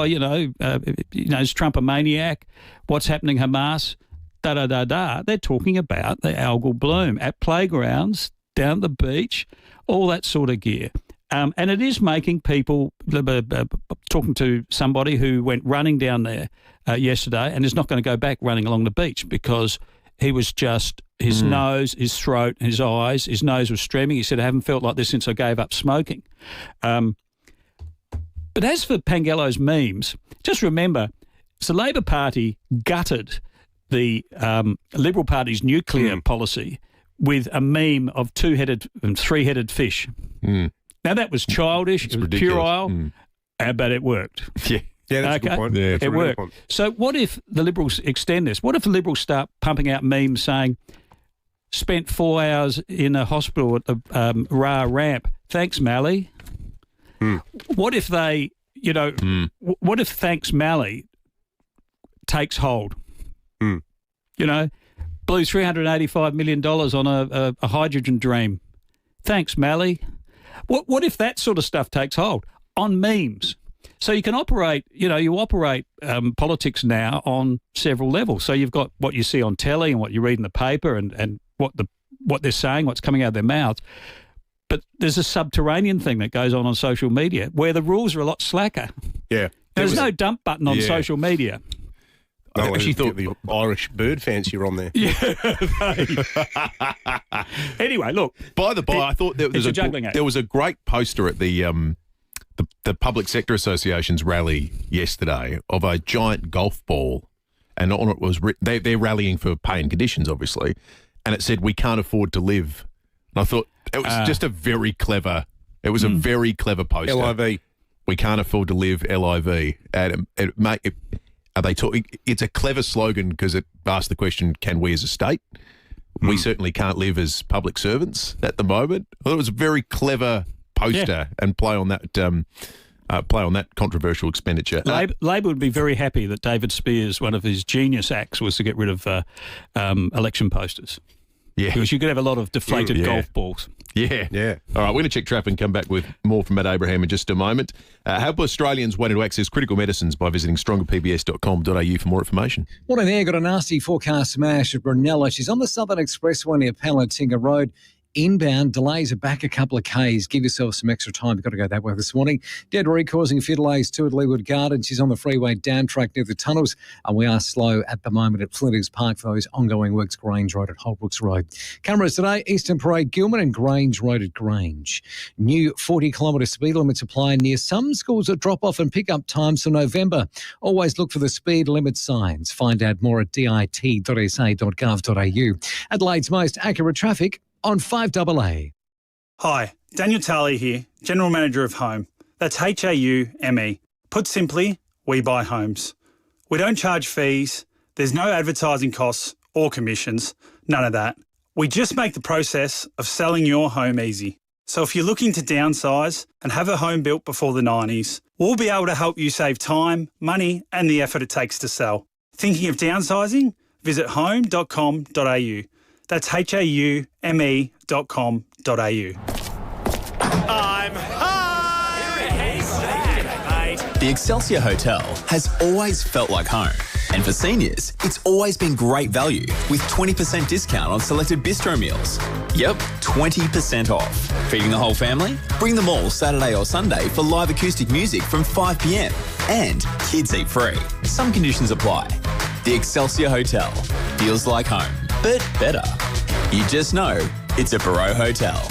is Trump a maniac? What's happening, Hamas? Da-da-da-da. They're talking about the algal bloom at playgrounds, down the beach, all that sort of gear. And it is making people, talking to somebody who went running down there yesterday and is not going to go back running along the beach because he was just, his nose, his throat, his eyes, his nose was streaming. He said, I haven't felt like this since I gave up smoking. But as for Pangello's memes, just remember, it's the Labor Party gutted the Liberal Party's nuclear policy with a meme of two-headed and three-headed fish. Now, that was childish, it was puerile, but it worked. Yeah. Yeah, that's a good point. Yeah, it worked. So what if the Liberals extend this? What if the Liberals start pumping out memes saying, spent 4 hours in a hospital at the Ra ramp. Thanks, Mally. What if they, what if Thanks, Mally takes hold? Blew $385 million on a hydrogen dream. Thanks, Mally. What if that sort of stuff takes hold on memes? So you can operate, you operate politics now on several levels. So you've got what you see on telly and what you read in the paper and what they're saying, what's coming out of their mouths. But there's a subterranean thing that goes on social media where the rules are a lot slacker. Yeah. There's no dump button on social media. I actually thought the Irish bird fancier on there. Yeah. Anyway, look. By the by, I thought there was a great poster at the Public Sector Association's rally yesterday of a giant golf ball, and on it was they're rallying for pay and conditions, obviously, and it said we can't afford to live. And I thought it was just a very clever. It was a very clever poster. LIV. We can't afford to live. LIV. And are they talking? It's a clever slogan because it asks the question: can we, as a state, we certainly can't live as public servants at the moment. I thought it was a very clever poster and play on that controversial expenditure. Labor would be very happy that David Spears, one of his genius acts, was to get rid of election posters. Yeah, because you could have a lot of deflated golf balls. Yeah. All right, we're going to check traffic and come back with more from Matt Abraham in just a moment. Help Australians wanting to access critical medicines by visiting strongerpbs.com.au for more information. Morning there, got a nasty forecast smash at Brunella. She's on the Southern Expressway near Palantinga Road. Inbound, delays are back a couple of Ks. Give yourself some extra time. You've got to go that way this morning. Dead Reed causing a few delays too at Leeward Gardens. She's on the freeway down track near the tunnels. And we are slow at the moment at Flinders Park for those ongoing works. Grange Road at Holbrooks Road. Cameras today, Eastern Parade, Gilman and Grange Road at Grange. New 40-kilometre speed limits apply near some schools at drop-off and pick-up times for November. Always look for the speed limit signs. Find out more at dit.sa.gov.au. Adelaide's most accurate traffic on 5AA. Hi, Daniel Talley here, General Manager of Home. That's HAUME. Put simply, we buy homes. We don't charge fees, there's no advertising costs or commissions, none of that. We just make the process of selling your home easy. So if you're looking to downsize and have a home built before the 90s, we'll be able to help you save time, money and the effort it takes to sell. Thinking of downsizing? Visit home.com.au. That's haume.com.au. I'm high! The Excelsior Hotel has always felt like home. And for seniors, it's always been great value with 20% discount on selected bistro meals. Yep, 20% off. Feeding the whole family? Bring them all Saturday or Sunday for live acoustic music from 5 p.m. And kids eat free. Some conditions apply. The Excelsior Hotel feels like home, but better. You just know it's a Barreau Hotel.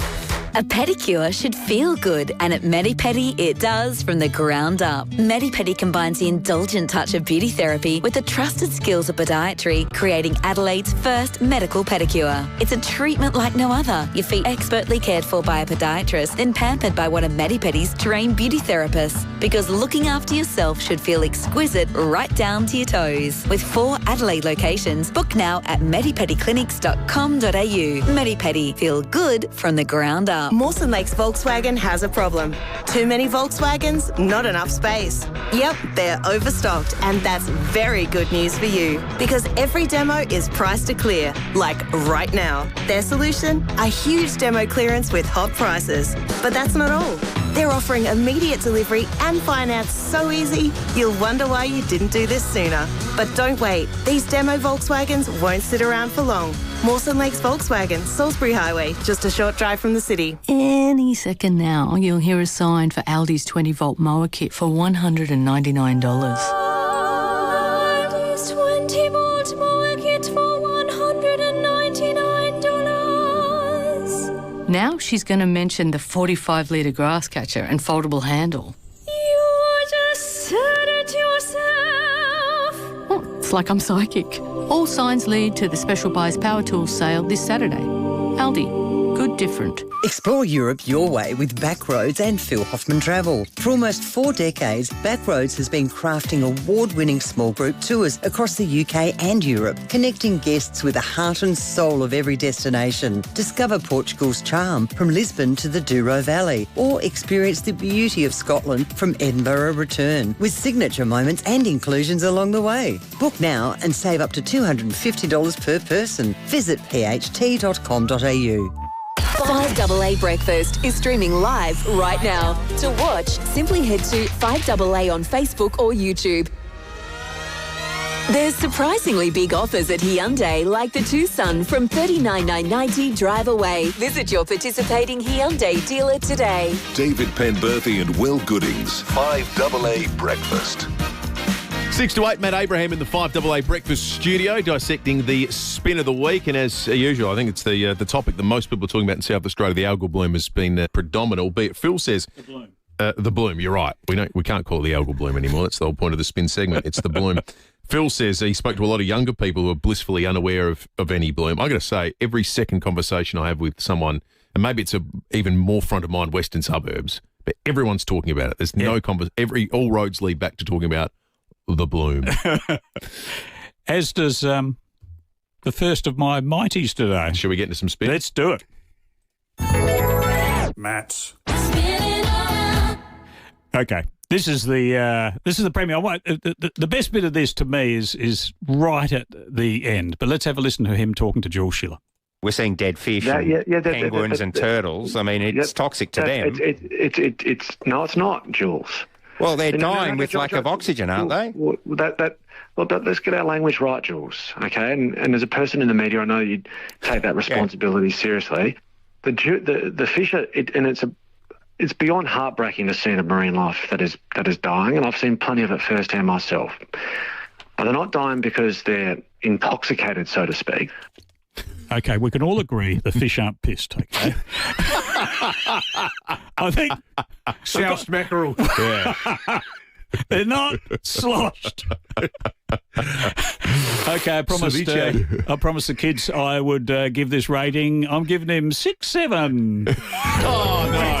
A pedicure should feel good, and at Medipedi it does from the ground up. Medipedi combines the indulgent touch of beauty therapy with the trusted skills of podiatry, creating Adelaide's first medical pedicure. It's a treatment like no other. Your feet expertly cared for by a podiatrist, then pampered by one of Medipedi's trained beauty therapists. Because looking after yourself should feel exquisite right down to your toes. With 4 Adelaide locations, book now at medipediclinics.com.au. Medipedi, feel good from the ground up. Mawson Lakes Volkswagen has a problem. Too many Volkswagens, not enough space. Yep, they're overstocked, and that's very good news for you because every demo is priced to clear, like right now. Their solution? A huge demo clearance with hot prices. But that's not all. They're offering immediate delivery and finance so easy, you'll wonder why you didn't do this sooner. But don't wait. These demo Volkswagens won't sit around for long. Mawson Lakes Volkswagen, Salisbury Highway, just a short drive from the city. Any second now, you'll hear a sign for Aldi's 20-volt mower kit for $199. Aldi's 20-volt mower kit for $199. Now she's going to mention the 45-litre grass catcher and foldable handle. You just said it yourself. Oh, it's like I'm psychic. All signs lead to the Special Buys Power Tools sale this Saturday. Aldi, good different. Explore Europe your way with Backroads and Phil Hoffman Travel. For almost 4 decades, Backroads has been crafting award-winning small group tours across the UK and Europe, connecting guests with the heart and soul of every destination. Discover Portugal's charm from Lisbon to the Douro Valley, or experience the beauty of Scotland from Edinburgh return, with signature moments and inclusions along the way. Book now and save up to $250 per person. Visit pht.com.au. 5AA Breakfast is streaming live right now. To watch, simply head to 5AA on Facebook or YouTube. There's surprisingly big offers at Hyundai, like the Tucson from $39,990 drive away. Visit your participating Hyundai dealer today. David Penberthy and Will Goodings, 5AA Breakfast. 6 to 8, Matt Abraham in the 5AA Breakfast studio, dissecting the spin of the week. And as usual, I think it's the topic that most people are talking about in South Australia. The algal bloom has been predominant, albeit Phil says... The bloom. The bloom, you're right. We can't call it the algal bloom anymore. That's the whole point of the spin segment. It's the bloom. Phil says he spoke to a lot of younger people who are blissfully unaware of any bloom. I got to say, every second conversation I have with someone, and maybe it's even more front of mind western suburbs, but everyone's talking about it. There's no conversation. All roads lead back to talking about the bloom. As does the first of my mighties today. Shall we get into some spin? Let's do it. Matt. Okay. This is the premiere. The best bit of this to me is right at the end. But let's have a listen to him talking to Jules Schiller. We're seeing dead fish, penguins and turtles. I mean, it's toxic to them. It's not, Jules. Well, they're dying with lack of oxygen, aren't they? Let's get our language right, Jules. Okay, and as a person in the media, I know you take that responsibility seriously. The fish are, it's beyond heartbreaking to see the marine life that is dying, and I've seen plenty of it firsthand myself. But they're not dying because they're intoxicated, so to speak. Okay, we can all agree the fish aren't pissed, okay? I think... Soused mackerel. Yeah. They're not sloshed. Okay, I promised the kids I would give this rating. I'm giving him 6-7. Oh, no.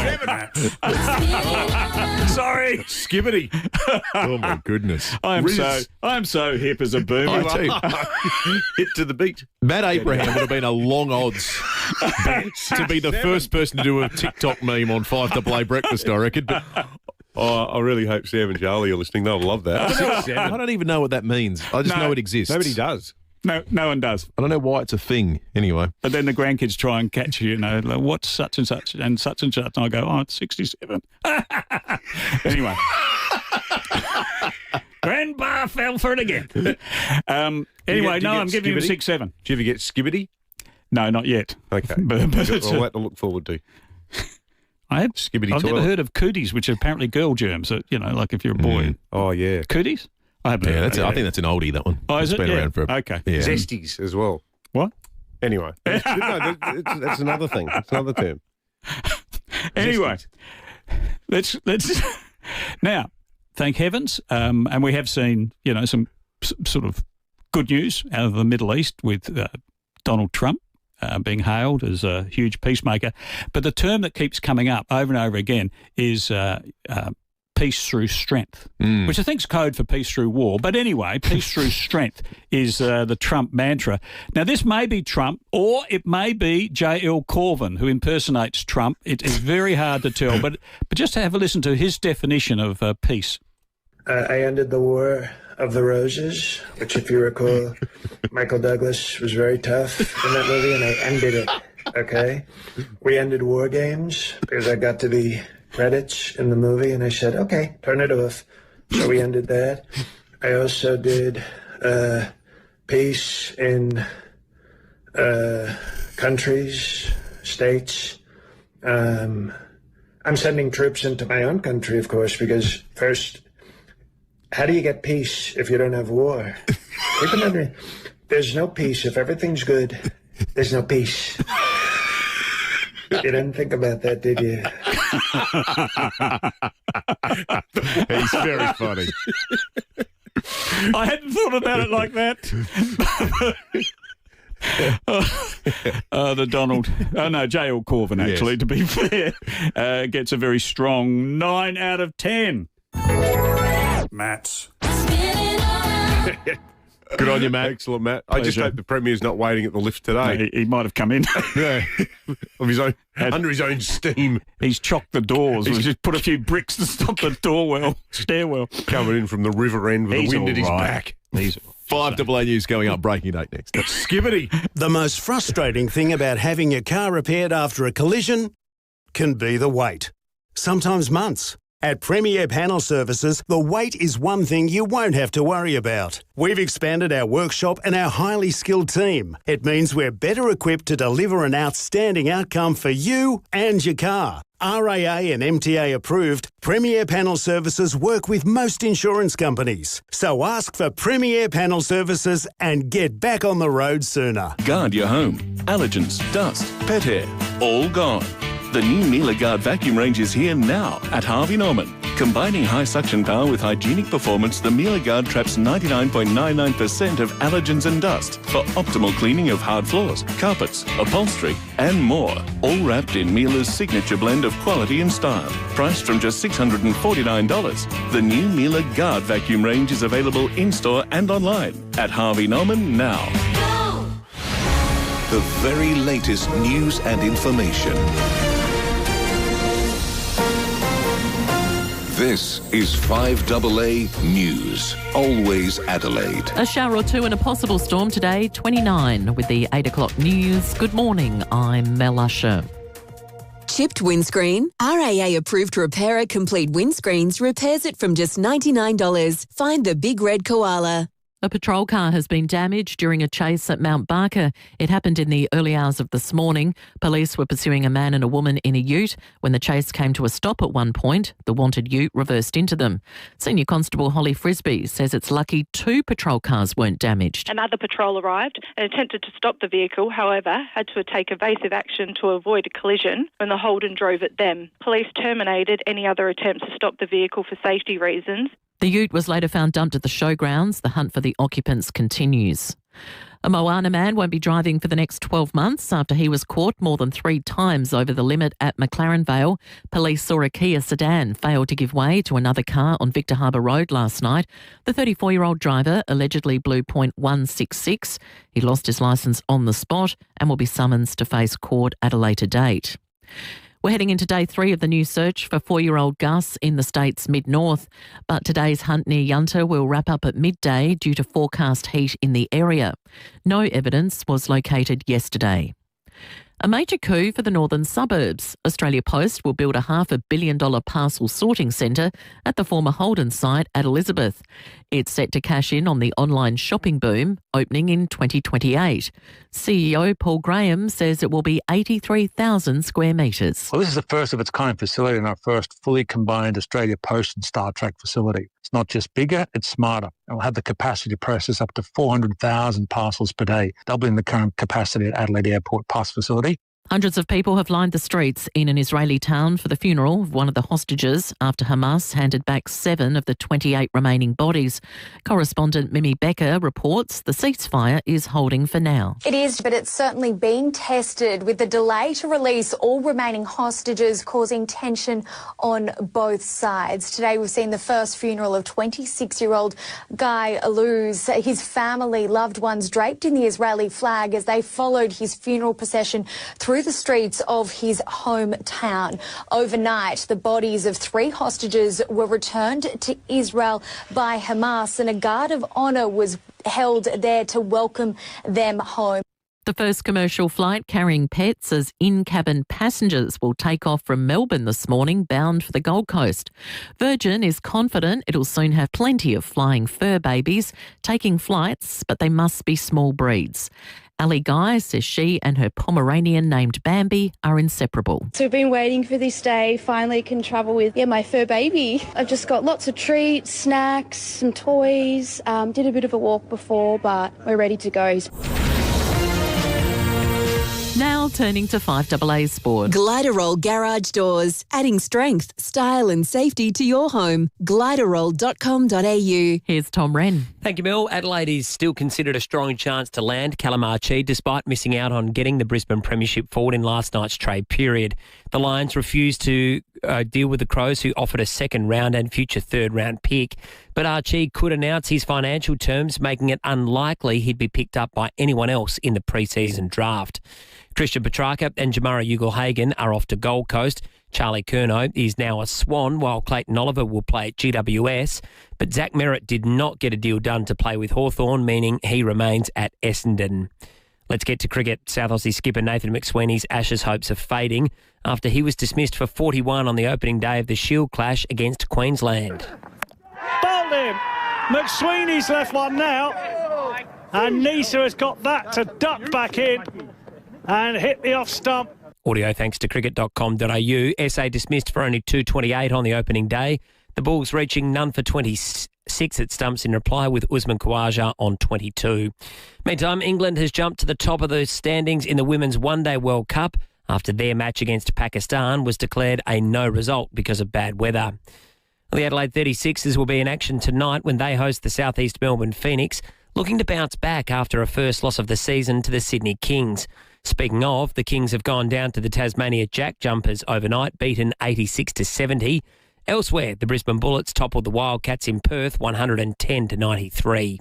Sorry. Skibbity. Oh, my goodness. I'm so hip as a boomer. Hit to the beat. Matt Abraham would have been a long odds to be the first person to do a TikTok meme on 5AA Breakfast, I reckon. But I really hope Sam and Charlie are listening. They'll love that. I don't even know what that means. I just know it exists. Nobody does. No one does. I don't know why it's a thing anyway. But then the grandkids try and catch you, like, what's such and such and such and such. And I go, it's 67. Anyway. Grandpa fell for it again. Anyway, I'm giving him 6-7. Do you ever get skibbity? No, not yet. Okay. But it's all that to look forward to. I've never heard of cooties, which are apparently girl germs, like if you're a boy. Oh, yeah. Cooties? I haven't heard I think that's an oldie, that one. Oh, is it? It's been around for okay. Yeah. Zesties as well. What? Anyway. That's another thing. That's another term. Anyway, let's now, thank heavens, and we have seen, some sort of good news out of the Middle East with Donald Trump being hailed as a huge peacemaker. But the term that keeps coming up over and over again is peace through strength, which I think is code for peace through war. But anyway, peace through strength is the Trump mantra. Now, this may be Trump or it may be J.L. Corvin, who impersonates Trump. It is very hard to tell. But just to have a listen to his definition of peace. I ended the War of the Roses, which, if you recall, Michael Douglas was very tough in that movie, and I ended it, okay? We ended war games because I got to the credits in the movie, and I said, okay, turn it off. So we ended that. I also did peace in countries, states. I'm sending troops into my own country, of course, because first... How do you get peace if you don't have war? There's no peace. If everything's good, there's no peace. You didn't think about that, did you? He's very funny. I hadn't thought about it like that. The Donald, J.L. Corvin, actually, Yes. to be fair, gets a very strong 9 out of 10. Matt's. Good on you, Matt. Excellent, Matt. I just Pleasure. hope the Premier's not waiting at the lift today. He might have come in. Yeah. Of his own, under his own steam. He's chocked the doors. He's just put a few bricks to stop the stairwell. Coming in from the river end with He's the wind at his all right. back. He's 5AA News going up, breaking 8 next. Skibbity. The most frustrating thing about having your car repaired after a collision can be the wait. Sometimes months. At FIVEAA Panel Services, the wait is one thing you won't have to worry about. We've expanded our workshop and our highly skilled team. It means we're better equipped to deliver an outstanding outcome for you and your car. RAA and MTA approved, FIVEAA Panel Services work with most insurance companies. So ask for FIVEAA Panel Services and get back on the road sooner. Guard your home. Allergens, dust, pet hair, all gone. The new Miele Guard vacuum range is here now at Harvey Norman. Combining high suction power with hygienic performance, the Miele Guard traps 99.99% of allergens and dust for optimal cleaning of hard floors, carpets, upholstery, and more. All wrapped in Miele's signature blend of quality and style. Priced from just $649. The new Miele Guard vacuum range is available in-store and online at Harvey Norman now. The very latest news and information. This is 5AA News. Always Adelaide. A shower or two and a possible storm today, 29 with the 8 o'clock news. Good morning, I'm Mel Usher. Chipped windscreen? RAA approved repairer Complete Windscreens repairs it from just $99. Find the big red koala. A patrol car has been damaged during a chase at Mount Barker. It happened in the early hours of this morning. Police were pursuing a man and a woman in a ute. When the chase came to a stop at one point, the wanted ute reversed into them. Senior Constable Holly Frisbee says it's lucky 2 patrol cars weren't damaged. Another patrol arrived and attempted to stop the vehicle, however, had to take evasive action to avoid a collision when the Holden drove at them. Police terminated any other attempts to stop the vehicle for safety reasons. The ute was later found dumped at the showgrounds. The hunt for the occupants continues. A Moana man won't be driving for the next 12 months after he was caught more than 3 times over the limit at McLaren Vale. Police saw a Kia sedan fail to give way to another car on Victor Harbour Road last night. The 34-year-old driver allegedly blew .166. He lost his licence on the spot and will be summoned to face court at a later date. We're heading into day 3 of the new search for 4-year-old Gus in the state's mid-north. But today's hunt near Yunta will wrap up at midday due to forecast heat in the area. No evidence was located yesterday. A major coup for the northern suburbs. Australia Post will build a $500 million parcel sorting centre at the former Holden site at Elizabeth. It's set to cash in on the online shopping boom, opening in 2028. CEO Paul Graham says it will be 83,000 square metres. Well, this is the first of its kind facility and our first fully combined Australia Post and Star Trek facility. It's not just bigger, it's smarter. It will have the capacity to process up to 400,000 parcels per day, doubling the current capacity at Adelaide Airport Post facility. Hundreds of people have lined the streets in an Israeli town for the funeral of one of the hostages after Hamas handed back 7 of the 28 remaining bodies. Correspondent Mimi Becker reports the ceasefire is holding for now. It is, but it's certainly being tested with the delay to release all remaining hostages causing tension on both sides. Today we've seen the first funeral of 26-year-old Guy Aluz. His family, loved ones draped in the Israeli flag as they followed his funeral procession through the streets of his hometown. Overnight, the bodies of 3 hostages were returned to Israel by Hamas, and a guard of honour was held there to welcome them home. The first commercial flight carrying pets as in-cabin passengers will take off from Melbourne this morning, bound for the Gold Coast. Virgin is confident it'll soon have plenty of flying fur babies taking flights, but they must be small breeds. Ali Guy says she and her Pomeranian named Bambi are inseparable. So we've been waiting for this day, finally can travel with my fur baby. I've just got lots of treats, snacks, some toys, did a bit of a walk before, but we're ready to go. Now Now turning to 5AA Sport. Gliderol Garage Doors, adding strength, style and safety to your home. Gliderol.com.au. Here's Tom Wren. Thank you, Mel. Adelaide is still considered a strong chance to land Calamarchi despite missing out on getting the Brisbane Premiership forward in last night's trade period. The Lions refused to deal with the Crows, who offered a second round and future third round pick. But Archie could announce his financial terms, making it unlikely he'd be picked up by anyone else in the pre-season draft. Christian Petrarca and Jamara Ugle-Hagan are off to Gold Coast. Charlie Curnow is now a Swan, while Clayton Oliver will play at GWS. But Zach Merritt did not get a deal done to play with Hawthorn, meaning he remains at Essendon. Let's get to cricket. South Aussie skipper Nathan McSweeney's Ashes hopes are fading after he was dismissed for 41 on the opening day of the Shield clash against Queensland. Bowled him. McSweeney's left one now. And Nisa has got that to duck back in and hit the off stump. Audio thanks to cricket.com.au. SA dismissed for only 228 on the opening day. The Bulls reaching none for 26 at stumps in reply, with Usman Khawaja on 22. Meantime, England has jumped to the top of the standings in the Women's One-Day World Cup after their match against Pakistan was declared a no result because of bad weather. The Adelaide 36ers will be in action tonight when they host the South East Melbourne Phoenix, looking to bounce back after a first loss of the season to the Sydney Kings. Speaking of, the Kings have gone down to the Tasmania Jack Jumpers overnight, beaten 86-70. Elsewhere, the Brisbane Bullets toppled the Wildcats in Perth 110-93.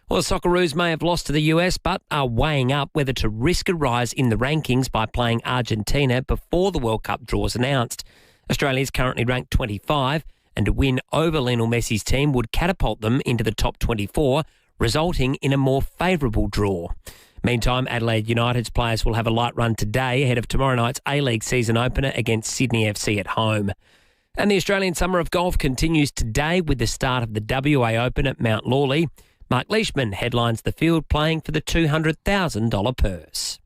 Well, the Socceroos may have lost to the US, but are weighing up whether to risk a rise in the rankings by playing Argentina before the World Cup draws announced. Australia is currently ranked 25, and a win over Lionel Messi's team would catapult them into the top 24, resulting in a more favourable draw. Meantime, Adelaide United's players will have a light run today ahead of tomorrow night's A-League season opener against Sydney FC at home. And the Australian Summer of Golf continues today with the start of the WA Open at Mount Lawley. Mark Leishman headlines the field, playing for the $200,000 purse.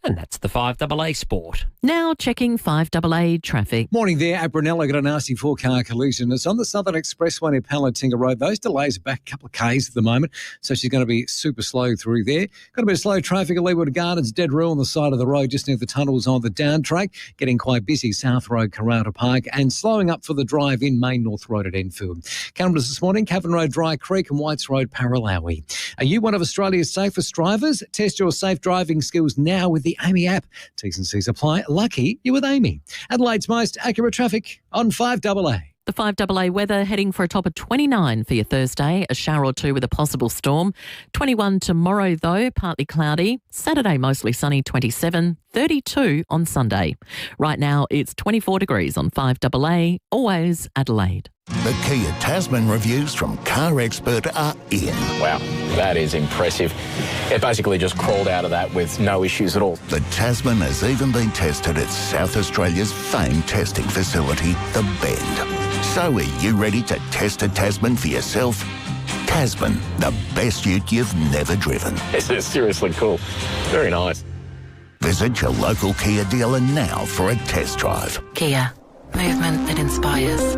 And that's the 5AA Sport. Now checking 5AA traffic. Morning there. At Brunello, got a nasty four-car collision. It's on the Southern Expressway near Palatinga Road. Those delays are back a couple of Ks at the moment, so she's going to be super slow through there. Got a bit of slow traffic at Leeward Gardens, dead rule on the side of the road just near the tunnels on the down track. Getting quite busy South Road, Karata Park, and slowing up for the drive-in Main North Road at Enfield. Cameras this morning, Cavan Road, Dry Creek and Whites Road, Paralawi. Are you one of Australia's safest drivers? Test your safe driving skills now with the Amy app. T's and C's apply. Lucky you're with Amy. Adelaide's most accurate traffic on 5AA. The 5AA weather heading for a top of 29 for your Thursday, a shower or two with a possible storm. 21 tomorrow though, partly cloudy. Saturday mostly sunny, 27, 32 on Sunday. Right now it's 24 degrees on 5AA, always Adelaide. The Kia Tasman reviews from car expert are in. Wow, that is impressive. It basically just crawled out of that with no issues at all. The Tasman has even been tested at South Australia's famed testing facility, The Bend. So are you ready to test a Tasman for yourself? Tasman, the best ute you've never driven. This is seriously cool. Very nice. Visit your local Kia dealer now for a test drive. Kia, movement that inspires.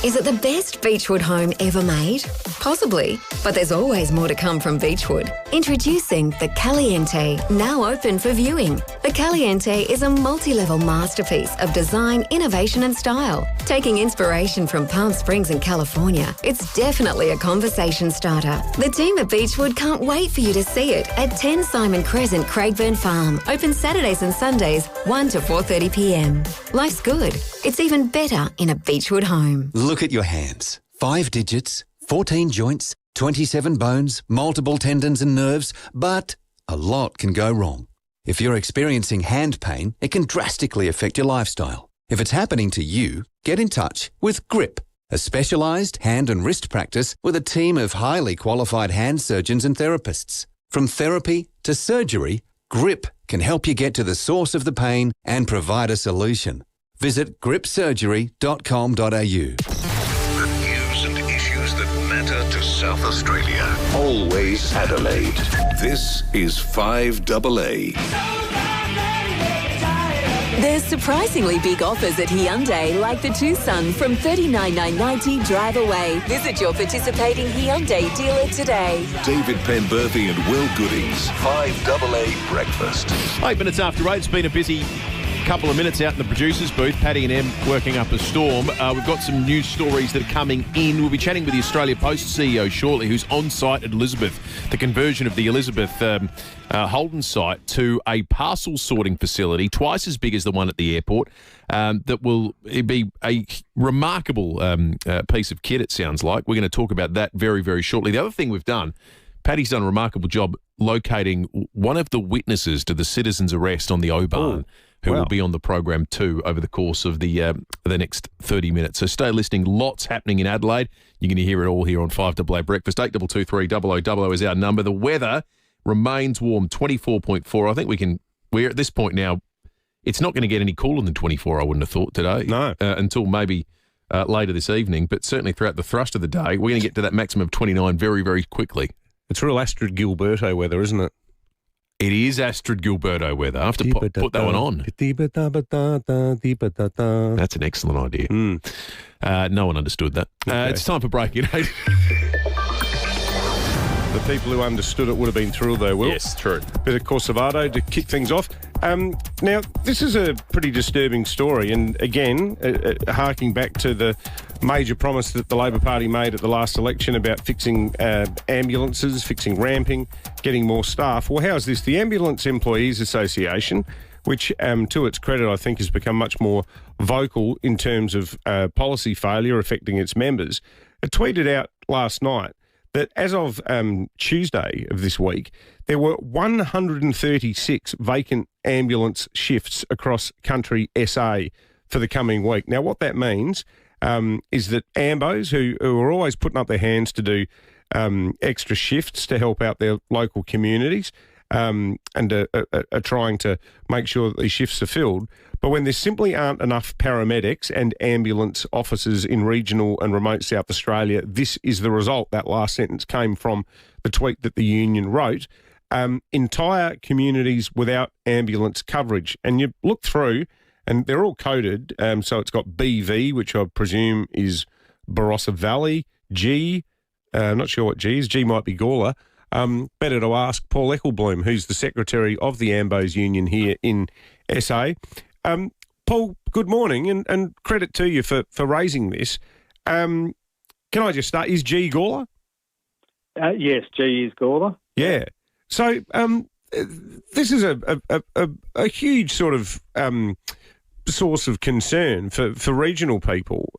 Is it the best Beechwood home ever made? Possibly, but there's always more to come from Beechwood. Introducing the Caliente, now open for viewing. The Caliente is a multi-level masterpiece of design, innovation and style. Taking inspiration from Palm Springs in California, it's definitely a conversation starter. The team at Beechwood can't wait for you to see it at 10 Simon Crescent, Craigburn Farm. Open Saturdays and Sundays, 1 to 4:30 p.m. Life's good. It's even better in a Beechwood home. Look at your hands. 5 digits, 14 joints, 27 bones, multiple tendons and nerves, but a lot can go wrong. If you're experiencing hand pain, it can drastically affect your lifestyle. If it's happening to you, get in touch with GRIP, a specialised hand and wrist practice with a team of highly qualified hand surgeons and therapists. From therapy to surgery, GRIP can help you get to the source of the pain and provide a solution. Visit gripsurgery.com.au. The news and issues that matter to South Australia. Always Adelaide. This is 5AA. There's surprisingly big offers at Hyundai, like the Tucson from $39,990 drive away. Visit your participating Hyundai dealer today. David Penberthy and Will Goodings. 5AA Breakfast. 8 minutes after 8. It's been a busy couple of minutes out in the producer's booth. Paddy and Em working up a storm. We've got some news stories that are coming in. We'll be chatting with the Australia Post CEO shortly, who's on site at Elizabeth. The conversion of the Elizabeth Holden site to a parcel sorting facility, twice as big as the one at the airport, that will be a remarkable piece of kit, it sounds like. We're going to talk about that very, very shortly. The other thing we've done, Paddy's done a remarkable job locating one of the witnesses to the citizen's arrest on the O-Bahn, who will be on the program too over the course of the next 30 minutes. So stay listening. Lots happening in Adelaide. You're going to hear it all here on 5AA Breakfast. 8223 0000 is our number. The weather remains warm, 24.4. I think we're at this point now, it's not going to get any cooler than 24, I wouldn't have thought today. No. Until maybe later this evening. But certainly throughout the thrust of the day, we're going to get to that maximum of 29 very, very quickly. It's real Astrid Gilberto weather, isn't it? It is Astrid Gilberto weather. I have to put that one on. That's an excellent idea. No one understood that. Okay. It's time for breaking it. The people who understood it would have been thrilled, though, Will. Yes, true. Bit of Corsavato to kick things off. Now, this is a pretty disturbing story, and again, harking back to the major promise that the Labor Party made at the last election about fixing ambulances, fixing ramping, getting more staff. Well, how's this? The Ambulance Employees Association, which, to its credit, I think has become much more vocal in terms of policy failure affecting its members, it tweeted out last night that as of Tuesday of this week, there were 136 vacant ambulance shifts across country SA for the coming week. Now, what that means is that ambos, who are always putting up their hands to do extra shifts to help out their local communities and are trying to make sure that these shifts are filled, but when there simply aren't enough paramedics and ambulance officers in regional and remote South Australia, this is the result. That last sentence came from the tweet that the union wrote. Entire communities without ambulance coverage. And you look through, and they're all coded. So it's got BV, which I presume is Barossa Valley, G, I'm not sure what G is. G might be Gawler. Better to ask Paul Ecclebloom, who's the secretary of the Ambos Union here in SA. Paul, good morning, and credit to you for raising this. Can I just start? Is G Gawler? Yes, G is Gawler. Yeah. So this is a huge sort of source of concern for regional people.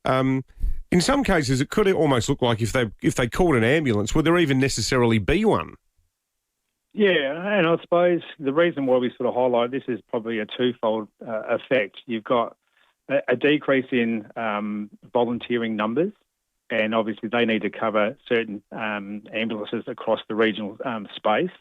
In some cases, it could almost look like if they called an ambulance, would there even necessarily be one? Yeah, and I suppose the reason why we sort of highlight this is probably a twofold effect. You've got a decrease in volunteering numbers, and obviously they need to cover certain ambulances across the regional space.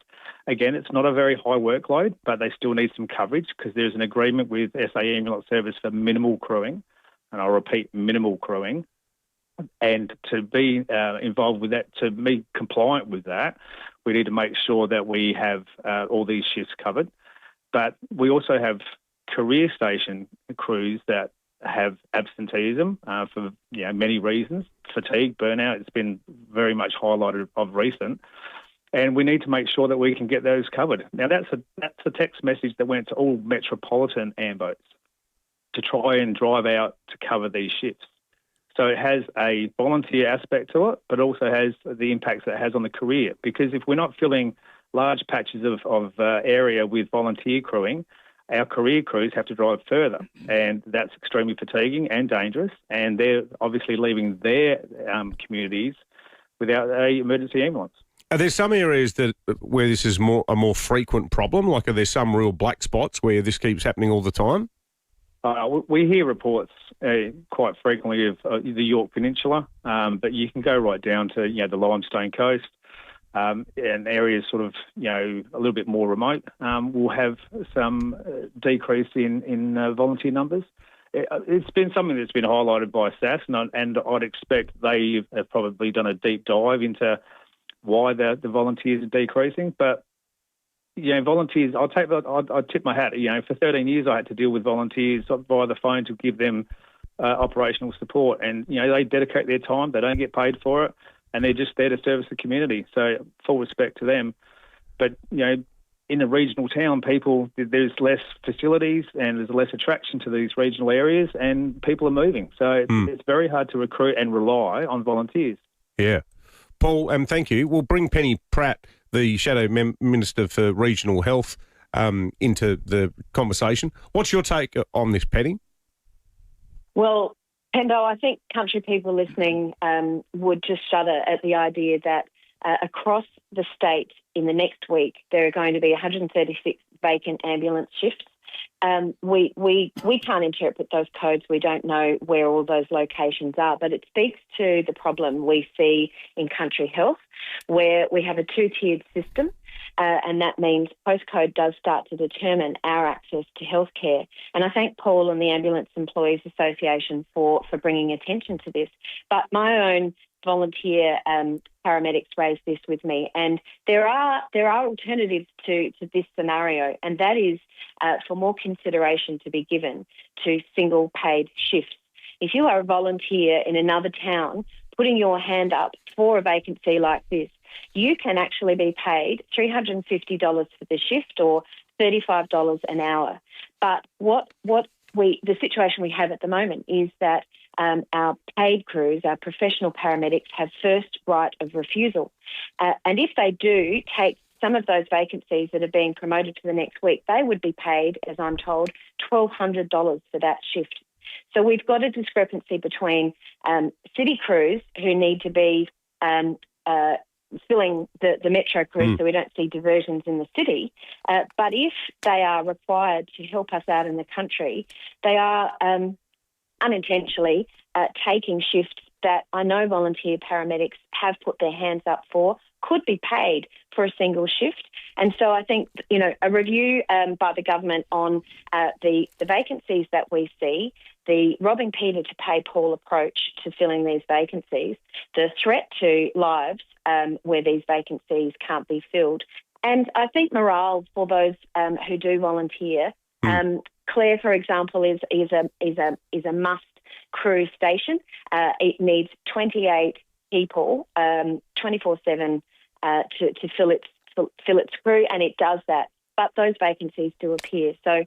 Again, it's not a very high workload, but they still need some coverage because there's an agreement with SA Ambulance Service for minimal crewing, and I'll repeat, minimal crewing. And to be involved with that, to be compliant with that, we need to make sure that we have all these shifts covered. But we also have career station crews that have absenteeism for many reasons, fatigue, burnout. It's been very much highlighted of recent. And we need to make sure that we can get those covered. Now, that's a text message that went to all metropolitan ambos to try and drive out to cover these shifts. So it has a volunteer aspect to it, but also has the impacts that it has on the career. Because if we're not filling large patches of area with volunteer crewing, our career crews have to drive further, and that's extremely fatiguing and dangerous. And they're obviously leaving their communities without an emergency ambulance. Are there some areas where this is a more frequent problem? Like, are there some real black spots where this keeps happening all the time? We hear reports quite frequently of the York Peninsula, but you can go right down to the Limestone Coast and areas sort of a little bit more remote. Will have some decrease in volunteer numbers. It's been something that's been highlighted by SAS, and I'd expect they have probably done a deep dive into why the volunteers are decreasing. But volunteers, I'd tip my hat. For 13 years I had to deal with volunteers via the phone to give them operational support. And, they dedicate their time. They don't get paid for it. And they're just there to service the community. So full respect to them. But, in the regional town, there's less facilities and there's less attraction to these regional areas and people are moving. So it's very hard to recruit and rely on volunteers. Yeah. Paul, thank you. We'll bring Penny Pratt, the Shadow Minister for Regional Health, into the conversation. What's your take on this, Penny? Well, Pendo, I think country people listening would just shudder at the idea that across the state in the next week there are going to be 136 vacant ambulance shifts. We can't interpret those codes. We don't know where all those locations are, but it speaks to the problem we see in country health, where we have a two-tiered system, and that means postcode does start to determine our access to healthcare. And I thank Paul and the Ambulance Employees Association for bringing attention to this. But my own volunteer paramedics raised this with me, and there are alternatives to this scenario, and that is for more consideration to be given to single paid shifts. If you are a volunteer in another town putting your hand up for a vacancy like this, you can actually be paid $350 for the shift or $35 an hour. But the situation we have at the moment is that our paid crews, our professional paramedics, have first right of refusal. And if they do take some of those vacancies that are being promoted to the next week, they would be paid, as I'm told, $1,200 for that shift. So we've got a discrepancy between city crews who need to be filling the metro crews so we don't see diversions in the city. But if they are required to help us out in the country, they are unintentionally taking shifts that I know volunteer paramedics have put their hands up for, could be paid for a single shift. And so I think, a review by the government on the vacancies that we see, the robbing Peter to pay Paul approach to filling these vacancies, the threat to lives where these vacancies can't be filled. And I think morale for those who do volunteer. Clare, for example, is a must crew station. It needs 28 people 24/7 to fill its crew, and it does that. But those vacancies do appear. So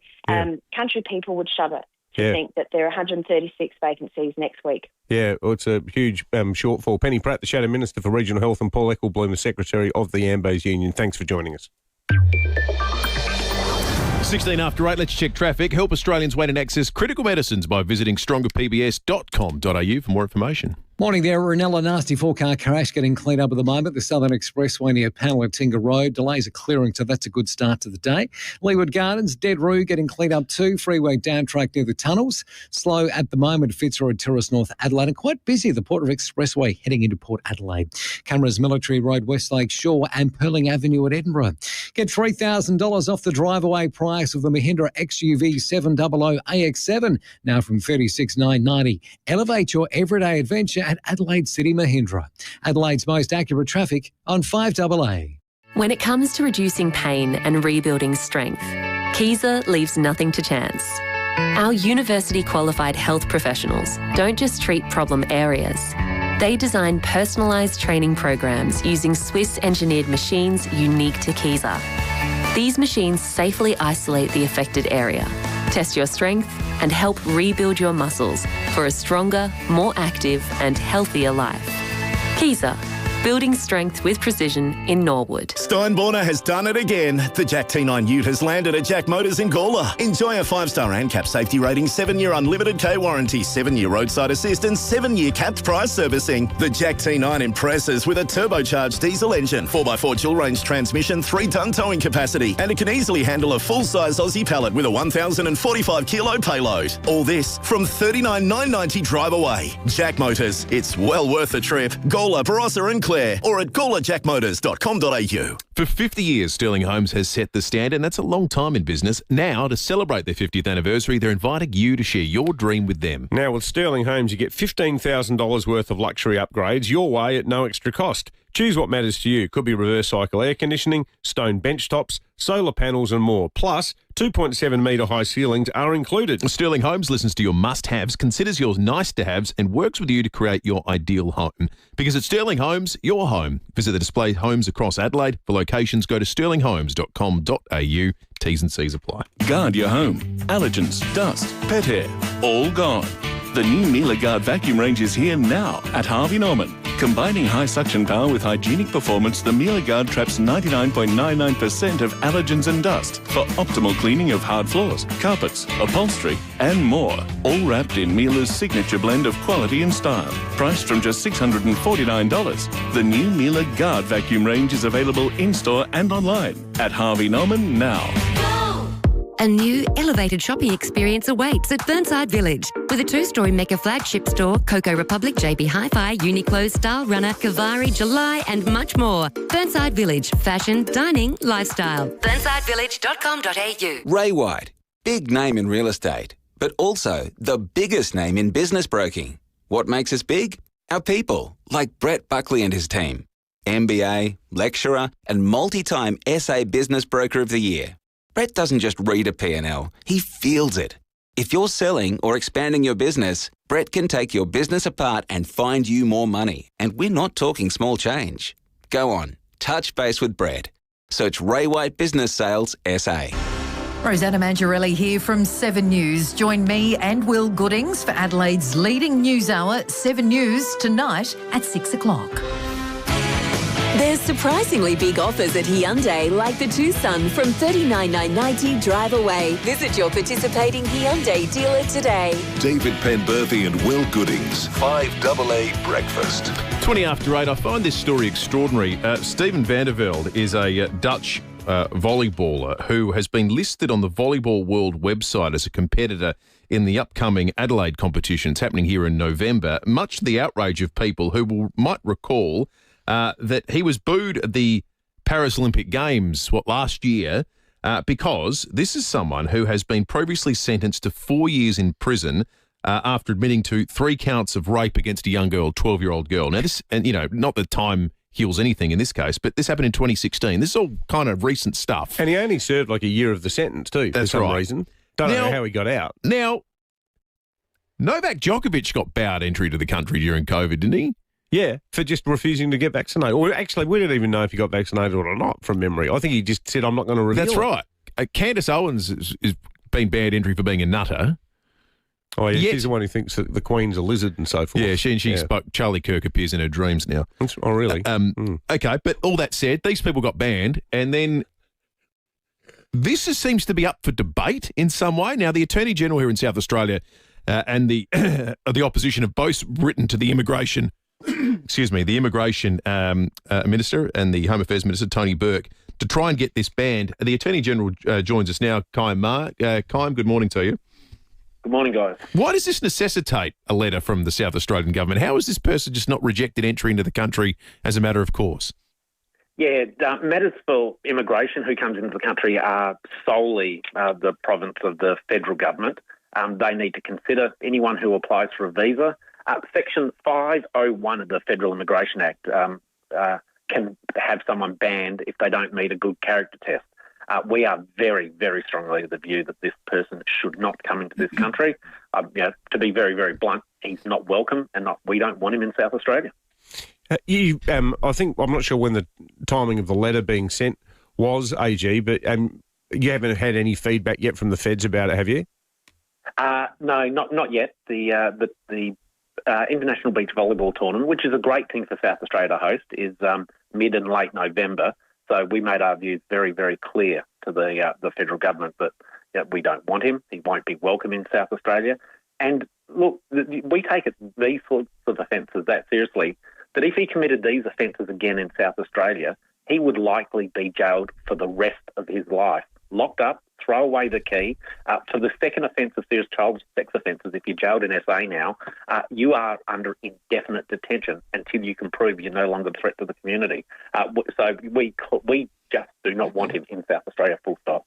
country people would shudder to think that there are 136 vacancies next week. Yeah, well, it's a huge shortfall. Penny Pratt, the Shadow Minister for Regional Health, and Paul Ecclebloom, the Secretary of the Ambos Union. Thanks for joining us. 16 after 8, let's check traffic. Help Australians wait and access critical medicines by visiting strongerpbs.com.au for more information. Morning there. Ranella nasty four-car crash getting cleaned up at the moment. The Southern Expressway near Panelatinga Road. Delays are clearing, so that's a good start to the day. Leeward Gardens, Dead Roo getting cleaned up too. Freeway down track near the tunnels. Slow at the moment, Fitzroy Terrace, North Adelaide. And quite busy at the Port Expressway heading into Port Adelaide. Cameras, Military Road, Westlake Shore and Perling Avenue at Edinburgh. Get $3,000 off the drive-away price of the Mahindra XUV 700 AX7, now from $36,990. Elevate your everyday adventure at Adelaide City Mahindra. Adelaide's most accurate traffic on 5AA. When it comes to reducing pain and rebuilding strength, Kiesa leaves nothing to chance. Our university-qualified health professionals don't just treat problem areas. They design personalised training programs using Swiss-engineered machines unique to Kiesa. These machines safely isolate the affected area, test your strength and help rebuild your muscles for a stronger, more active and healthier life. Kiesa, building strength with precision in Norwood. Steinborner has done it again. The Jack T9 Ute has landed at Jack Motors in Gawler. Enjoy a 5-star ANCAP safety rating, 7-year unlimited K warranty, 7-year roadside assistance, 7-year capped price servicing. The Jack T9 impresses with a turbocharged diesel engine, 4x4 dual-range transmission, 3-tonne towing capacity, and it can easily handle a full-size Aussie pallet with a 1,045-kilo payload. All this from $39,990 drive away. Jack Motors, it's well worth the trip. Gawler, Barossa and Clare, or at gawlerjackmotors.com.au. For 50 years, Sterling Homes has set the standard, and that's a long time in business. Now, to celebrate their 50th anniversary, they're inviting you to share your dream with them. Now, with Sterling Homes, you get $15,000 worth of luxury upgrades your way at no extra cost. Choose what matters to you. Could be reverse cycle air conditioning, stone bench tops, solar panels and more. Plus, 2.7 metre high ceilings are included. Sterling Homes listens to your must-haves, considers your nice-to-haves and works with you to create your ideal home. Because at Sterling Homes, your home. Visit the display homes across Adelaide. For locations, go to sterlinghomes.com.au. T's and C's apply. Guard your home. Allergens, dust, pet hair, all gone. The new Miele Guard vacuum range is here now at Harvey Norman. Combining high suction power with hygienic performance, the Miele Guard traps 99.99% of allergens and dust for optimal cleaning of hard floors, carpets, upholstery and more. All wrapped in Miele's signature blend of quality and style. Priced from just $649. The new Miele Guard vacuum range is available in-store and online at Harvey Norman now. A new elevated shopping experience awaits at Burnside Village. With a 2-storey Mecca flagship store, Coco Republic, JB Hi-Fi, Uniqlo, Style Runner, Kavari, July and much more. Burnside Village. Fashion, dining, lifestyle. BurnsideVillage.com.au. Ray White. Big name in real estate, but also the biggest name in business broking. What makes us big? Our people, like Brett Buckley and his team. MBA, lecturer and multi-time SA Business Broker of the Year. Brett doesn't just read a P&L, he feels it. If you're selling or expanding your business, Brett can take your business apart and find you more money. And we're not talking small change. Go on, touch base with Brett. Search Ray White Business Sales SA. Rosanna Mangiarelli here from 7 News. Join me and Will Goodings for Adelaide's leading news hour, 7 News, tonight at 6 o'clock. There's surprisingly big offers at Hyundai, like the Tucson from $39,990 drive away. Visit your participating Hyundai dealer today. David Penberthy and Will Goodings, 5AA Breakfast. 20 after 8, I find this story extraordinary. Steven van der Velde is a Dutch volleyballer who has been listed on the Volleyball World website as a competitor in the upcoming Adelaide competition. It's happening here in November. Much to the outrage of people who might recall that he was booed at the Paris Olympic Games, last year, because this is someone who has been previously sentenced to 4 years in prison after admitting to 3 counts of rape against a young girl, 12-year-old girl. Now, this, and not that time heals anything in this case, but this happened in 2016. This is all kind of recent stuff. And he only served like a year of the sentence too, for some reason. Don't know how he got out. Now, Novak Djokovic got bowed entry to the country during COVID, didn't he? Yeah, for just refusing to get vaccinated. Or actually, we don't even know if he got vaccinated or not from memory. I think he just said, I'm not going to reveal That's right. Candace Owens has been banned entry for being a nutter. Oh, yeah, she's the one who thinks that the Queen's a lizard and so forth. Yeah, she spoke. Charlie Kirk appears in her dreams now. Oh, really? Okay, but all that said, these people got banned, and then this seems to be up for debate in some way. Now, the Attorney General here in South Australia and the opposition have both written to the immigration the Immigration Minister and the Home Affairs Minister, Tony Burke, to try and get this banned. The Attorney General joins us now, Kaim Ma. Kaim, good morning to you. Good morning, guys. Why does this necessitate a letter from the South Australian government? How is this person just not rejected entry into the country as a matter of course? Yeah, matters for immigration who comes into the country are solely the province of the federal government. They need to consider anyone who applies for a visa. Section 501 of the Federal Immigration Act can have someone banned if they don't meet a good character test. We are very, very strongly of the view that this person should not come into this country. To be very, very blunt, he's not welcome, and we don't want him in South Australia. I think, I'm not sure when the timing of the letter being sent was, AG, but you haven't had any feedback yet from the feds about it, have you? No, not yet. The International Beach Volleyball Tournament, which is a great thing for South Australia to host, is mid and late November. So we made our views very, very clear to the federal government that we don't want him. He won't be welcome in South Australia. And look, we take these sorts of offences that seriously, that if he committed these offences again in South Australia, he would likely be jailed for the rest of his life, locked up throw away the key. For the second offence of serious child sex offences, if you're jailed in SA now, you are under indefinite detention until you can prove you're no longer a threat to the community. So we just do not want him in South Australia, full stop.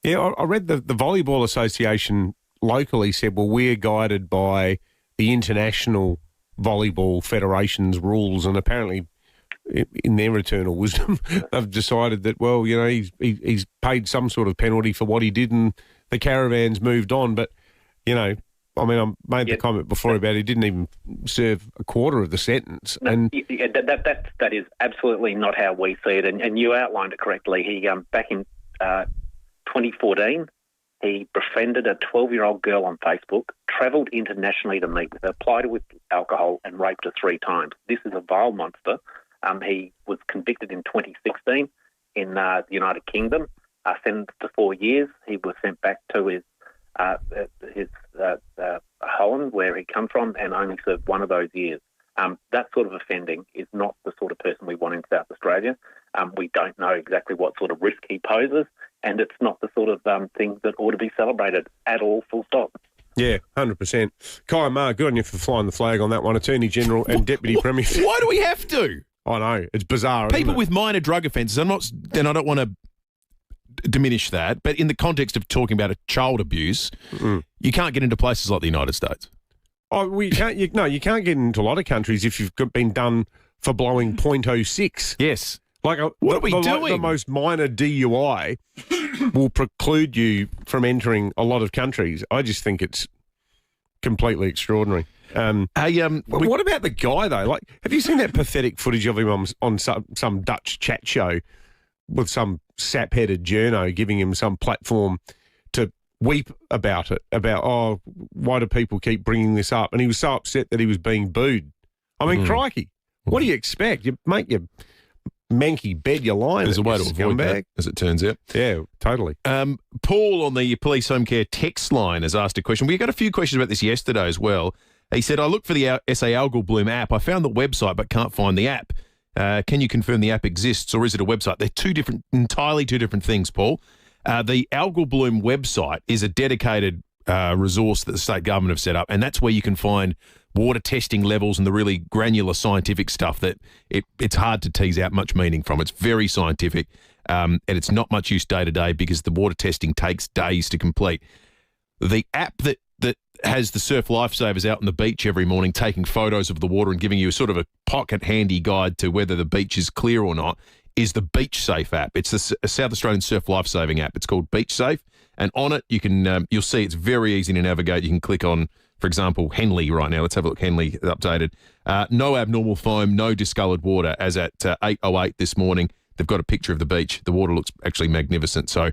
Yeah, I read the Volleyball Association locally said, well, we're guided by the International Volleyball Federation's rules, and apparently in their eternal wisdom, they've decided that, well, you know, he's paid some sort of penalty for what he did and the Caravans moved on. But, you know, I mean, I made the comment before about he didn't even serve a quarter of the sentence. No, and that is absolutely not how we see it, and you outlined it correctly. He back in 2014, he befriended a 12-year-old girl on Facebook, travelled internationally to meet with her, plied her with alcohol and raped her 3 times. This is a vile monster. He was convicted in 2016 in the United Kingdom, sentenced to 4 years. He was sent back to his Holland, where he come from, and only served 1 of those years. That sort of offending is not the sort of person we want in South Australia. We don't know exactly what sort of risk he poses, and it's not the sort of thing that ought to be celebrated at all, full stop. Yeah, 100%. Kai Ma, good on you for flying the flag on that one. Attorney General and Deputy Premier. Why do we have to? I know, it's bizarre. People isn't it? with minor drug offences, I don't want to diminish that, but in the context of talking about a child abuse, you can't get into places like the United States. Oh, well, you can't. You can't get into a lot of countries if you've been done for blowing .06. Yes. Like, what are we doing? The most minor DUI will preclude you from entering a lot of countries. I just think it's completely extraordinary. What about the guy, though? Like, have you seen that pathetic footage of him on some Dutch chat show with some sap-headed journo giving him some platform to weep about it, about, why do people keep bringing this up? And he was so upset that he was being booed. I mean, crikey, what do you expect? You make your manky bed your line. There's a way to avoid that, as it turns out. Yeah, totally. Paul on the Police Home Care text line has asked a question. We got a few questions about this yesterday as well. He said, I looked for the SA Algal Bloom app. I found the website but can't find the app. Can you confirm the app exists or is it a website? They're entirely two different things, Paul. The Algal Bloom website is a dedicated resource that the state government have set up, and that's where you can find water testing levels and the really granular scientific stuff that it's hard to tease out much meaning from. It's very scientific, and it's not much use day to day because the water testing takes days to complete. The app that has the surf lifesavers out on the beach every morning taking photos of the water and giving you a sort of a pocket handy guide to whether the beach is clear or not is the Beach Safe app. It's the South Australian surf lifesaving app. It's called Beach Safe, and on it you can you'll see it's very easy to navigate. You can click on, for example, Henley right now. Let's have a look. Henley updated. No abnormal foam, no discoloured water. As at 8:08 this morning, they've got a picture of the beach. The water looks actually magnificent. So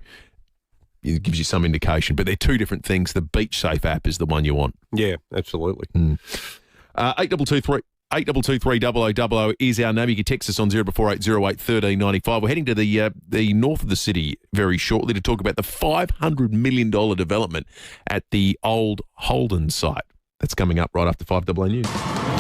it gives you some indication. But they're two different things. The Beach Safe app is the one you want. Yeah, absolutely. 8223 is our name. You can text us on 0448 08 1395. We're heading to the north of the city very shortly to talk about the $500 million development at the old Holden site. That's coming up right after 5AA News.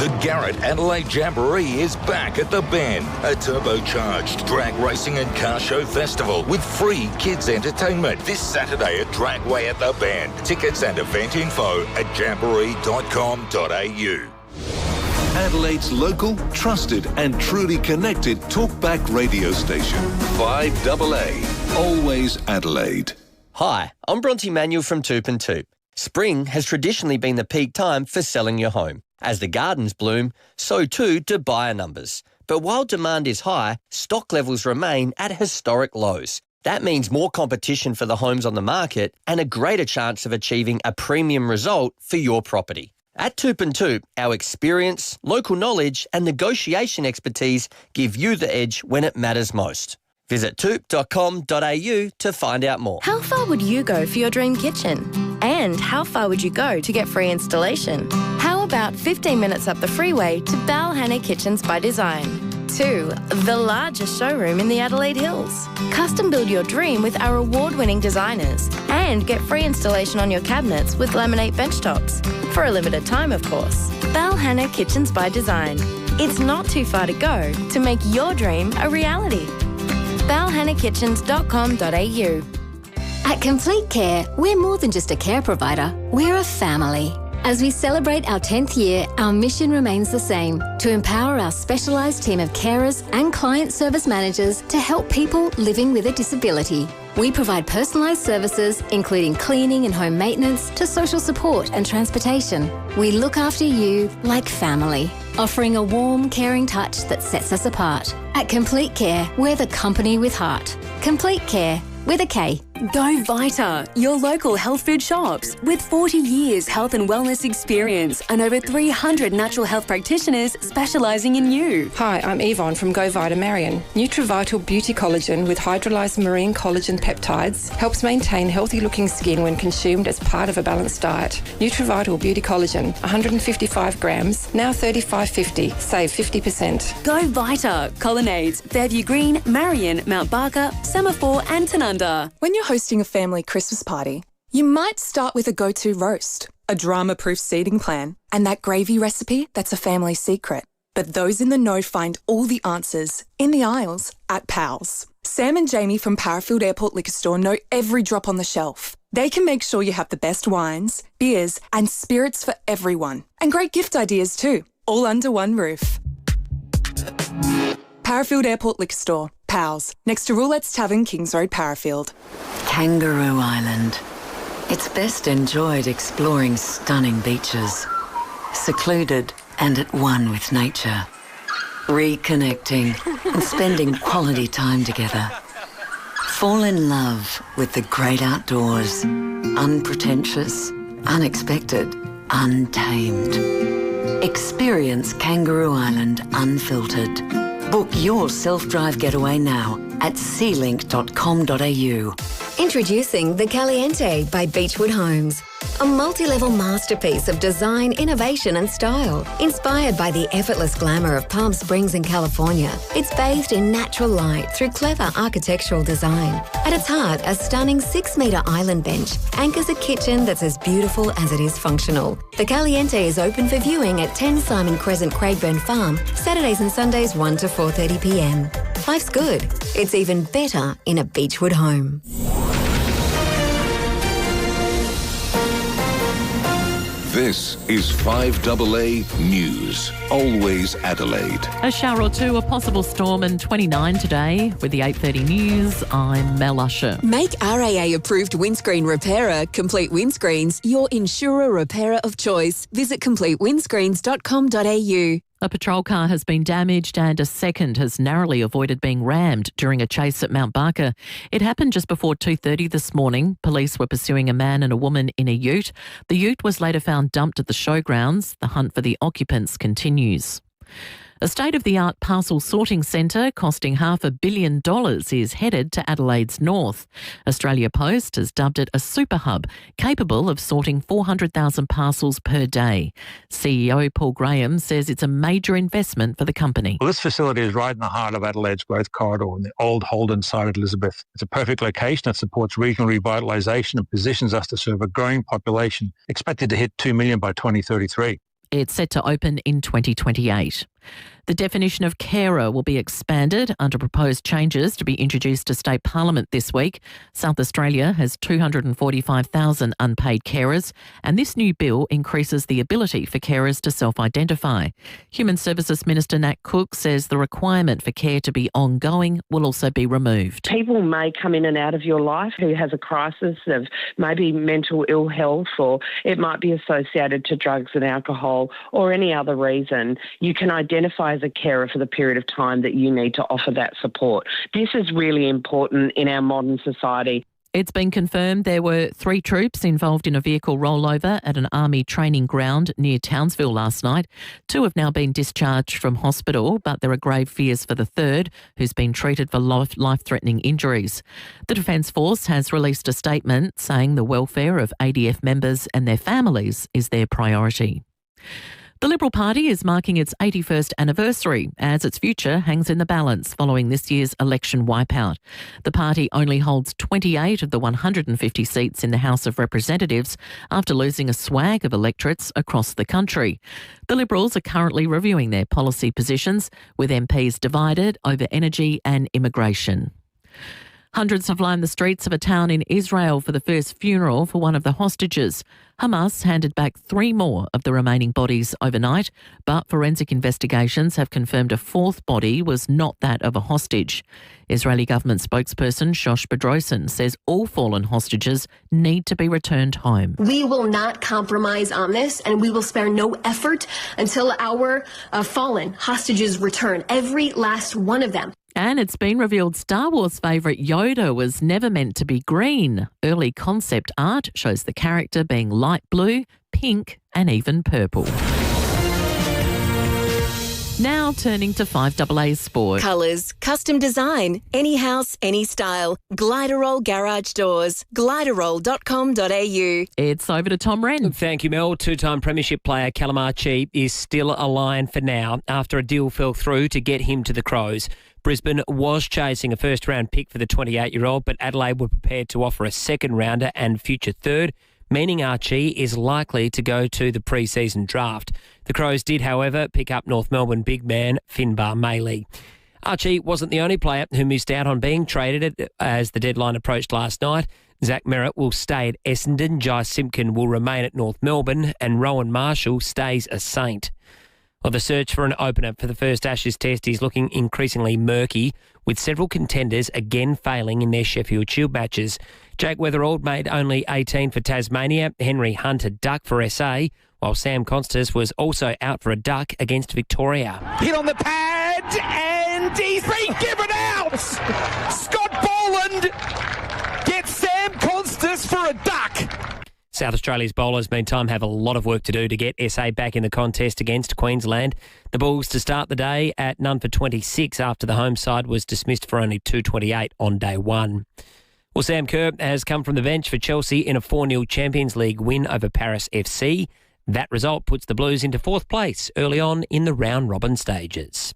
The Garrett Adelaide Jamboree is back at the Bend, a turbocharged drag racing and car show festival with free kids entertainment this Saturday at Dragway at the Bend. Tickets and event info at jamboree.com.au. Adelaide's local, trusted and truly connected talkback radio station. 5AA, always Adelaide. Hi, I'm Bronte Manuel from Toop and Toop. Spring has traditionally been the peak time for selling your home. As the gardens bloom, so too do buyer numbers. But while demand is high, stock levels remain at historic lows. That means more competition for the homes on the market and a greater chance of achieving a premium result for your property. At Toop and Toop, our experience, local knowledge and negotiation expertise give you the edge when it matters most. Visit toop.com.au to find out more. How far would you go for your dream kitchen? And how far would you go to get free installation? How about 15 minutes up the freeway to Balhanna Kitchens by Design? 2, the largest showroom in the Adelaide Hills. Custom build your dream with our award-winning designers and get free installation on your cabinets with laminate benchtops. For a limited time, of course. Balhanna Kitchens by Design. It's not too far to go to make your dream a reality. balhannakitchens.com.au. At Complete Care, we're more than just a care provider, we're a family. As we celebrate our 10th year, our mission remains the same, to empower our specialised team of carers and client service managers to help people living with a disability. We provide personalised services, including cleaning and home maintenance, to social support and transportation. We look after you like family, offering a warm, caring touch that sets us apart. At Complete Care, we're the company with heart. Complete Care, with a K. Go Vita, your local health food shops. With 40 years health and wellness experience and over 300 natural health practitioners specialising in you. Hi, I'm Yvonne from Go Vita Marion. Nutrivital Beauty Collagen with hydrolyzed marine collagen peptides helps maintain healthy-looking skin when consumed as part of a balanced diet. Nutrivital Beauty Collagen, 155 grams, now $35.50. Save 50%. Go Vita, Colonnades, Fairview Green, Marion, Mount Barker, Semaphore and Tanunda. When you're hosting a family Christmas party, you might start with a go-to roast, a drama-proof seating plan, and that gravy recipe that's a family secret. But those in the know find all the answers in the aisles at Pal's. Sam and Jamie from Parafield Airport Liquor Store know every drop on the shelf. They can make sure you have the best wines, beers, and spirits for everyone. And great gift ideas too, all under one roof. Parafield Airport Liquor Store, Pals, next to Roulette's Tavern, Kings Road, Parafield. Kangaroo Island. It's best enjoyed exploring stunning beaches, secluded and at one with nature, reconnecting and spending quality time together. Fall in love with the great outdoors, unpretentious, unexpected, untamed. Experience Kangaroo Island unfiltered. Book your self-drive getaway now at sealink.com.au. Introducing The Caliente by Beechwood Homes. A multi-level masterpiece of design, innovation and style. Inspired by the effortless glamour of Palm Springs in California, it's bathed in natural light through clever architectural design. At its heart, a stunning 6-metre island bench anchors a kitchen that's as beautiful as it is functional. The Caliente is open for viewing at 10 Simon Crescent, Craigburn Farm, Saturdays and Sundays 1 to 4:30pm. Life's good. It's even better in a Beechwood home. This is 5AA News, always Adelaide. A shower or two, a possible storm and 29 today. With the 8:30 news, I'm Mel Usher. Make RAA approved windscreen repairer Complete Windscreens your insurer repairer of choice. Visit completewindscreens.com.au. A patrol car has been damaged and a second has narrowly avoided being rammed during a chase at Mount Barker. It happened just before 2:30 this morning. Police were pursuing a man and a woman in a ute. The ute was later found dumped at the showgrounds. The hunt for the occupants continues. A state-of-the-art parcel sorting centre costing $500 million is headed to Adelaide's north. Australia Post has dubbed it a super hub, capable of sorting 400,000 parcels per day. CEO Paul Graham says it's a major investment for the company. Well, this facility is right in the heart of Adelaide's growth corridor on the old Holden side of Elizabeth. It's a perfect location that supports regional revitalisation and positions us to serve a growing population, expected to hit 2 million by 2033. It's set to open in 2028. The definition of carer will be expanded under proposed changes to be introduced to State Parliament this week. South Australia has 245,000 unpaid carers, and this new bill increases the ability for carers to self-identify. Human Services Minister Nat Cook says the requirement for care to be ongoing will also be removed. People may come in and out of your life who has a crisis of maybe mental ill health, or it might be associated to drugs and alcohol or any other reason. You can identify as a carer for the period of time that you need to offer that support. This is really important in our modern society. It's been confirmed there were 3 troops involved in a vehicle rollover at an army training ground near Townsville last night. 2 have now been discharged from hospital, but there are grave fears for the third, who's been treated for life-threatening injuries. The Defence Force has released a statement saying the welfare of ADF members and their families is their priority. The Liberal Party is marking its 81st anniversary as its future hangs in the balance following this year's election wipeout. The party only holds 28 of the 150 seats in the House of Representatives after losing a swag of electorates across the country. The Liberals are currently reviewing their policy positions, with MPs divided over energy and immigration. Hundreds have lined the streets of a town in Israel for the first funeral for one of the hostages. Hamas handed back 3 more of the remaining bodies overnight, but forensic investigations have confirmed a 4th body was not that of a hostage. Israeli government spokesperson Shosh Bedrosian says all fallen hostages need to be returned home. We will not compromise on this, and we will spare no effort until our fallen hostages return, every last one of them. And it's been revealed Star Wars favourite Yoda was never meant to be green. Early concept art shows the character being light blue, pink and even purple. Now turning to 5AA Sport. Colours, custom design, any house, any style. Gliderol Garage Doors. Gliderol.com.au. It's over to Tom Wren. Thank you, Mel. 2-time premiership player Calamachi is still a Lion for now after a deal fell through to get him to the Crows. Brisbane was chasing a first-round pick for the 28-year-old, but Adelaide were prepared to offer a second-rounder and future third, meaning Archie is likely to go to the pre-season draft. The Crows did, however, pick up North Melbourne big man Finbar Maley. Archie wasn't the only player who missed out on being traded as the deadline approached last night. Zach Merritt will stay at Essendon, Jai Simpkin will remain at North Melbourne, and Rowan Marshall stays a Saint. Well, the search for an opener for the first Ashes Test is looking increasingly murky, with several contenders again failing in their Sheffield Shield matches. Jake Weatherald made only 18 for Tasmania, Henry Hunt a duck for SA, while Sam Constas was also out for a duck against Victoria. Hit on the pad, and he's been given out! Scott Boland gets Sam Constas for a duck! South Australia's bowlers, meantime, have a lot of work to do to get SA back in the contest against Queensland. The Bulls to start the day at none for 26 after the home side was dismissed for only 228 on day one. Well, Sam Kerr has come from the bench for Chelsea in a 4-0 Champions League win over Paris FC. That result puts the Blues into 4th place early on in the round-robin stages.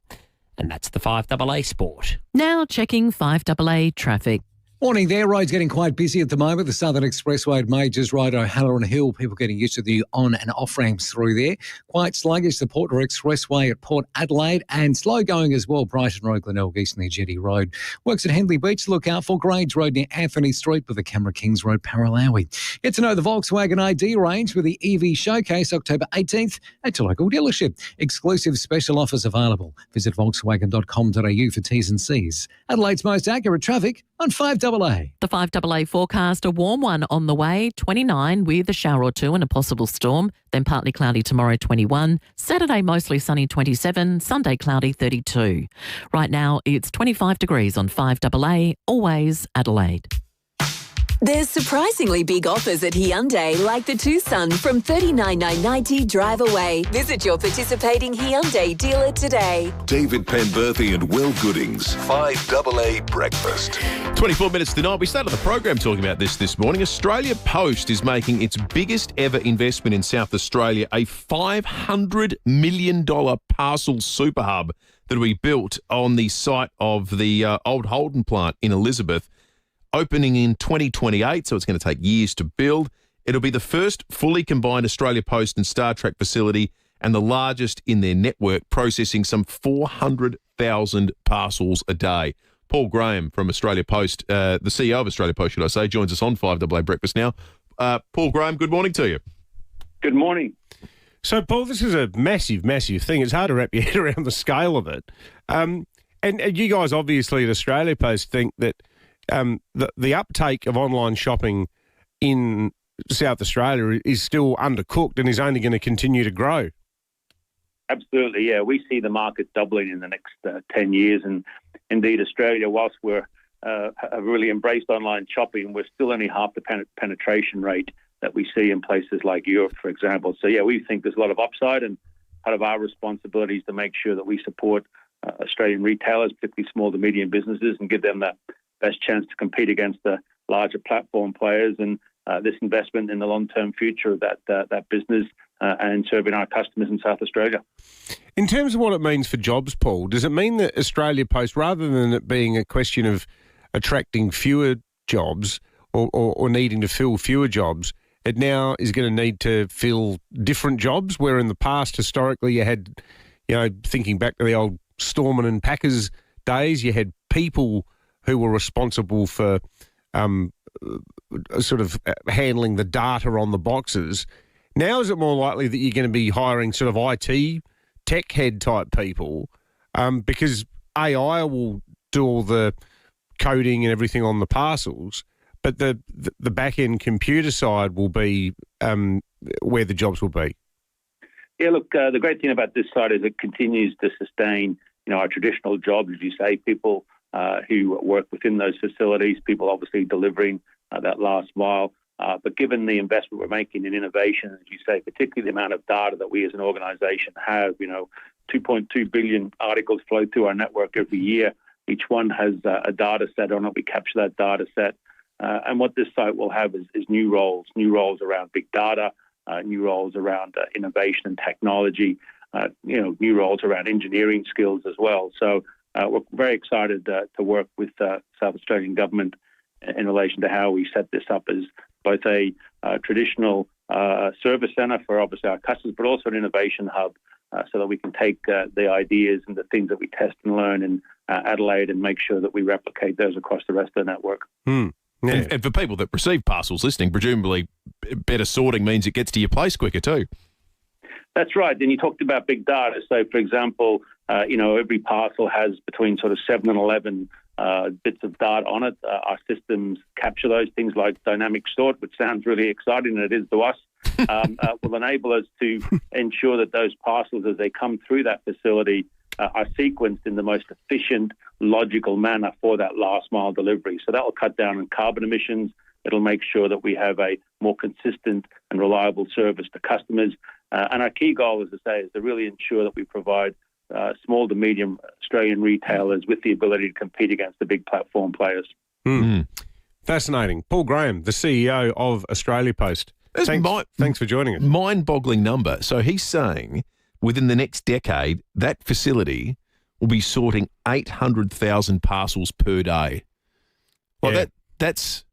And that's the 5AA Sport. Now checking 5AA traffic. Morning there. Roads getting quite busy at the moment. The Southern Expressway at Majors Road, O'Halloran Hill. People getting used to the on and off ramps through there. Quite sluggish, the Porter Expressway at Port Adelaide, and slow going as well, Brighton Road, Glenelg East near Jetty Road. Works at Henley Beach. Look out for Grades Road near Anthony Street with the Camera Kings Road, Paralawi. Get to know the Volkswagen ID range with the EV Showcase October 18th at your local dealership. Exclusive special offers available. Visit volkswagen.com.au for T's and C's. Adelaide's most accurate traffic on 5AA. The 5AA forecast, a warm one on the way, 29 with a shower or two and a possible storm, then partly cloudy tomorrow, 21. Saturday mostly sunny, 27. Sunday cloudy, 32. Right now it's 25 degrees on 5AA, always Adelaide. There's surprisingly big offers at Hyundai, like the Tucson from $39,990 drive away. Visit your participating Hyundai dealer today. David Penberthy and Will Goodings, 5AA Breakfast. 24 minutes to 9. We started the program talking about this morning. Australia Post is making its biggest ever investment in South Australia, a $500 million parcel super hub that will be built on the site of the old Holden plant in Elizabeth, opening in 2028, so it's going to take years to build. It'll be the first fully combined Australia Post and Star Trek facility and the largest in their network, processing some 400,000 parcels a day. Paul Graham from Australia Post, the CEO of Australia Post, should I say, joins us on 5AA Breakfast now. Paul Graham, good morning to you. Good morning. So, Paul, this is a massive, massive thing. It's hard to wrap your head around the scale of it. And you guys obviously at Australia Post think that the uptake of online shopping in South Australia is still undercooked and is only going to continue to grow. Absolutely, yeah. We see the market doubling in the next 10 years. And indeed, Australia, whilst we're have really embraced online shopping, we're still only half the penetration rate that we see in places like Europe, for example. So, yeah, we think there's a lot of upside, and part of our responsibility is to make sure that we support Australian retailers, particularly small to medium businesses, and give them the best chance to compete against the larger platform players, and this investment in the long-term future of that business and serving our customers in South Australia. In terms of what it means for jobs, Paul, does it mean that Australia Post, rather than it being a question of attracting fewer jobs or needing to fill fewer jobs, it now is going to need to fill different jobs, where in the past, historically, you had, thinking back to the old Storman and Packers days, you had people who were responsible for sort of handling the data on the boxes. Now is it more likely that you're going to be hiring sort of IT tech head type people because AI will do all the coding and everything on the parcels, but the back end computer side will be where the jobs will be? Yeah, look, the great thing about this side is it continues to sustain, our traditional jobs, as you say, people who work within those facilities, people obviously delivering that last mile. But given the investment we're making in innovation, as you say, particularly the amount of data that we as an organisation have, 2.2 billion articles flow through our network every year. Each one has a data set on it. We capture that data set. And what this site will have is new roles around big data, new roles around innovation and technology, new roles around engineering skills as well. So we're very excited to work with South Australian Government in relation to how we set this up as both a traditional service centre for obviously our customers, but also an innovation hub so that we can take the ideas and the things that we test and learn in Adelaide and make sure that we replicate those across the rest of the network. Yeah. And for people that receive parcels listening, presumably better sorting means it gets to your place quicker too. That's right. And you talked about big data. So, for example, every parcel has between sort of 7 and 11 bits of data on it. Our systems capture those things like dynamic sort, which sounds really exciting, and it is to us. Will enable us to ensure that those parcels, as they come through that facility, are sequenced in the most efficient, logical manner for that last mile delivery. So that will cut down on carbon emissions. It'll make sure that we have a more consistent and reliable service to customers. And our key goal, as I say, is to really ensure that we provide small to medium Australian retailers with the ability to compete against the big platform players. Fascinating. Paul Graham, the CEO of Australia Post. Thanks for joining us. Mind-boggling number. So he's saying within the next decade, that facility will be sorting 800,000 parcels per day. Well, that's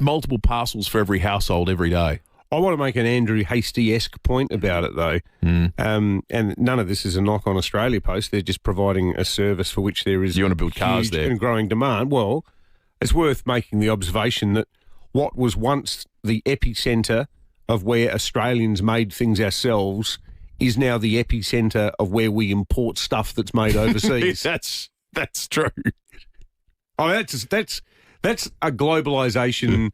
multiple parcels for every household every day. I want to make an Andrew Hastie-esque point about it, though. And none of this is a knock on Australia Post. They're just providing a service for which there is you want to build cars there and growing demand. Well, it's worth making the observation that what was once the epicentre of where Australians made things ourselves is now the epicentre of where we import stuff that's made overseas. That's true. Oh, that's a globalisation,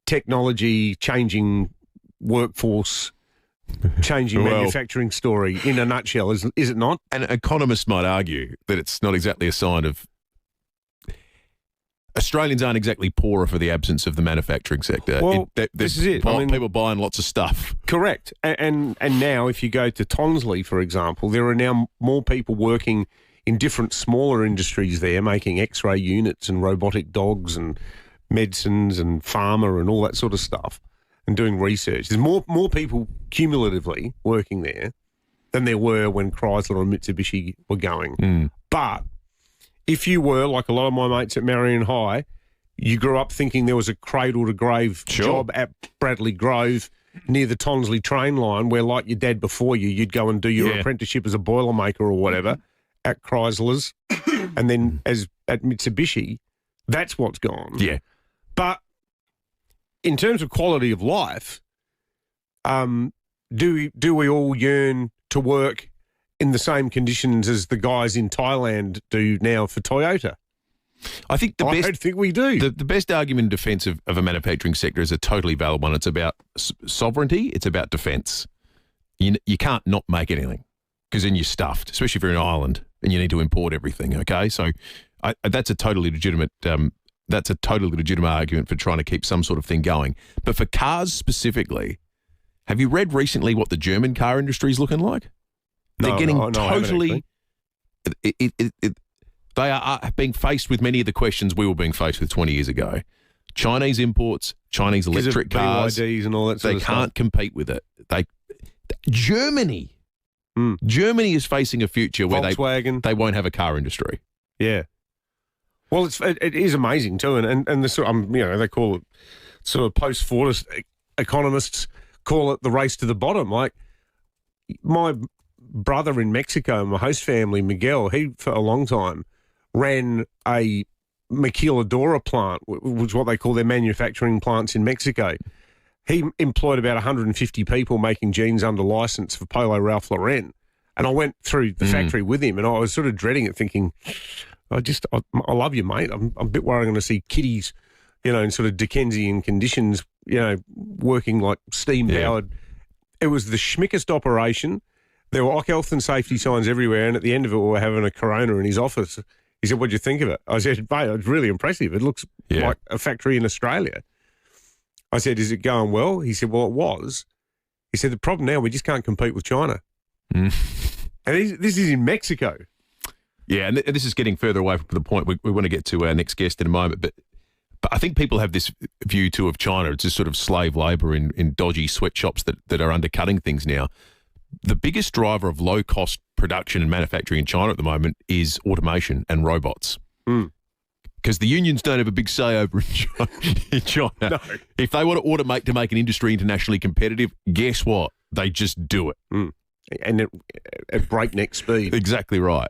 technology, changing workforce, changing manufacturing story in a nutshell, is it not? And economists might argue that it's not exactly a sign of Australians aren't exactly poorer for the absence of the manufacturing sector. Well, this is it. People buying lots of stuff. Correct. And now if you go to Tonsley, for example, there are now more people working in different smaller industries there, making X-ray units and robotic dogs and medicines and pharma and all that sort of stuff and doing research. There's more people cumulatively working there than there were when Chrysler and Mitsubishi were going. But if you were, like a lot of my mates at Marion High, you grew up thinking there was a cradle-to-grave job at Bradley Grove near the Tonsley train line where, like your dad before you, you'd go and do your apprenticeship as a boilermaker or whatever at Chrysler's and then as at Mitsubishi, that's what's gone. Yeah. But in terms of quality of life, do we all yearn to work in the same conditions as the guys in Thailand do now for Toyota? I think I don't think we do. The best argument in defence of a manufacturing sector is a totally valid one. It's about sovereignty. It's about defence. You can't not make anything because then you're stuffed, especially if you're an island and you need to import everything. Okay, so that's a totally legitimate. That's a totally legitimate argument for trying to keep some sort of thing going. But for cars specifically, have you read recently what the German car industry is looking like? They're getting totally. They are being faced with many of the questions we were being faced with 20 years ago. Chinese imports, Chinese electric cars, BYDs and all that sort they of can't compete with it. Germany is facing a future where Volkswagen. they won't have a car industry. Yeah. Well, it is amazing too, and the sort of, they call it sort of post-Fordist economists call it the race to the bottom. Like my brother in Mexico, my host family, Miguel, he for a long time ran a maquiladora plant, which is what they call their manufacturing plants in Mexico. He employed about 150 people making jeans under license for Polo Ralph Lauren. And I went through the factory with him, and I was sort of dreading it, thinking, I love you, mate. I'm a bit worried I'm going to see kiddies, in sort of Dickensian conditions, working like steam-powered. Yeah. It was the schmickest operation. There were health and safety signs everywhere, and at the end of it, we were having a Corona in his office. He said, "What'd you think of it?" I said, "Mate, it's really impressive. It looks like a factory in Australia." I said, "Is it going well?" He said, "Well, it was." He said, "The problem now, we just can't compete with China." And this is in Mexico. Yeah, and this is getting further away from the point we want to get to our next guest in a moment. But I think people have this view too of China. It's just sort of slave labour in dodgy sweatshops that are undercutting things now. The biggest driver of low-cost production and manufacturing in China at the moment is automation and robots. Because the unions don't have a big say over in China. No. If they want to automate to make an industry internationally competitive, guess what? They just do it. And at breakneck speed. Exactly right.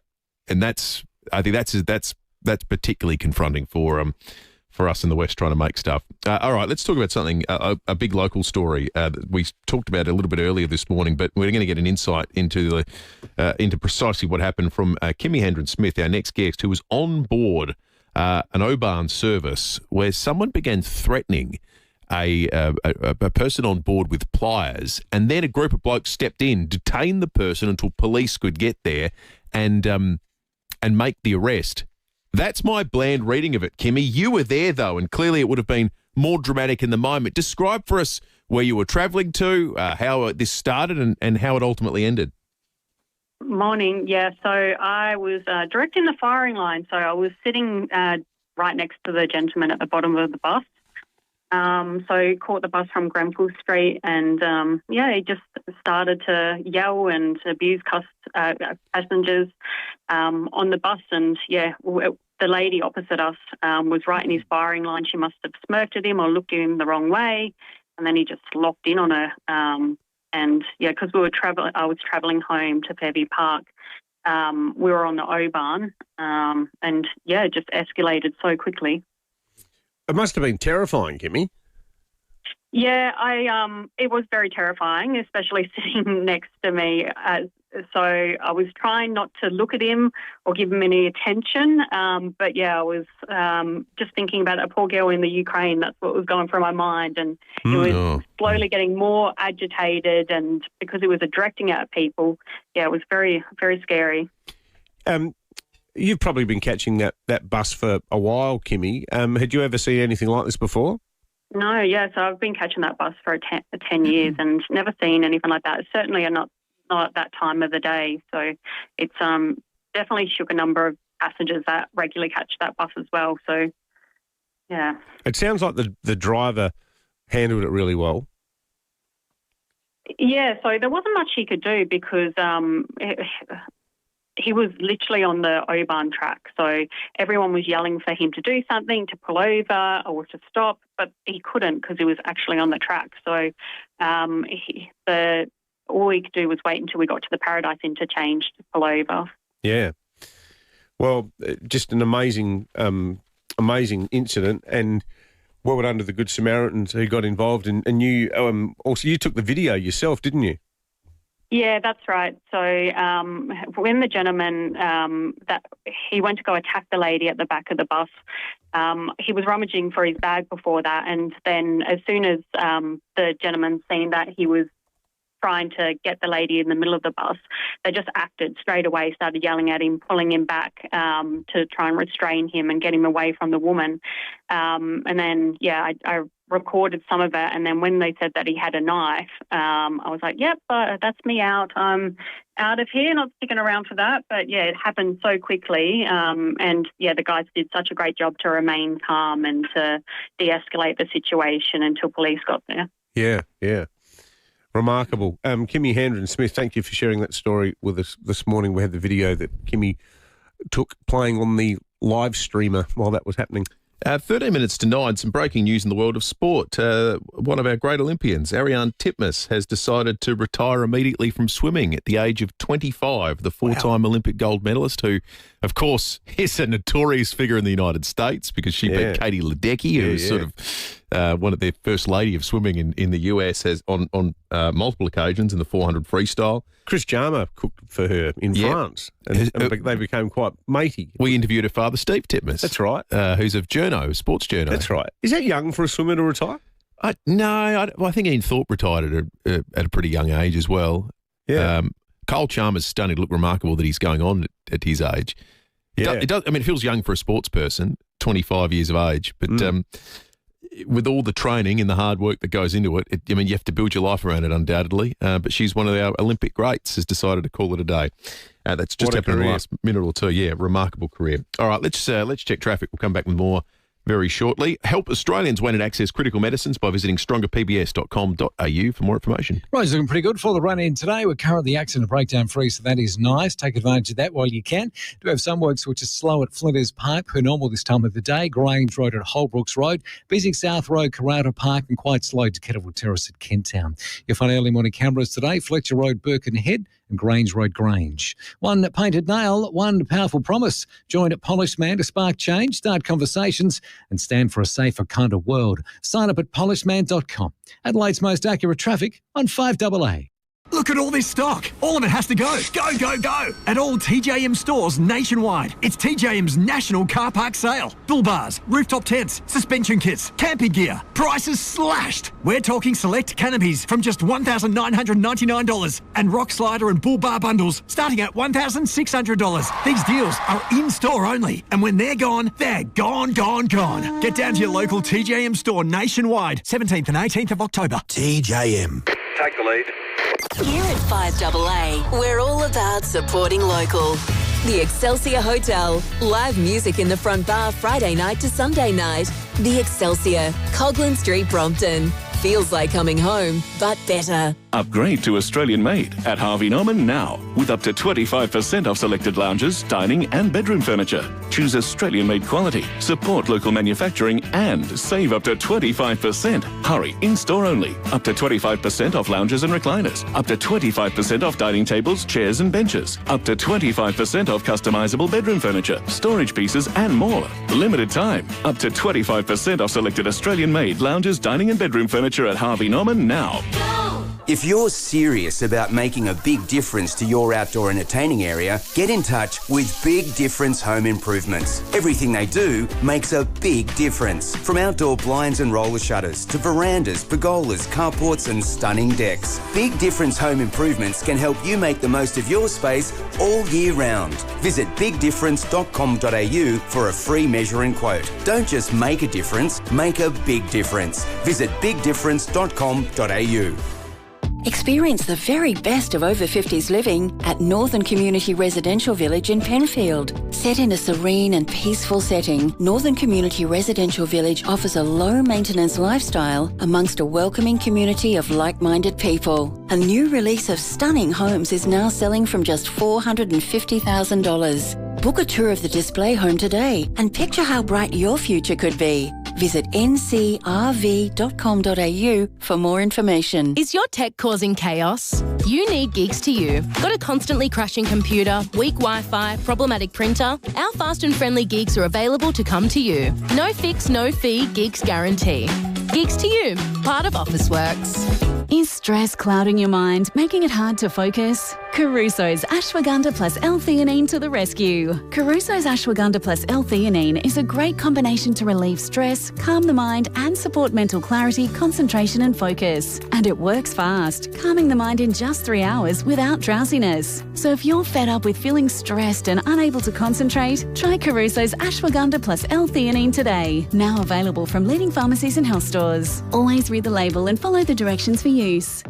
And I think that's particularly confronting for us in the West trying to make stuff. All right, let's talk about something, a big local story that we talked about a little bit earlier this morning, but we're going to get an insight into precisely what happened from Kimmy Hendren-Smith, our next guest, who was on board an O-Bahn service where someone began threatening a person on board with pliers, and then a group of blokes stepped in, detained the person until police could get there and make the arrest. That's my bland reading of it, Kimmy. You were there, though, and clearly it would have been more dramatic in the moment. Describe for us where you were travelling to, how this started and how it ultimately ended. Morning. Yeah, so I was directing the firing line. So I was sitting right next to the gentleman at the bottom of the bus. So caught the bus from Grenfell Street and, he just started to yell and abuse passengers on the bus. And, the lady opposite us was right in his firing line. She must have smirked at him or looked at him the wrong way. And then he just locked in on her. Because I was travelling home to Fairview Park. We were on the O-Bahn it just escalated so quickly. It must have been terrifying, Kimmy. Yeah, it was very terrifying, especially sitting next to me. So I was trying not to look at him or give him any attention. I was just thinking about a poor girl in the Ukraine. That's what was going through my mind. And he was slowly getting more agitated, and because he was directing at people, it was very, very scary. You've probably been catching that bus for a while, Kimmy. Had you ever seen anything like this before? No, so I've been catching that bus for 10 years and never seen anything like that. Certainly not at that time of the day. So it's definitely shook a number of passengers that regularly catch that bus as well. So, yeah. It sounds like the driver handled it really well. Yeah, so there wasn't much he could do because he was literally on the O-Bahn track. So everyone was yelling for him to do something, to pull over or to stop, but he couldn't because he was actually on the track. So all we could do was wait until we got to the Paradise interchange to pull over. Yeah. Well, just an amazing incident, and well done to the Good Samaritans who got involved. And you also you took the video yourself, didn't you? Yeah, that's right. So when the gentleman that he went to go attack the lady at the back of the bus, he was rummaging for his bag before that, and then as soon as the gentleman seen that he was trying to get the lady in the middle of the bus, they just acted straight away, started yelling at him, pulling him back to try and restrain him and get him away from the woman. And then, I recorded some of it, and then when they said that he had a knife, I was like, yep, that's me out. I'm out of here, not sticking around for that. But, it happened so quickly. The guys did such a great job to remain calm and to de-escalate the situation until police got there. Yeah. Remarkable. Kimmy Hendren-Smith, thank you for sharing that story with us this morning. We had the video that Kimmy took playing on the live streamer while that was happening. 13 minutes to 9, some breaking news in the world of sport. One of our great Olympians, Ariane Titmus, has decided to retire immediately from swimming at the age of 25, the four-time Olympic gold medalist who, of course, is a notorious figure in the United States because she beat Katie Ledecky, who was sort of one of their first lady of swimming in the US has on multiple occasions in the 400 freestyle. Chris Jarma cooked for her in France, and they became quite matey. We interviewed her father, Steve Titmus. That's right. Who's of Journo, sports journo. That's right. Is that young for a swimmer to retire? No, I think Ian Thorpe retired at a pretty young age as well. Yeah. Cole Chalmers starting to look remarkable that he's going on at his age. Yeah. It does, I mean, it feels young for a sports person, 25 years of age, but with all the training and the hard work that goes into it, I mean, you have to build your life around it undoubtedly. But she's one of our Olympic greats, has decided to call it a day. That's just happened in the last minute or two. Yeah, remarkable career. All right, let's check traffic. We'll come back with more very shortly. Help Australians when it access critical medicines by visiting strongerpbs.com.au for more information. Road's looking pretty good for the run-in today. We're currently accident breakdown free, so that is nice. Take advantage of that while you can. Do have some works which are slow at Flinders Park per normal this time of the day. Grange Road at Holbrooks Road. Busy South Road, Karata Park, and quite slow to Kettleville Terrace at Kent Town. You'll find early morning cameras today. Fletcher Road, Birkenhead, and Grange Road, Grange. One painted nail, one powerful promise. Join a polished man to spark change, start conversations, and stand for a safer, kinder world. Sign up at polishedman.com. Adelaide's most accurate traffic on 5AA. Look at all this stock. All of it has to go. Go, go, go. At all TJM stores nationwide. It's TJM's national car park sale. Bull bars, rooftop tents, suspension kits, camping gear. Prices slashed. We're talking select canopies from just $1,999 and rock slider and bull bar bundles starting at $1,600. These deals are in-store only. And when they're gone, they're gone, gone, gone. Get down to your local TJM store nationwide. 17th and 18th of October. TJM. Take the lead. Here at 5AA, we're all about supporting local. The Excelsior Hotel. Live music in the front bar Friday night to Sunday night. The Excelsior, Coghlan Street, Brompton. Feels like coming home, but better. Upgrade to Australian made at Harvey Norman now with up to 25% off selected lounges, dining and bedroom furniture. Choose Australian made quality, support local manufacturing and save up to 25%. Hurry, in-store only. Up to 25% off lounges and recliners. Up to 25% off dining tables, chairs and benches. Up to 25% off customisable bedroom furniture, storage pieces and more. Limited time. Up to 25% off selected Australian made lounges, dining and bedroom furniture at Harvey Norman now. If you're serious about making a big difference to your outdoor entertaining area, get in touch with Big Difference Home Improvements. Everything they do makes a big difference. From outdoor blinds and roller shutters to verandas, pergolas, carports and stunning decks. Big Difference Home Improvements can help you make the most of your space all year round. Visit bigdifference.com.au for a free measure and quote. Don't just make a difference, make a big difference. Visit bigdifference.com.au. Experience the very best of over 50s living at Northern Community Residential Village in Penfield. Set in a serene and peaceful setting, Northern Community Residential Village offers a low-maintenance lifestyle amongst a welcoming community of like-minded people. A new release of stunning homes is now selling from just $450,000. Book a tour of the display home today and picture how bright your future could be. Visit ncrv.com.au for more information. Is your tech causing chaos? You need Gigs to You. Got a constantly crashing computer, weak Wi-Fi, problematic printer? Our fast and friendly gigs are available to come to you. No fix, no fee, Gigs guarantee. Gigs to You, part of Officeworks. Is stress clouding your mind, making it hard to focus? Caruso's Ashwagandha plus L-theanine to the rescue. Caruso's Ashwagandha plus L-theanine is a great combination to relieve stress, calm the mind and support mental clarity, concentration and focus. And it works fast, calming the mind in just 3 hours without drowsiness. So if you're fed up with feeling stressed and unable to concentrate, try Caruso's Ashwagandha plus L-theanine today. Now available from leading pharmacies and health stores. Always read the label and follow the directions for use.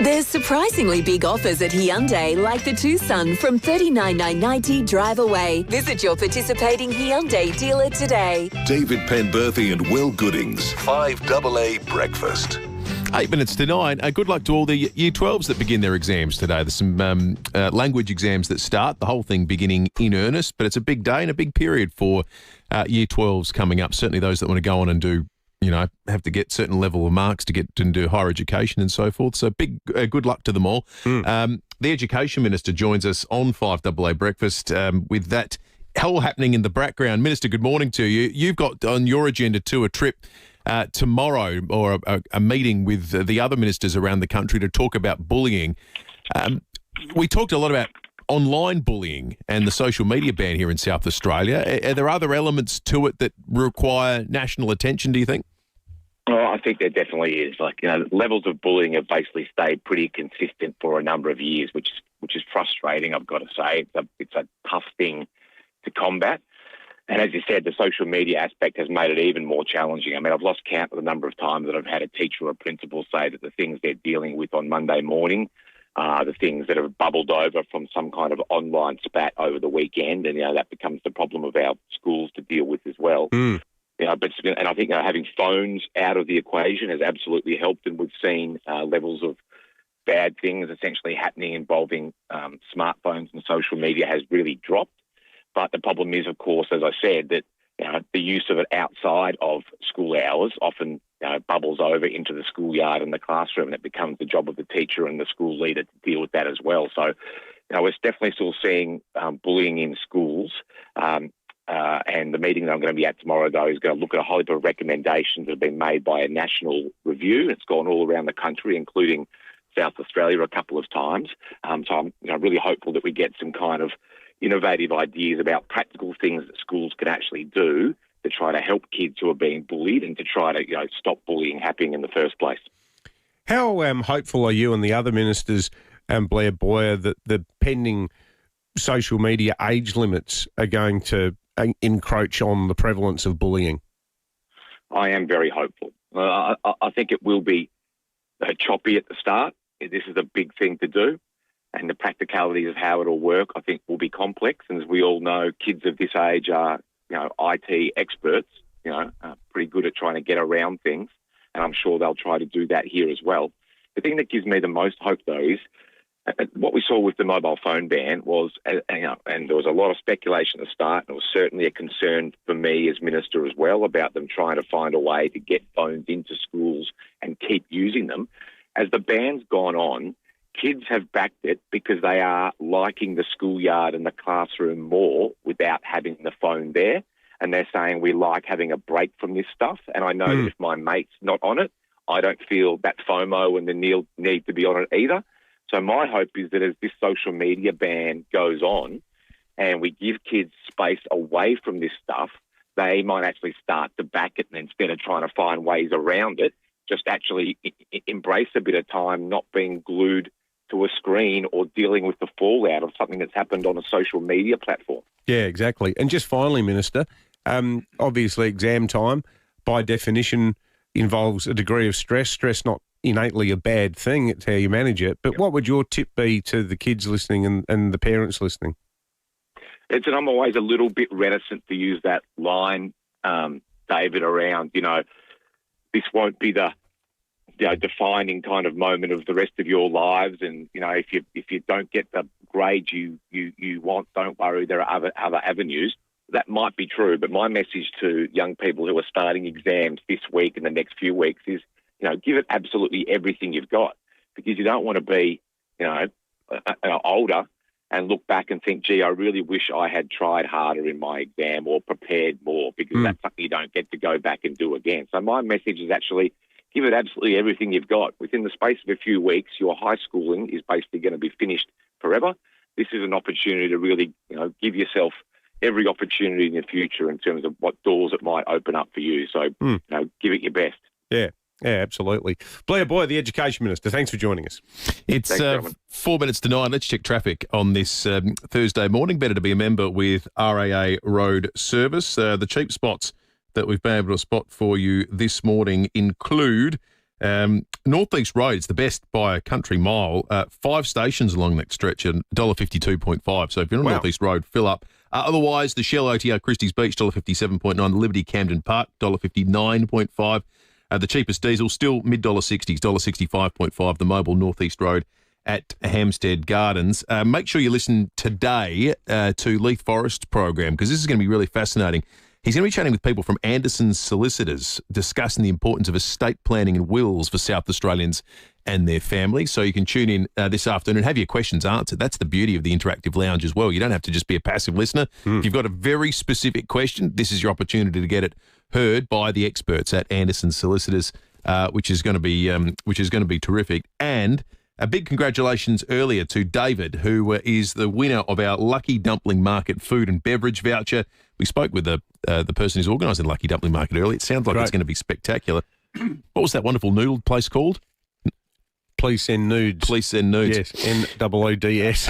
There's surprisingly big offers at Hyundai, like the Tucson from $39,990 drive away. Visit your participating Hyundai dealer today. David Penberthy and Will Goodings, 5AA Breakfast. 8 minutes to 9. Good luck to all the Year 12s that begin their exams today. There's some language exams that start, the whole thing beginning in earnest, but it's a big day and a big period for Year 12s coming up. Certainly those that want to go on and do, have to get certain level of marks to get and do higher education and so forth. So big good luck to them all. The Education Minister joins us on 5AA Breakfast with that all happening in the background. Minister, good morning to you. You've got on your agenda too a trip tomorrow or a meeting with the other ministers around the country to talk about bullying. We talked a lot about online bullying and the social media ban here in South Australia. Are there other elements to it that require national attention, do you think? Well, I think there definitely is. Levels of bullying have basically stayed pretty consistent for a number of years, which is frustrating, I've got to say. It's a tough thing to combat. And as you said, the social media aspect has made it even more challenging. I mean, I've lost count of the number of times that I've had a teacher or a principal say that the things they're dealing with on Monday morning are the things that have bubbled over from some kind of online spat over the weekend. And, that becomes the problem of our schools to deal with as well. And I think having phones out of the equation has absolutely helped. And we've seen levels of bad things essentially happening involving smartphones and social media has really dropped. But the problem is, of course, as I said, that the use of it outside of school hours often bubbles over into the schoolyard and the classroom, and it becomes the job of the teacher and the school leader to deal with that as well. So, we're definitely still seeing bullying in schools. And the meeting that I'm going to be at tomorrow, though, is going to look at a whole heap of recommendations that have been made by a national review. It's gone all around the country, including South Australia a couple of times. So I'm really hopeful that we get some kind of innovative ideas about practical things that schools can actually do to try to help kids who are being bullied and to try to stop bullying happening in the first place. How hopeful are you and the other ministers, Blair Boyer, that the pending social media age limits are going to encroach on the prevalence of bullying? I am very hopeful. I think it will be choppy at the start. This is a big thing to do. And the practicalities of how it'll work, I think, will be complex. And as we all know, kids of this age are, IT experts, pretty good at trying to get around things. And I'm sure they'll try to do that here as well. The thing that gives me the most hope, though, is what we saw with the mobile phone ban was, and there was a lot of speculation at the start, and it was certainly a concern for me as minister as well about them trying to find a way to get phones into schools and keep using them. As the ban's gone on, kids have backed it because they are liking the schoolyard and the classroom more without having the phone there. And they're saying we like having a break from this stuff. And I know that if my mate's not on it, I don't feel that FOMO and the need to be on it either. So my hope is that as this social media ban goes on and we give kids space away from this stuff, they might actually start to back it, and instead of trying to find ways around it, just actually embrace a bit of time not being glued to a screen or dealing with the fallout of something that's happened on a social media platform. Yeah, exactly. And just finally, Minister, obviously exam time, by definition, involves a degree of stress. Stress not innately a bad thing, it's how you manage it. But what would your tip be to the kids listening and the parents listening? I'm always a little bit reticent to use that line, David, around, this won't be the defining kind of moment of the rest of your lives. And, if you don't get the grade you want, don't worry, there are other avenues. That might be true, but my message to young people who are starting exams this week and the next few weeks is, give it absolutely everything you've got, because you don't want to be, older and look back and think, gee, I really wish I had tried harder in my exam or prepared more, because that's something you don't get to go back and do again. So my message is actually give it absolutely everything you've got. Within the space of a few weeks, your high schooling is basically going to be finished forever. This is an opportunity to really, give yourself every opportunity in the future in terms of what doors it might open up for you. So, give it your best. Yeah, absolutely. Blair Boyer, the Education Minister, thanks for joining us. It's 4 minutes to 9. Let's check traffic on this Thursday morning. Better to be a member with RAA Road Service. The cheap spots that we've been able to spot for you this morning include North East Road. It's the best by a country mile. 5 stations along that stretch at $1.52.5. So if you're on North East Road, fill up. Otherwise, the Shell OTR Christie's Beach, $1.57.9. The Liberty Camden Park, $1.59.5. The cheapest diesel still mid-$60s, $1.65.5, the Mobile Northeast Road at Hampstead Gardens. Make sure you listen today to Leith Forrest's program, because this is going to be really fascinating. He's going to be chatting with people from Anderson's Solicitors, discussing the importance of estate planning and wills for South Australians and their families. So you can tune in this afternoon and have your questions answered. That's the beauty of the interactive lounge as well. You don't have to just be a passive listener. If you've got a very specific question, this is your opportunity to get it heard by the experts at Anderson's Solicitors, which is going to be terrific. And a big congratulations earlier to David, who is the winner of our Lucky Dumpling Market food and beverage voucher. We spoke with the person who's organising Lucky Dumpling Market earlier. It sounds like it's going to be spectacular. What was that wonderful noodle place called? Please send nudes. Please send nudes. Yes, NOODS.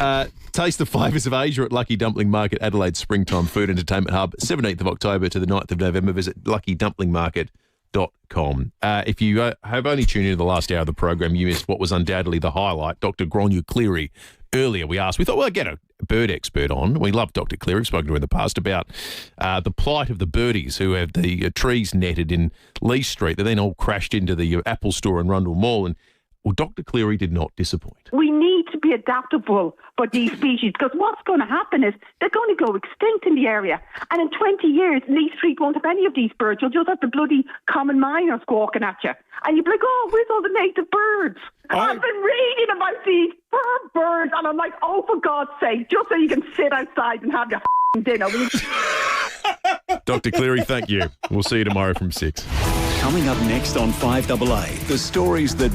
Taste the flavours of Asia at Lucky Dumpling Market, Adelaide's Springtime Food Entertainment Hub, 17th of October to the 9th of November. Visit luckydumplingmarket.com. If you have only tuned into the last hour of the program, you missed what was undoubtedly the highlight. Dr. Gronyu Cleary. Earlier we thought, well, get a bird expert on. We love Dr. Cleary. We've spoken to her in the past about the plight of the birdies who have the trees netted in Lee Street. They then all crashed into the Apple store in Rundle Mall. And well, Dr. Cleary did not disappoint. We need to be adaptable for these species, because what's going to happen is they're going to go extinct in the area. And in 20 years, Lee Street won't have any of these birds. You'll just have the bloody common miners squawking at you. And you'll be like, oh, where's all the native birds? I've been reading about these birds, and I'm like, oh, for God's sake, just so you can sit outside and have your dinner. Dr. Cleary, thank you. We'll see you tomorrow from 6. Coming up next on 5AA, the stories that